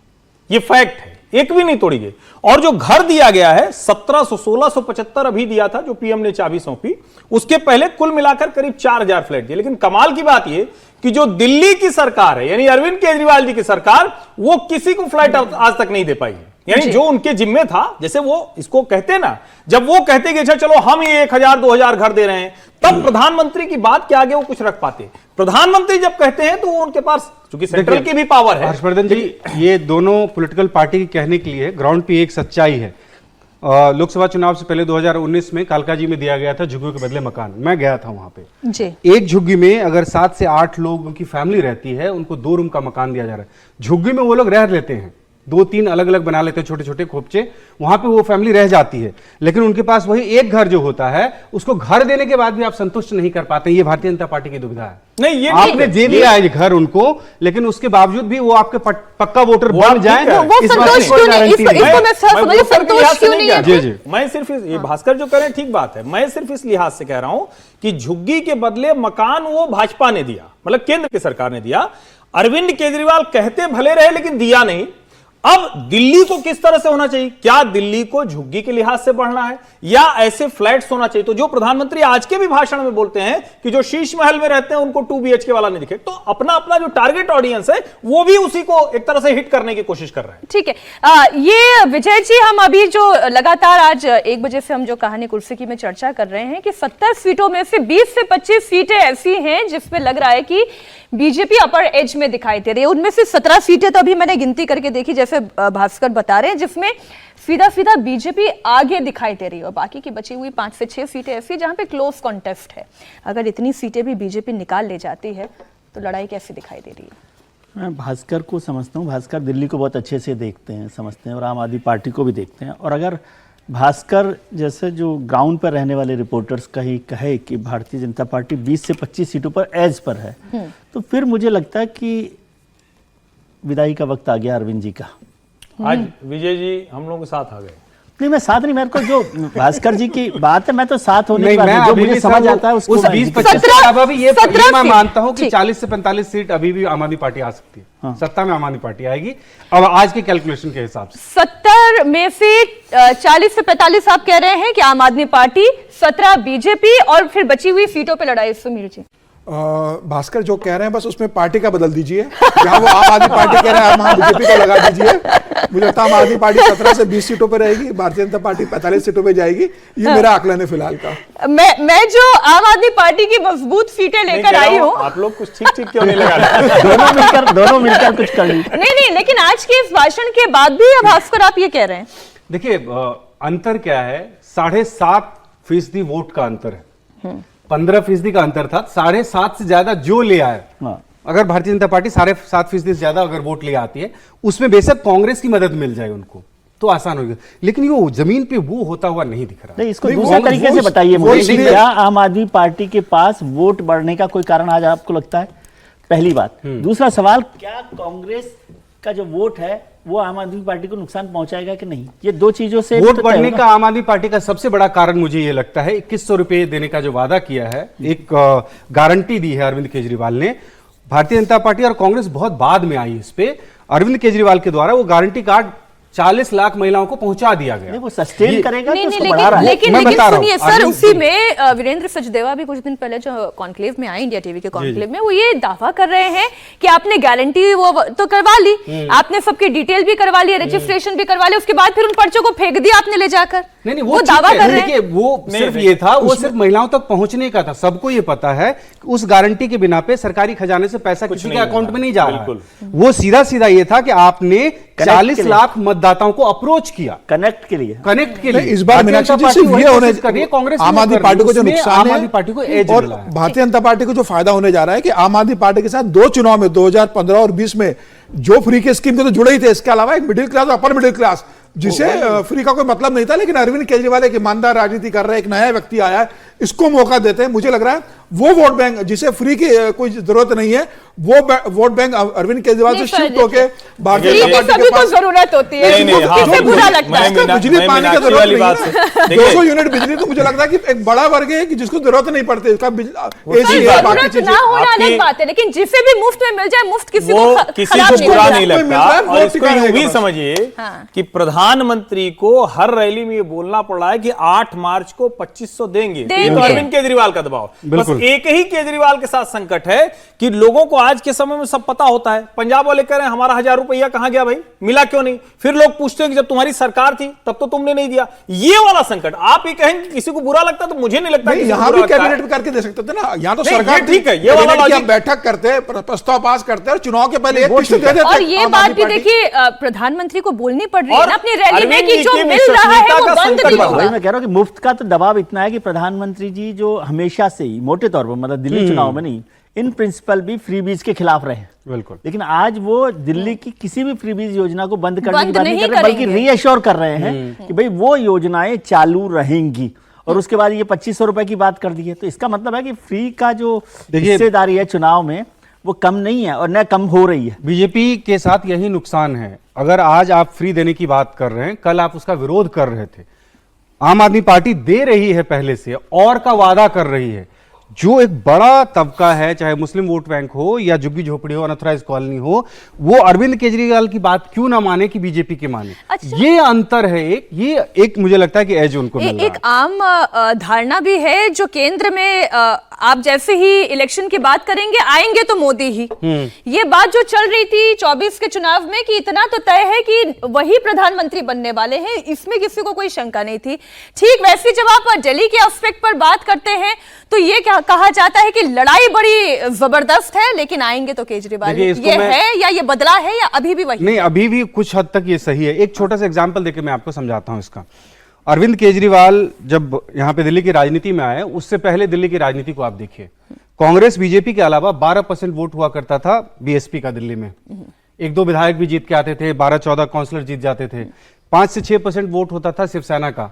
ये फैक्ट है, एक भी नहीं तोड़ी गई। और जो घर दिया गया है 1675 अभी दिया था, जो पीएम ने चाबी सौंपी, उसके पहले कुल मिलाकर करीब 4000 फ्लैट दिए। लेकिन कमाल की बात यह कि जो दिल्ली की सरकार है, यानी अरविंद केजरीवाल जी की सरकार, वो किसी को फ्लैट आज तक नहीं दे पाई है। यानी जो उनके जिम्मे था, जैसे वो इसको कहते ना, जब वो कहते कि चलो हम ही 1000-2000 घर दे रहे हैं, तब प्रधानमंत्री की बात के आगे वो कुछ रख पाते। प्रधानमंत्री जब कहते हैं तो वो उनके पास क्योंकि सेंट्रल की भी पावर है। हर्षवर्धन जी, ये दोनों पॉलिटिकल पार्टी के कहने के लिए ग्राउंड पे एक सच्चाई है। लोकसभा चुनाव से पहले 2019 में कालकाजी में दिया गया था झुग्गियों के बदले मकान। मैं गया था वहां पे जी। एक झुग्गी में अगर 7 से 8 लोगों की फैमिली रहती है, उनको 2 रूम का मकान दिया जा रहा है। झुग्गी में वो लोग रह लेते हैं, 2-3 अलग अलग बना लेते हैं छोटे छोटे खोपचे, वहां पे वो फैमिली रह जाती है। लेकिन उनके पास वही एक घर जो होता है, उसको घर देने के बाद भी आप संतुष्ट नहीं कर पाते। ये भारतीय जनता पार्टी की दुविधा है। नहीं, ये आपने दे दिया है घर उनको, लेकिन उसके बावजूद भी वो आपके पक्का वोटर बन जाए, मैं सिर्फ ये भास्कर जो कह रहे हैं ठीक बात है। मैं सिर्फ इस लिहाज से कह रहा हूं कि झुग्गी के बदले मकान वो भाजपा ने दिया, मतलब केंद्र की सरकार ने दिया। अरविंद केजरीवाल कहते भले रहे लेकिन दिया नहीं। अब दिल्ली को किस तरह से होना चाहिए? क्या दिल्ली को झुग्गी के लिहाज से बढ़ना है या ऐसे फ्लैट्स होना चाहिए? तो जो प्रधानमंत्री आज के भी भाषण में बोलते हैं कि जो शीश महल में रहते हैं उनको 2 BHK वाला नहीं दिखे, तो अपना अपना जो टारगेट ऑडियंस है वो भी उसी को एक तरह से हिट करने की कोशिश कर रहे हैं। ठीक है, ये विजय जी, हम अभी जो लगातार आज 1 बजे से हम जो कहानी कुर्सी की में चर्चा कर रहे हैं कि 70 सीटों में से 20 से 25 सीटें ऐसी हैं जिसमें लग रहा है कि बीजेपी अपर एज में दिखाई दे रही है। उनमें से 17 सीटें तो अभी मैंने गिनती करके देखी, जैसे भास्कर बता रहे हैं, जिसमें सीधा सीधा बीजेपी आगे दिखाई दे रही है और बाकी की बची हुई 5 से 6 सीटें ऐसी जहां पे क्लोज कॉन्टेस्ट है। अगर इतनी सीटें भी बीजेपी निकाल ले जाती है तो लड़ाई कैसी दिखाई दे रही है? मैं भास्कर को समझता हूँ, भास्कर दिल्ली को बहुत अच्छे से देखते हैं, समझते हैं और आम आदमी पार्टी को भी देखते हैं। और अगर भास्कर जैसे जो ग्राउंड पर रहने वाले रिपोर्टर्स कहे कि भारतीय जनता पार्टी 20 से 25 सीटों पर एज पर है, तो फिर मुझे लगता है कि विदाई का वक्त आ गया अरविंद जी का। आज विजय जी हम लोगों के साथ आ गए। नहीं, मैं साथ नहीं, मेरे को जो भास्कर जी की बात है, मैं तो साथ होने की नहीं, बात मैं है, जो अभी मुझे भी समझ सर आता है उसको उस मैं- 20-25 से अब अभी ये 17 मैं सीट। मानता हूं कि ठीक। 40 से 45 सीट अभी भी आम आदमी पार्टी आ सकती है। सत्ता में आम आदमी पार्टी आएगी अब आज के कैलकुलेशन के हिसाब से। 70 में से 40 से 45 आप कह रहे हैं कि आम आदमी पार्टी, 17 बीजेपी और फिर बची हुई सीटों पे लड़ाई। सुमीर जी, भास्कर जो कह रहे हैं बस उसमें पार्टी का बदल दीजिए। जहां वो आम आदमी पार्टी कह रहे हैं वहां बीजेपी को लगा दीजिए। मुझे लगता है आम आदमी पार्टी 17 से 20 सीटों पर रहेगी, भारतीय जनता पार्टी 45 सीटों पे जाएगी। ये मेरा आकलन है फिलहाल का। मैं जो आम आदमी पार्टी की मजबूत सीटें नहीं लेकर कह रहा आई हूं, हूँ, आप लोग कुछ ठीक क्यों नहीं लगा रहे? दोनों मिलकर कुछ कर ली। नहीं, लेकिन आज के इस भाषण के बाद भी भास्कर आप ये कह रहे हैं? देखिए अंतर क्या है, 7.5% वोट का अंतर है। 15% का अंतर था, 7.5 से ज्यादा जो ले आए। हाँ। अगर भारतीय जनता पार्टी 7.5% से ज्यादा अगर वोट ले आती है, उसमें बेशक कांग्रेस की मदद मिल जाए उनको तो आसान होगा, लेकिन ये जमीन पे वो होता हुआ नहीं दिख रहा। नहीं, इसको नहीं, दूसरे वो- तरीके से वो- बताइए वो मुझे, इसलिए- क्या आम आदमी पार्टी के पास वोट बढ़ने का कोई कारण आज आपको लगता है? पहली बात। दूसरा सवाल, क्या कांग्रेस का जो वोट है वो आम आदमी पार्टी को नुकसान पहुंचाएगा कि नहीं? ये दो चीजों से वोट तो तय बढ़ने होगा। का आम आदमी पार्टी का सबसे बड़ा कारण मुझे ये लगता है 2100 रुपए देने का जो वादा किया है, एक गारंटी दी है अरविंद केजरीवाल ने। भारतीय जनता पार्टी और कांग्रेस बहुत बाद में आई इस पे। अरविंद केजरीवाल के द्वारा वो गारंटी कार्ड 40 लाख महिलाओं को पहुंचा दिया गया। नहीं, वो सस्टेन करेगा नहीं, तो नहीं, उसको बढ़ा रहा है। लेकिन मैं बता रहा हूं, सुनिए सर, अरविंद उसी जी। में वीरेंद्र सचदेवा भी कुछ दिन पहले जो कॉन्क्लेव में आए, इंडिया टीवी के कॉन्क्लेव में, वो ये दावा कर रहे हैं कि आपने गारंटी वो तो करवा ली, आपने सबकी डिटेल भी करवा ली, रजिस्ट्रेशन भी करवा लिया, उसके बाद फिर उन पर्चों को फेंक दिया आपने ले जाकर। नहीं, वो दावा कर रहे देखिए हैं। वो सिर्फ ये था, वो सिर्फ महिलाओं तक पहुंचने का था। सबको ये पता है कि उस गारंटी के बिना पे सरकारी खजाने से पैसा किसी के नहीं अकाउंट हुआ। में नहीं जा रहा है। बिल्कुल। वो सीधा सीधा ये था कि आपने के 40 लिए। लाख मतदाताओं को अप्रोच किया, कनेक्ट के लिए। कनेक्ट के नहीं, लिए। इस बार भारतीय मीनाक्षी जनता जी पार्टी सिर्फ वही ये होने कोशिश कर रही है, कांग्रेस आम नहीं आदमी कर रही। पार्टी को जो उसमें नुकसान आम है आदमी पार्टी को एज और मिला है। भारतीय जनता पार्टी को जो फायदा होने जा रहा है कि आम आदमी पार्टी के साथ 2 चुनाव में 2015 और 20 में जो फ्री के स्कीम के तो जुड़े ही थे, इसके अलावा एक मिडिल क्लास और अपर मिडिल क्लास जिसे फ्री का कोई मतलब नहीं था, लेकिन अरविंद केजरीवाल एक ईमानदार राजनीति कर रहे हैं, एक नया व्यक्ति आया है, इसको मौका देते हैं। मुझे लग रहा है वो वोट बैंक जिसे फ्री की कोई जरूरत नहीं है, वो वोट बैंक अरविंद केजरीवाल से नहीं, शिफ्ट सर, होके भारतीय देखिए, जनता पार्टी सभी के को पास जरूरत होती है, नहीं, नहीं, हाँ, किसे बिल्कुल। बुरा लगता है? मैं बिजली मैं पानी की मीनाक्षी जरूरत वाली नहीं बात है से- ना। देखिए, 200 यूनिट बिजली तो मुझे लगता है कि एक बड़ा वर्ग है कि जिसको जरूरत नहीं पड़ती उसका सर, एसी है, बाकी जरूरत चीजें। ना होना आपकी- अलग बात है, लेकिन जिसे भी मुफ्त में मिल जाए, मुफ्त किसी वो को किसी खराब को नहीं बुरा लगता। नहीं कोई लगता। मिल रहा है, और वोट इसको टिकाने यूं भी का बस। समझिए हाँ। कि प्रधानमंत्री को हर रैली में ये बोलना पड़ रहा है कि 8 मार्च को 2500 देंगे। तो ये तो देंगे। अरविंद केजरीवाल का दबाव। बस बिल्कुल। एक ही केजरीवाल के साथ संकट है कि लोगों को आज के समय में सब पता होता है। पंजाब वाले कह रहे हैं हमारा 1000 रुपया कहां गया भाई, मिला क्यों नहीं? फिर लोग पूछते हैं कि जब तुम्हारी सरकार थी तब तो तुमने नहीं दिया। ये वाला संकट आप ये कहेंगे कि किसी को बुरा लगता तो मुझे नहीं लगता नहीं, किसी को यहाँ बुरा भी लगता है। कैबिनेट में करके दे सकते थे ना। यहाँ तो नहीं, सरकार ये ठीक है, ये वाला कैबिनेट की लॉजिक- आप बैठक करते हैं, प्रस्ताव पास करते हैं और चुनाव के पहले एक वो किस्त ठीक दे है। देते और हैं ये आम बात आदमी भी पार्टी। देखिए प्रधानमंत्री को बोलनी पड़ रही है और ना अपनी रैली में अरविंद कि जी जो की मिल रहा है विश्वसनीयता वो का बंद संकट नहीं बढ़ा। होगा। वही मैं कह रहा हूँ कि मुफ्त का तो दबाव इतना है कि प्रधानमंत्री जी जो हमेशा से ही मोटे तौर पर, मतलब दिल्ली चुनाव में नहीं, इन प्रिंसिपल भी फ्रीबीज के खिलाफ रहे हैं। बिल्कुल। लेकिन आज वो दिल्ली की किसी भी फ्रीबीज योजना को बंद करने की बंद बात नहीं नहीं कर रहे, बल्कि करेंगे। रीअश्योर कर रहे हैं कि भाई वो योजनाएं चालू रहेंगी। और उसके बाद ये 2500 रुपए की बात कर दी है, तो इसका मतलब है कि फ्री का जो देखिए- हिस्सेदारी है चुनाव में वो कम नहीं है और न कम हो रही है। बीजेपी के साथ यही नुकसान है। अगर आज आप फ्री देने की बात कर रहे हैं, कल आप उसका विरोध कर रहे थे। आम आदमी पार्टी दे रही है पहले से और का वादा कर रही है। जो एक बड़ा तबका है, चाहे मुस्लिम वोट बैंक हो या झुग्गी झोपड़ी हो, अनऑथराइज्ड कॉलोनी हो, वो अरविंद केजरीवाल की बात क्यों ना माने कि बीजेपी के माने। अच्छा। ये अंतर है, एक मुझे लगता है कि एज उनको मिल रहा है। एक आम धारणा भी है जो केंद्र में आप जैसे ही इलेक्शन की बात करेंगे आएंगे तो मोदी ही। ये बात जो चल रही थी 24 के चुनाव में कि इतना तो तय है कि वही प्रधानमंत्री बनने वाले हैं, इसमें किसी को कोई शंका नहीं थी। ठीक वैसे जब आप दिल्ली के एस्पेक्ट पर बात करते हैं तो ये क्या कहा जाता है कि लड़ाई बड़ी जबरदस्त है लेकिन आएंगे तो केजरीवाल। ये है या ये बदला है या अभी भी वही? नहीं, अभी भी कुछ हद तक ये सही है। एक छोटा सा एग्जांपल देके मैं आपको समझाता हूं इसका। अरविंद केजरीवाल जब यहां पे दिल्ली की राजनीति में आए, उससे पहले दिल्ली की राजनीति को आप देखिए। कांग्रेस बीजेपी के अलावा 12% वोट हुआ करता था बीएसपी का दिल्ली में। एक दो विधायक भी जीत के आते थे, 12-14 काउंसलर जीत जाते थे। 5 से 6% वोट होता था शिवसेना का,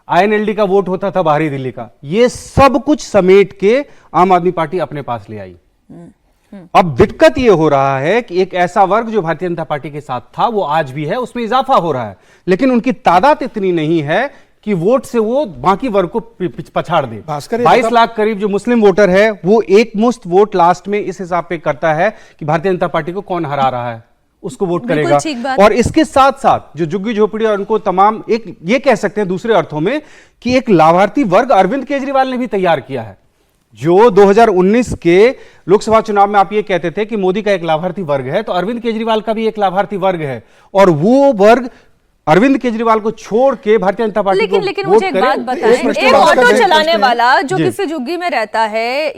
आईएनएलडी का वोट होता था बाहरी दिल्ली का। ये सब कुछ समेट के आम आदमी पार्टी अपने पास ले आई। अब दिक्कत ये हो रहा है कि एक ऐसा वर्ग जो भारतीय जनता पार्टी के साथ था वो आज भी है, उसमें इजाफा हो रहा है, लेकिन उनकी तादाद इतनी नहीं है कि वोट से वो बाकी वर्ग को पछाड़ दे। 22 लाख करीब जो मुस्लिम वोटर है वो एक मुश्त वोट लास्ट में इस हिसाब पे करता है कि भारतीय जनता पार्टी को कौन हरा रहा है, उसको वोट करेगा। और इसके साथ साथ जो झुग्गी झोपड़ी और उनको तमाम, एक ये कह सकते हैं दूसरे अर्थों में कि एक लाभार्थी वर्ग अरविंद केजरीवाल ने भी तैयार किया है। जो 2019 के लोकसभा चुनाव में आप ये कहते थे कि मोदी का एक लाभार्थी वर्ग है, तो अरविंद केजरीवाल का भी एक लाभार्थी वर्ग है, और वो वर्ग अरविंद केजरीवाल को छोड़ के भारतीय जनता पार्टी को लेकिन मुझे एक बात बताएं, एक ऑटो चलाने वाला जो किसी झुग्गी में रहता है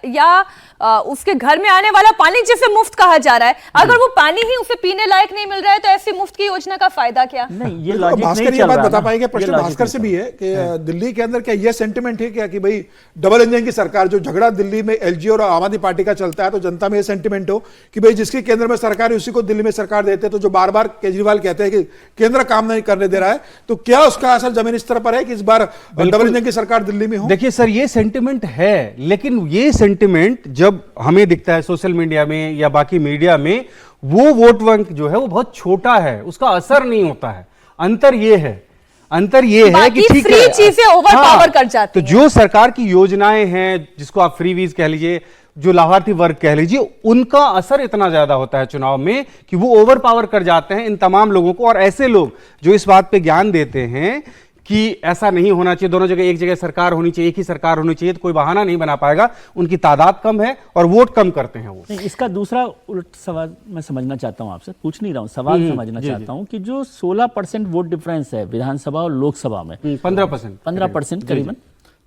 या उसके घर में आने वाला पानी जिसे मुफ्त कहा जा रहा है, अगर वो पानी ही उसे पीने लायक नहीं मिल रहा है तो ऐसी मुफ्त की योजना का फायदा क्या? नहीं, ये लॉजिक भास्कर नहीं ये चल बात रहा बता ना। पाएंगे, प्रश्न भास्कर से भी है कि दिल्ली के अंदर क्या ये सेंटिमेंट है क्या कि भाई डबल इंजन की सरकार, जो झगड़ा दिल्ली में एलजी और आम आदमी पार्टी का चलता है, तो जनता में ये सेंटिमेंट हो कि भाई जिसकी केंद्र में सरकार है उसी को दिल्ली में सरकार देते हैं। तो जो बार बार केजरीवाल कहते हैं कि केंद्र काम नहीं करने दे रहा है, तो क्या उसका असर जमीनी स्तर पर है कि इस बार डबल इंजन की सरकार दिल्ली में हो? देखिए सर, ये सेंटिमेंट है, लेकिन ये सेंटिमेंट जब हमें दिखता है सोशल मीडिया में या बाकी मीडिया में, वो वोट बैंक जो है वो बहुत छोटा है, उसका असर नहीं होता है। अंतर ये है कि ठीक है, चीजें ओवर पावर कर जाती हैं। तो जो सरकार की योजनाएं हैं, जिसको आप फ्रीवीज कह लीजिए, जो लाभार्थी वर्ग कह लीजिए, उनका असर इतना ज्यादा होता है चुनाव में कि वो ओवर पावर कर जाते हैं इन तमाम लोगों को। और ऐसे लोग जो इस बात पे ज्ञान देते हैं कि ऐसा नहीं होना चाहिए, दोनों जगह एक जगह सरकार होनी चाहिए, एक ही सरकार होनी चाहिए, तो कोई बहाना नहीं बना पाएगा। उनकी तादाद कम है और वोट कम करते हैं वो। नहीं, इसका दूसरा उलट सवाल मैं समझना चाहता हूं, आपसे पूछ नहीं रहा हूं, सवाल समझना चाहता हूं कि जो 16% वोट डिफरेंस है विधानसभा और लोकसभा में, 15% करीबन,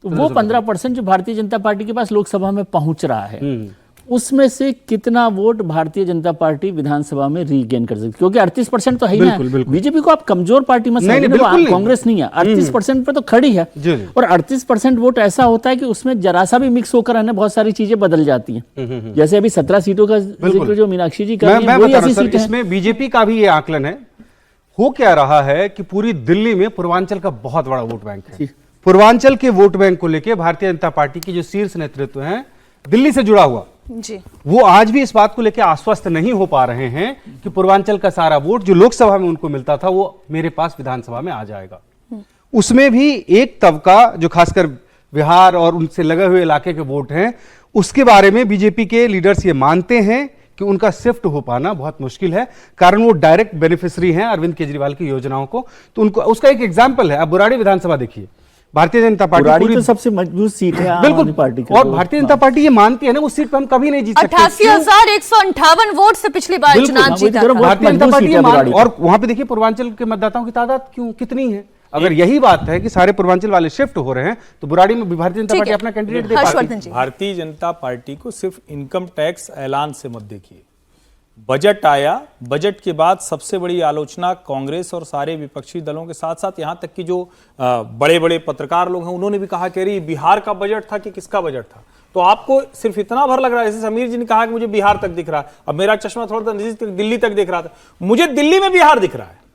तो वो 15% जो भारतीय जनता पार्टी के पास लोकसभा में पहुंच रहा है, उसमें से कितना वोट भारतीय जनता पार्टी विधानसभा में रीगेन कर सकती है? क्योंकि 38% तो है ही ना। बीजेपी को आप कमजोर पार्टी मत समझिए, कांग्रेस नहीं है, 38% पे तो खड़ी है। और 38% वोट ऐसा होता है कि उसमें जरा सा भी मिक्स होकर है बहुत सारी चीजें बदल जाती हैं। जैसे अभी 17 सीटों का जिक्र जो मीनाक्षी जी कर रही हैं, वही ऐसी सीटें हैं। इसमें बीजेपी का भी ये आकलन है। हो क्या रहा है कि पूरी दिल्ली में पूर्वांचल का बहुत बड़ा वोट बैंक है। पूर्वांचल के वोट बैंक को लेकर भारतीय जनता पार्टी की जो शीर्ष नेतृत्व है दिल्ली से जुड़ा हुआ जी, वो आज भी इस बात को लेकर आश्वस्त नहीं हो पा रहे हैं कि पूर्वांचल का सारा वोट जो लोकसभा में उनको मिलता था वो मेरे पास विधानसभा में आ जाएगा। उसमें भी एक तबका जो खासकर बिहार और उनसे लगे हुए इलाके के वोट हैं, उसके बारे में बीजेपी के लीडर्स ये मानते हैं कि उनका शिफ्ट हो पाना बहुत मुश्किल है, कारण वो डायरेक्ट बेनिफिशियरी हैं अरविंद केजरीवाल की योजनाओं को। तो उनको उसका एक एग्जाम्पल है, अब बुराड़ी विधानसभा देखिए, भारतीय जनता पार्टी तो सबसे मजबूत सीट है बिल्कुल पार्टी की, और भारतीय जनता पार्टी ये मानती है ना उस सीट पर हम कभी नहीं जीत सकते। 88,158 वोट से पिछली बार चुनाव जीता था भारतीय जनता पार्टी। और वहां पे देखिए पूर्वांचल के मतदाताओं की तादाद कितनी है। अगर यही बात है कि सारे पूर्वांचल वाले शिफ्ट हो रहे हैं तो बुराड़ी में भारतीय जनता पार्टी अपना कैंडिडेट दे पाती है। भारतीय जनता पार्टी को सिर्फ इनकम टैक्स ऐलान से मत देखिए। बजट आया, बजट के बाद सबसे बड़ी आलोचना कांग्रेस और सारे विपक्षी दलों के साथ साथ यहां तक कि जो बड़े बड़े पत्रकार लोग हैं उन्होंने भी कहा कि अरे बिहार का बजट था कि किसका बजट था। तो आपको सिर्फ इतना भर लग रहा है, जैसे समीर जी ने कहा कि मुझे बिहार तक दिख रहा है, अब मेरा चश्मा थोड़ा सा दिल्ली तक दिख रहा था, मुझे दिल्ली में बिहार दिख रहा है।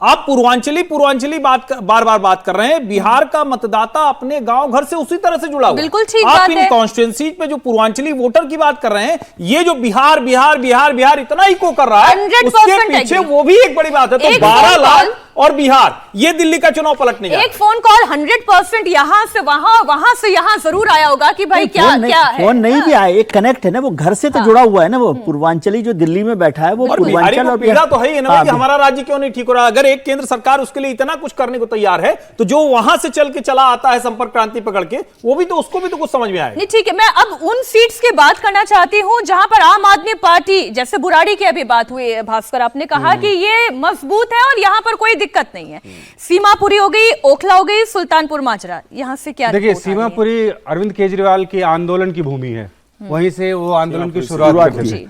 आप पूर्वांचली बात बार बार बात कर रहे हैं। बिहार का मतदाता अपने गांव घर से उसी तरह से जुड़ा हुआ है। बिल्कुल ठीक आप बात इन है। कॉन्स्टिट्यूंसी पे जो पूर्वांचली वोटर की बात कर रहे हैं, ये जो बिहार इतना इको कर रहा है, उसके पीछे वो भी एक बड़ी बात है। तो 12 लाख और बिहार, ये दिल्ली का चुनाव पलटने जा रहा है। एक फोन कॉल 100% यहां से वहां, वहां से यहां जरूर आया होगा कि भाई क्या क्या है। फोन नहीं भी आया, एक कनेक्ट है ना, वो घर से तो जुड़ा हुआ है ना, वो पूर्वांचली जो दिल्ली में बैठा है वो और बिहारी पूर्वांचल को और पीड़ा तो है ही ना हाँ, कि हमारा राज्य क्यों नहीं ठीक हो रहा। अगर एक केंद्र सरकार उसके लिए इतना कुछ करने को तैयार है, तो जो वहां से चल के चला आता है संपर्क क्रांति पकड़ के, वो भी तो, उसको भी तो कुछ समझ में आएगा। नहीं ठीक है, मैं अब उन सीट्स की बात करना चाहती हूं जहां पर आम आदमी पार्टी, जैसे बुराड़ी की अभी बात हुई है भास्कर, आपने कहा कि ये मजबूत है और यहां पर कोई दिक्कत नहीं है। सीमापुरी हो गई, ओखला हो गई, सुल्तानपुर माजरा, यहां से क्या देखिए, रिपोर्ट आ रही है? सीमापुरी अरविंद केजरीवाल के आंदोलन की भूमि है, वहीं से वो आंदोलन की शुरुआत करते थे।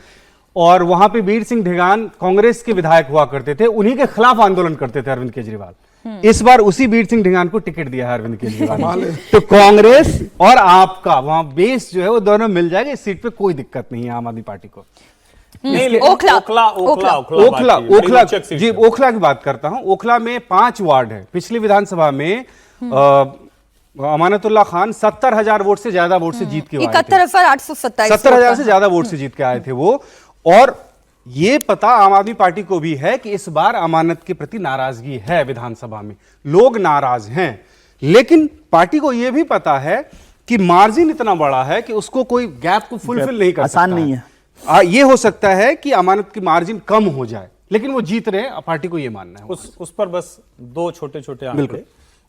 और वहां पे वीर सिंह ढेगान कांग्रेस के विधायक हुआ करते थे, उन्हीं के खिलाफ आंदोलन करते थे अरविंद केजरीवाल। इस बार उसी वीर सिंह ढेगान को टिकट दिया है अरविंद केजरीवाल ने। तो कांग्रेस और आपका वहां बेस जो है वो दोनों मिल जाएगा, इस सीट पे कोई दिक्कत नहीं है आम आदमी पार्टी को। नहीं, लेकिन ओखला, ओखला ओखला, ओखला, बात की, बड़ी ओखला, रोचक सीट जी है। ओखला की बात करता हूं। ओखला में 5 वार्ड है। पिछली विधानसभा में अमानतुल्लाह खान 70,000 वोट से ज्यादा वोट से जीत के आए थे। 71,827 70,000 से ज्यादा वोट से जीत के आए थे वो। और ये पता आम आदमी पार्टी को भी है कि इस बार अमानत के प्रति नाराजगी है, विधानसभा में लोग नाराज हैं। लेकिन पार्टी को यह भी पता है कि मार्जिन इतना बड़ा है कि उसको कोई गैप को फुलफिल नहीं कर सकता। आसान नहीं है। ये हो सकता है कि अमानत की मार्जिन कम हो जाए, लेकिन वो जीत रहे हैं, पार्टी को ये मानना है। उस पर बस 2 छोटे-छोटे आंकड़े।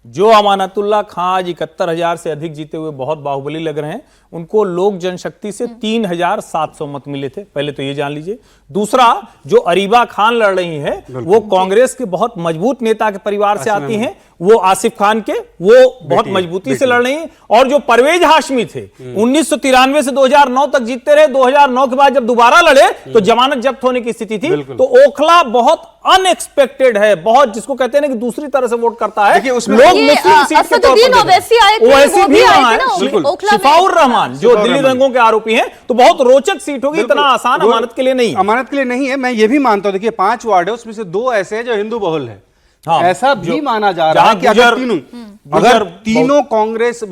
जो अमानतुल्लाह खां आज 71,000 से अधिक जीते हुए बहुत बाहुबली लग रहे हैं, उनको लोक जनशक्ति से 3,700 मत मिले थे, पहले तो ये जान लीजिए। दूसरा, जो अरीबा खान लड़ रही है, वो कांग्रेस के बहुत मजबूत नेता के परिवार से आती हैं, वो आसिफ खान के, वो बहुत मजबूती से लड़ रही हैं। और जो परवेज हाशमी थे, 1993 से 2009 तक जीतते रहे, 2009 के बाद जब दोबारा लड़े तो जमानत जब्त होने की स्थिति थी। तो ओखला बहुत अनएक्सपेक्टेड है, बहुत, जिसको कहते हैं ना कि दूसरी तरह से वोट करता है। उसमें लोग ये, मुस्लिम सीट के तौर पर देख रहे हैं। ओवैसी आए थे, ओवैसी वो भी भी आए वहां थे है, ना, बिल्कुल। ओखला में। शिफाउर रहमान जो दिल्ली दंगों के आरोपी हैं, तो बहुत रोचक सीट होगी, इतना आसान अमानत के लिए नहीं है। अमानत के लिए नहीं है। मैं ये भी मानता हूं, देखिए 5 वार्ड है, उसमें से 2 ऐसे हैं जो हिंदू बहुल है। हाँ, ऐसा भी माना जा रहा है कि अगर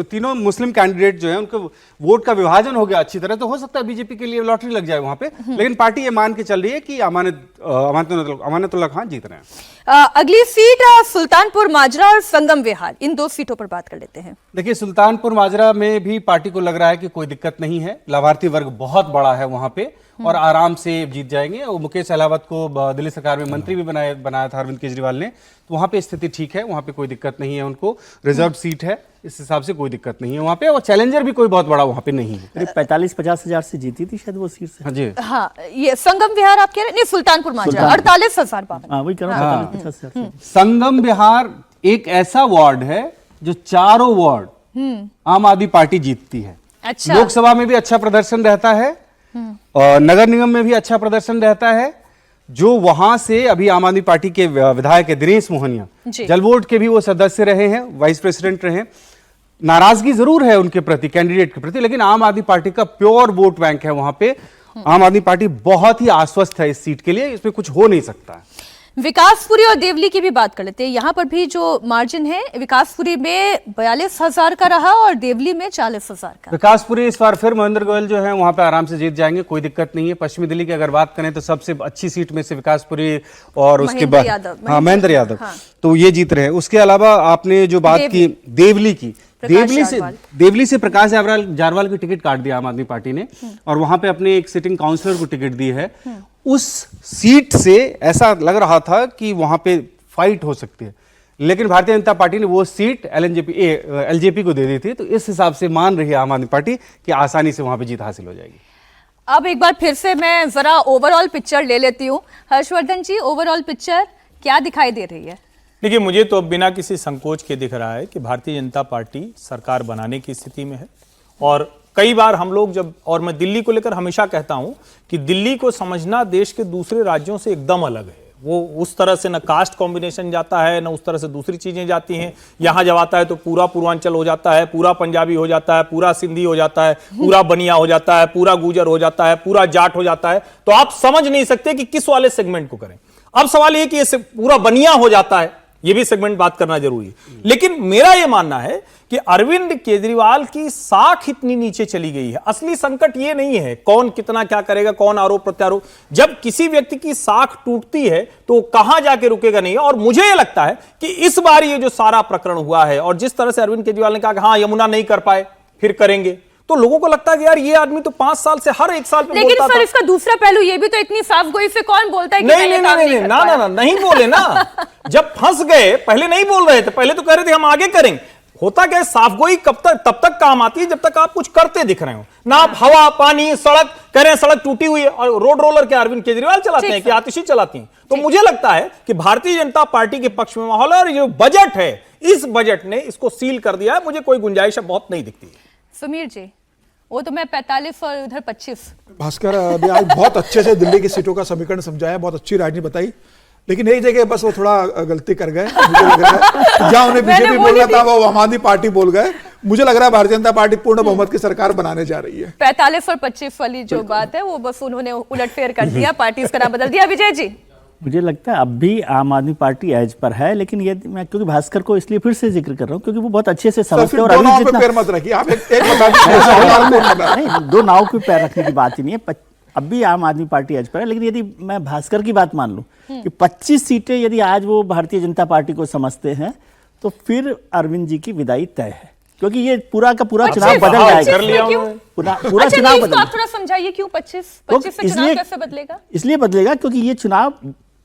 तीनों मुस्लिम कैंडिडेट जो है उनके वोट का विभाजन हो गया अच्छी तरह, तो हो सकता है बीजेपी के लिए लॉटरी लग जाए वहां पे। लेकिन पार्टी ये मान के चल रही है कि अमानतुल्लाह खान जीत रहे हैं। अगली सीट सुल्तानपुर माजरा और संगम विहार, इन 2 सीटों पर बात कर लेते हैं। देखिए, सुल्तानपुर माजरा में भी पार्टी को लग रहा है कि कोई दिक्कत नहीं है, लाभार्थी वर्ग बहुत बड़ा है वहां पे और आराम से जीत जाएंगे। और मुकेश अहलावत को दिल्ली सरकार में मंत्री भी बनाया था अरविंद केजरीवाल ने, तो वहां पे स्थिति ठीक है, वहां पे कोई दिक्कत नहीं है। उनको रिजर्व सीट है, इस हिसाब से कोई दिक्कत नहीं है वहां पे। और चैलेंजर भी कोई बहुत बड़ा वहां पे नहीं है। 45-50 हजार से जीती थी शायद वो सीट से। हाँ जी, हाँ, ये संगम विहार आप कह रहे हैं? नहीं, सुल्तानपुर माजरा 48,052। हाँ वही कह रहा हूँ, 45-50 हजार से। संगम विहार एक ऐसा वार्ड है जो चारों वार्ड आम आदमी पार्टी जीतती है। अच्छा। लोकसभा में भी अच्छा प्रदर्शन रहता है और नगर निगम में भी अच्छा प्रदर्शन रहता है। जो वहां से अभी आम आदमी पार्टी के विधायक है दिनेश मोहनिया, जी। जल बोर्ड के भी वो सदस्य रहे हैं, वाइस प्रेसिडेंट रहे। नाराजगी जरूर है उनके प्रति, कैंडिडेट के प्रति, लेकिन आम आदमी पार्टी का प्योर वोट बैंक है वहां पे। आम आदमी पार्टी बहुत ही आश्वस्त है इस सीट के लिए, इसमें कुछ हो नहीं सकता है। विकासपुरी और देवली की भी बात कर लेते हैं। यहाँ पर भी जो मार्जिन है, विकासपुरी में 42,000 का रहा और देवली में 40,000 का। विकासपुरी इस बार फिर महेंद्र गोयल जो है वहां पे आराम से जीत जाएंगे, कोई दिक्कत नहीं है। पश्चिमी दिल्ली की अगर बात करें तो सबसे अच्छी सीट में से विकासपुरी और उसके बाद महेंद्र यादव, हाँ। तो ये जीत रहे हैं। उसके अलावा आपने जो बात की देवली की, देवली से प्रकाश जारवाल की टिकट काट दिया आम आदमी पार्टी ने और वहां पे अपने एक सिटिंग काउंसलर को टिकट दी है। उस सीट से ऐसा लग रहा था कि वहां पे फाइट हो सकती है, लेकिन भारतीय जनता पार्टी ने वो सीट एलजेपी को दे दी थी। तो इस हिसाब से मान रही है आम आदमी पार्टी कि आसानी से वहां पे जीत हासिल हो जाएगी। अब एक बार फिर से मैं जरा ओवरऑल पिक्चर ले लेती हूँ। हर्षवर्धन जी, ओवरऑल पिक्चर क्या दिखाई दे रही है? देखिए, मुझे तो बिना किसी संकोच के दिख रहा है कि भारतीय जनता पार्टी सरकार बनाने की स्थिति में है। और कई बार हम लोग जब, और मैं दिल्ली को लेकर हमेशा कहता हूं कि दिल्ली को समझना देश के दूसरे राज्यों से एकदम अलग है। वो उस तरह से न कास्ट कॉम्बिनेशन जाता है, न उस तरह से दूसरी चीजें जाती हैं। यहां जब आता है तो पूरा पूर्वांचल हो जाता है, पूरा पंजाबी हो जाता है, पूरा सिंधी हो जाता है, पूरा बनिया हो जाता है, पूरा गुजर हो जाता है, पूरा जाट हो जाता है। तो आप समझ नहीं सकते कि किस वाले सेगमेंट को करें। अब सवाल ये कि पूरा बनिया हो जाता है ये भी सेगमेंट बात करना जरूरी है। लेकिन मेरा यह मानना है कि अरविंद केजरीवाल की साख इतनी नीचे चली गई है। असली संकट ये नहीं है कौन कितना क्या करेगा, कौन आरोप प्रत्यारोप। जब किसी व्यक्ति की साख टूटती है तो कहां जाके रुकेगा नहीं। और मुझे यह लगता है कि इस बार ये जो सारा प्रकरण हुआ है और जिस तरह से अरविंद केजरीवाल ने कहा कि हाँ यमुना नहीं कर पाए फिर करेंगे, तो लोगों को लगता है कि यार ये आदमी तो 5 साल से हर एक साल पे लेकिन बोलता सर था। इसका दूसरा पहलू ये भी तो इतनी साफ गोई से कौन बोलता है कि नहीं मैंने नहीं काम नहीं नहीं नहीं कर ना पाया? ना ना नहीं बोले ना। जब फंस गए पहले नहीं बोल रहे थे, पहले तो कह रहे थे हम आगे करेंगे। होता क्या है, साफगोई तब तक काम आती है जब तक आप कुछ करते दिख रहे हो ना। आप हवा पानी सड़क कह रहे हैं, सड़क टूटी हुई है और रोड रोलर के अरविंद केजरीवाल चलाते हैं कि आतिशी चलाती हैं। तो मुझे लगता है कि भारतीय जनता पार्टी के पक्ष में माहौल है और जो बजट है इस बजट ने इसको सील कर दिया है। मुझे कोई गुंजाइश बहुत नहीं दिखती है। सुमीर जी, वो तो मैं 45 और उधर 25। भास्कर अभी आज बहुत अच्छे से दिल्ली की सीटों का समीकरण समझाया, बहुत अच्छी राजनीति बताई, लेकिन एक जगह बस वो थोड़ा गलती कर गए। मुझे लग रहा है जहां उन्हें बीजेपी बोलना था वो आम आदमी पार्टी बोल गए। मुझे लग रहा है भारतीय जनता पार्टी पूर्ण बहुमत की सरकार बनाने जा रही है। 45 और 25 वाली जो बात है वो बस उन्होंने उलटफेर कर दिया, पार्टी का नाम बदल दिया। विजय जी, मुझे लगता है अब भी आम आदमी पार्टी एज पर है, लेकिन ये मैं क्योंकि भास्कर को इसलिए फिर से जिक्र कर रहा हूँ क्योंकि वो बहुत अच्छे से समझते हैं। और दो अभी नाव पे जितना पैर मत रखिए आप, एक बता दीजिए। नहीं, दो नाव पे पैर रखने की बात ही नहीं है। अब भी आम आदमी पार्टी एज पर है, लेकिन यदि मैं भास्कर की बात मान लूं कि 25 सीटें यदि आज वो भारतीय जनता पार्टी को समझते हैं तो फिर अरविंद जी की विदाई तय है, क्योंकि ये पूरा का पूरा चुनाव बदल जाएगा। कर लिया पूरा अच्छा, चुनाव नहीं, इसको बदल आप थोड़ा समझाइए क्यों 25 से चुनाव कैसे बदलेगा? इसलिए बदलेगा क्योंकि ये चुनाव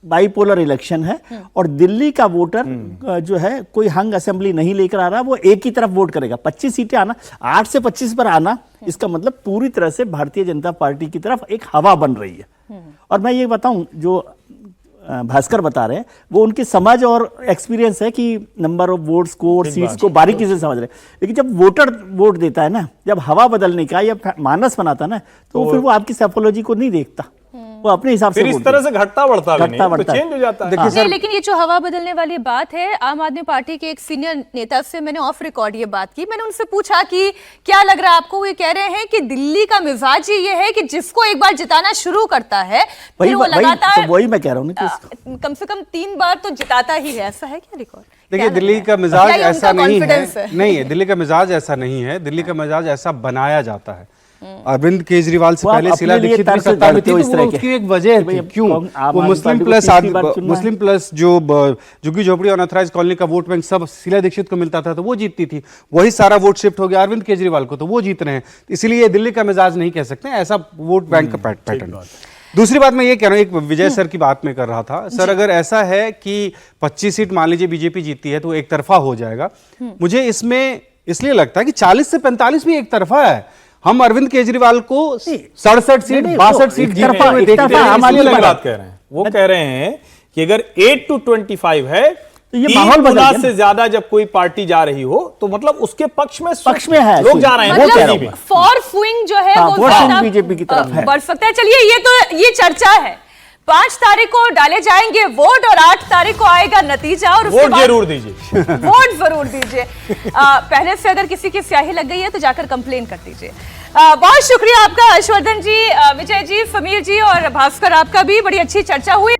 बाइपोलर इलेक्शन है और दिल्ली का वोटर जो है कोई हंग असेंबली नहीं लेकर आ रहा, वो एक ही तरफ वोट करेगा। 25 सीटें आना, 8 से 25 पर आना, इसका मतलब पूरी तरह से भारतीय जनता पार्टी की तरफ एक हवा बन रही है। और मैं ये बताऊं, जो भास्कर बता रहे हैं वो उनकी समझ और एक्सपीरियंस है कि नंबर ऑफ वोट्स को और सीट्स को बारीकी से समझ रहे हैं। लेकिन जब वोटर वोट देता है ना, जब हवा बदलने का या मानस बनाता है ना, तो फिर वो आपकी साइकोलॉजी को नहीं देखता, वो अपने हिसाब से फिर इस तरह से घटता बढ़ता भी नहीं, तो बढ़ता चेंज हो जाता है। देखिए सर, लेकिन ये जो हवा बदलने वाली बात है, आम आदमी पार्टी के एक सीनियर नेता से मैंने ऑफ रिकॉर्ड ये बात की। मैंने उनसे पूछा कि क्या लग रहा है आपको? वो ये कह रहे हैं कि दिल्ली का मिजाज ही ये है कि जिसको एक बार जिताना शुरू करता है फिर वो लगातार, वही मैं कह रहा हूँ कम से कम 3 बार तो जिताता ही है। ऐसा है क्या रिकॉर्ड? देखिए दिल्ली का मिजाज ऐसा नहीं है, नहीं है दिल्ली का मिजाज ऐसा नहीं है। दिल्ली का मिजाज ऐसा बनाया जाता है। अरविंद केजरीवाल से पहले शीला दीक्षित भी सत्ता में थी, तो उसकी एक वजह थी। क्यों? वो मुस्लिम प्लस जो झुग्गी झोपड़ी और अनथराइज्ड कॉलोनी का वोट बैंक सब शीला दीक्षित को मिलता था तो वो जीतती थी। वही सारा वोट शिफ्ट हो गया अरविंद केजरीवाल को, तो वो जीत रहे हैं। इसलिए दिल्ली का मिजाज नहीं कह सकते, ऐसा वोट बैंक का पैटर्न। दूसरी बात मैं ये कह रहा हूँ, एक विजय सर की बात में कर रहा था सर, अगर ऐसा है कि 25 सीट मान लीजिए बीजेपी जीतती है तो एक तरफा हो जाएगा। मुझे इसमें इसलिए लगता है कि 40 से 45 भी एक तरफा है। हम अरविंद केजरीवाल को 67 सीट 62 सीट जीतते हुए देखते हैं। बात कह रहे हैं, वो कह रहे हैं कि अगर 8 to 25 है तो ये माहौल बदल गया से ज्यादा जब कोई पार्टी जा रही हो तो मतलब उसके पक्ष में है लोग जा रहे हैं। मतलब फॉर स्विंग जो है वो ज्यादा बीजेपी की तरफ है, बढ़ सकता है। चलिए, ये चर्चा है। 5 तारीख को डाले जाएंगे वोट और 8 तारीख को आएगा नतीजा और उसके वोट बाद जरूर दीजिए। वोट जरूर दीजिए। पहले से अगर किसी की स्याही लग गई है तो जाकर कंप्लेन कर दीजिए। बहुत शुक्रिया आपका हर्षवर्धन जी, विजय जी, समीर जी और भास्कर, आपका भी बड़ी अच्छी चर्चा हुई।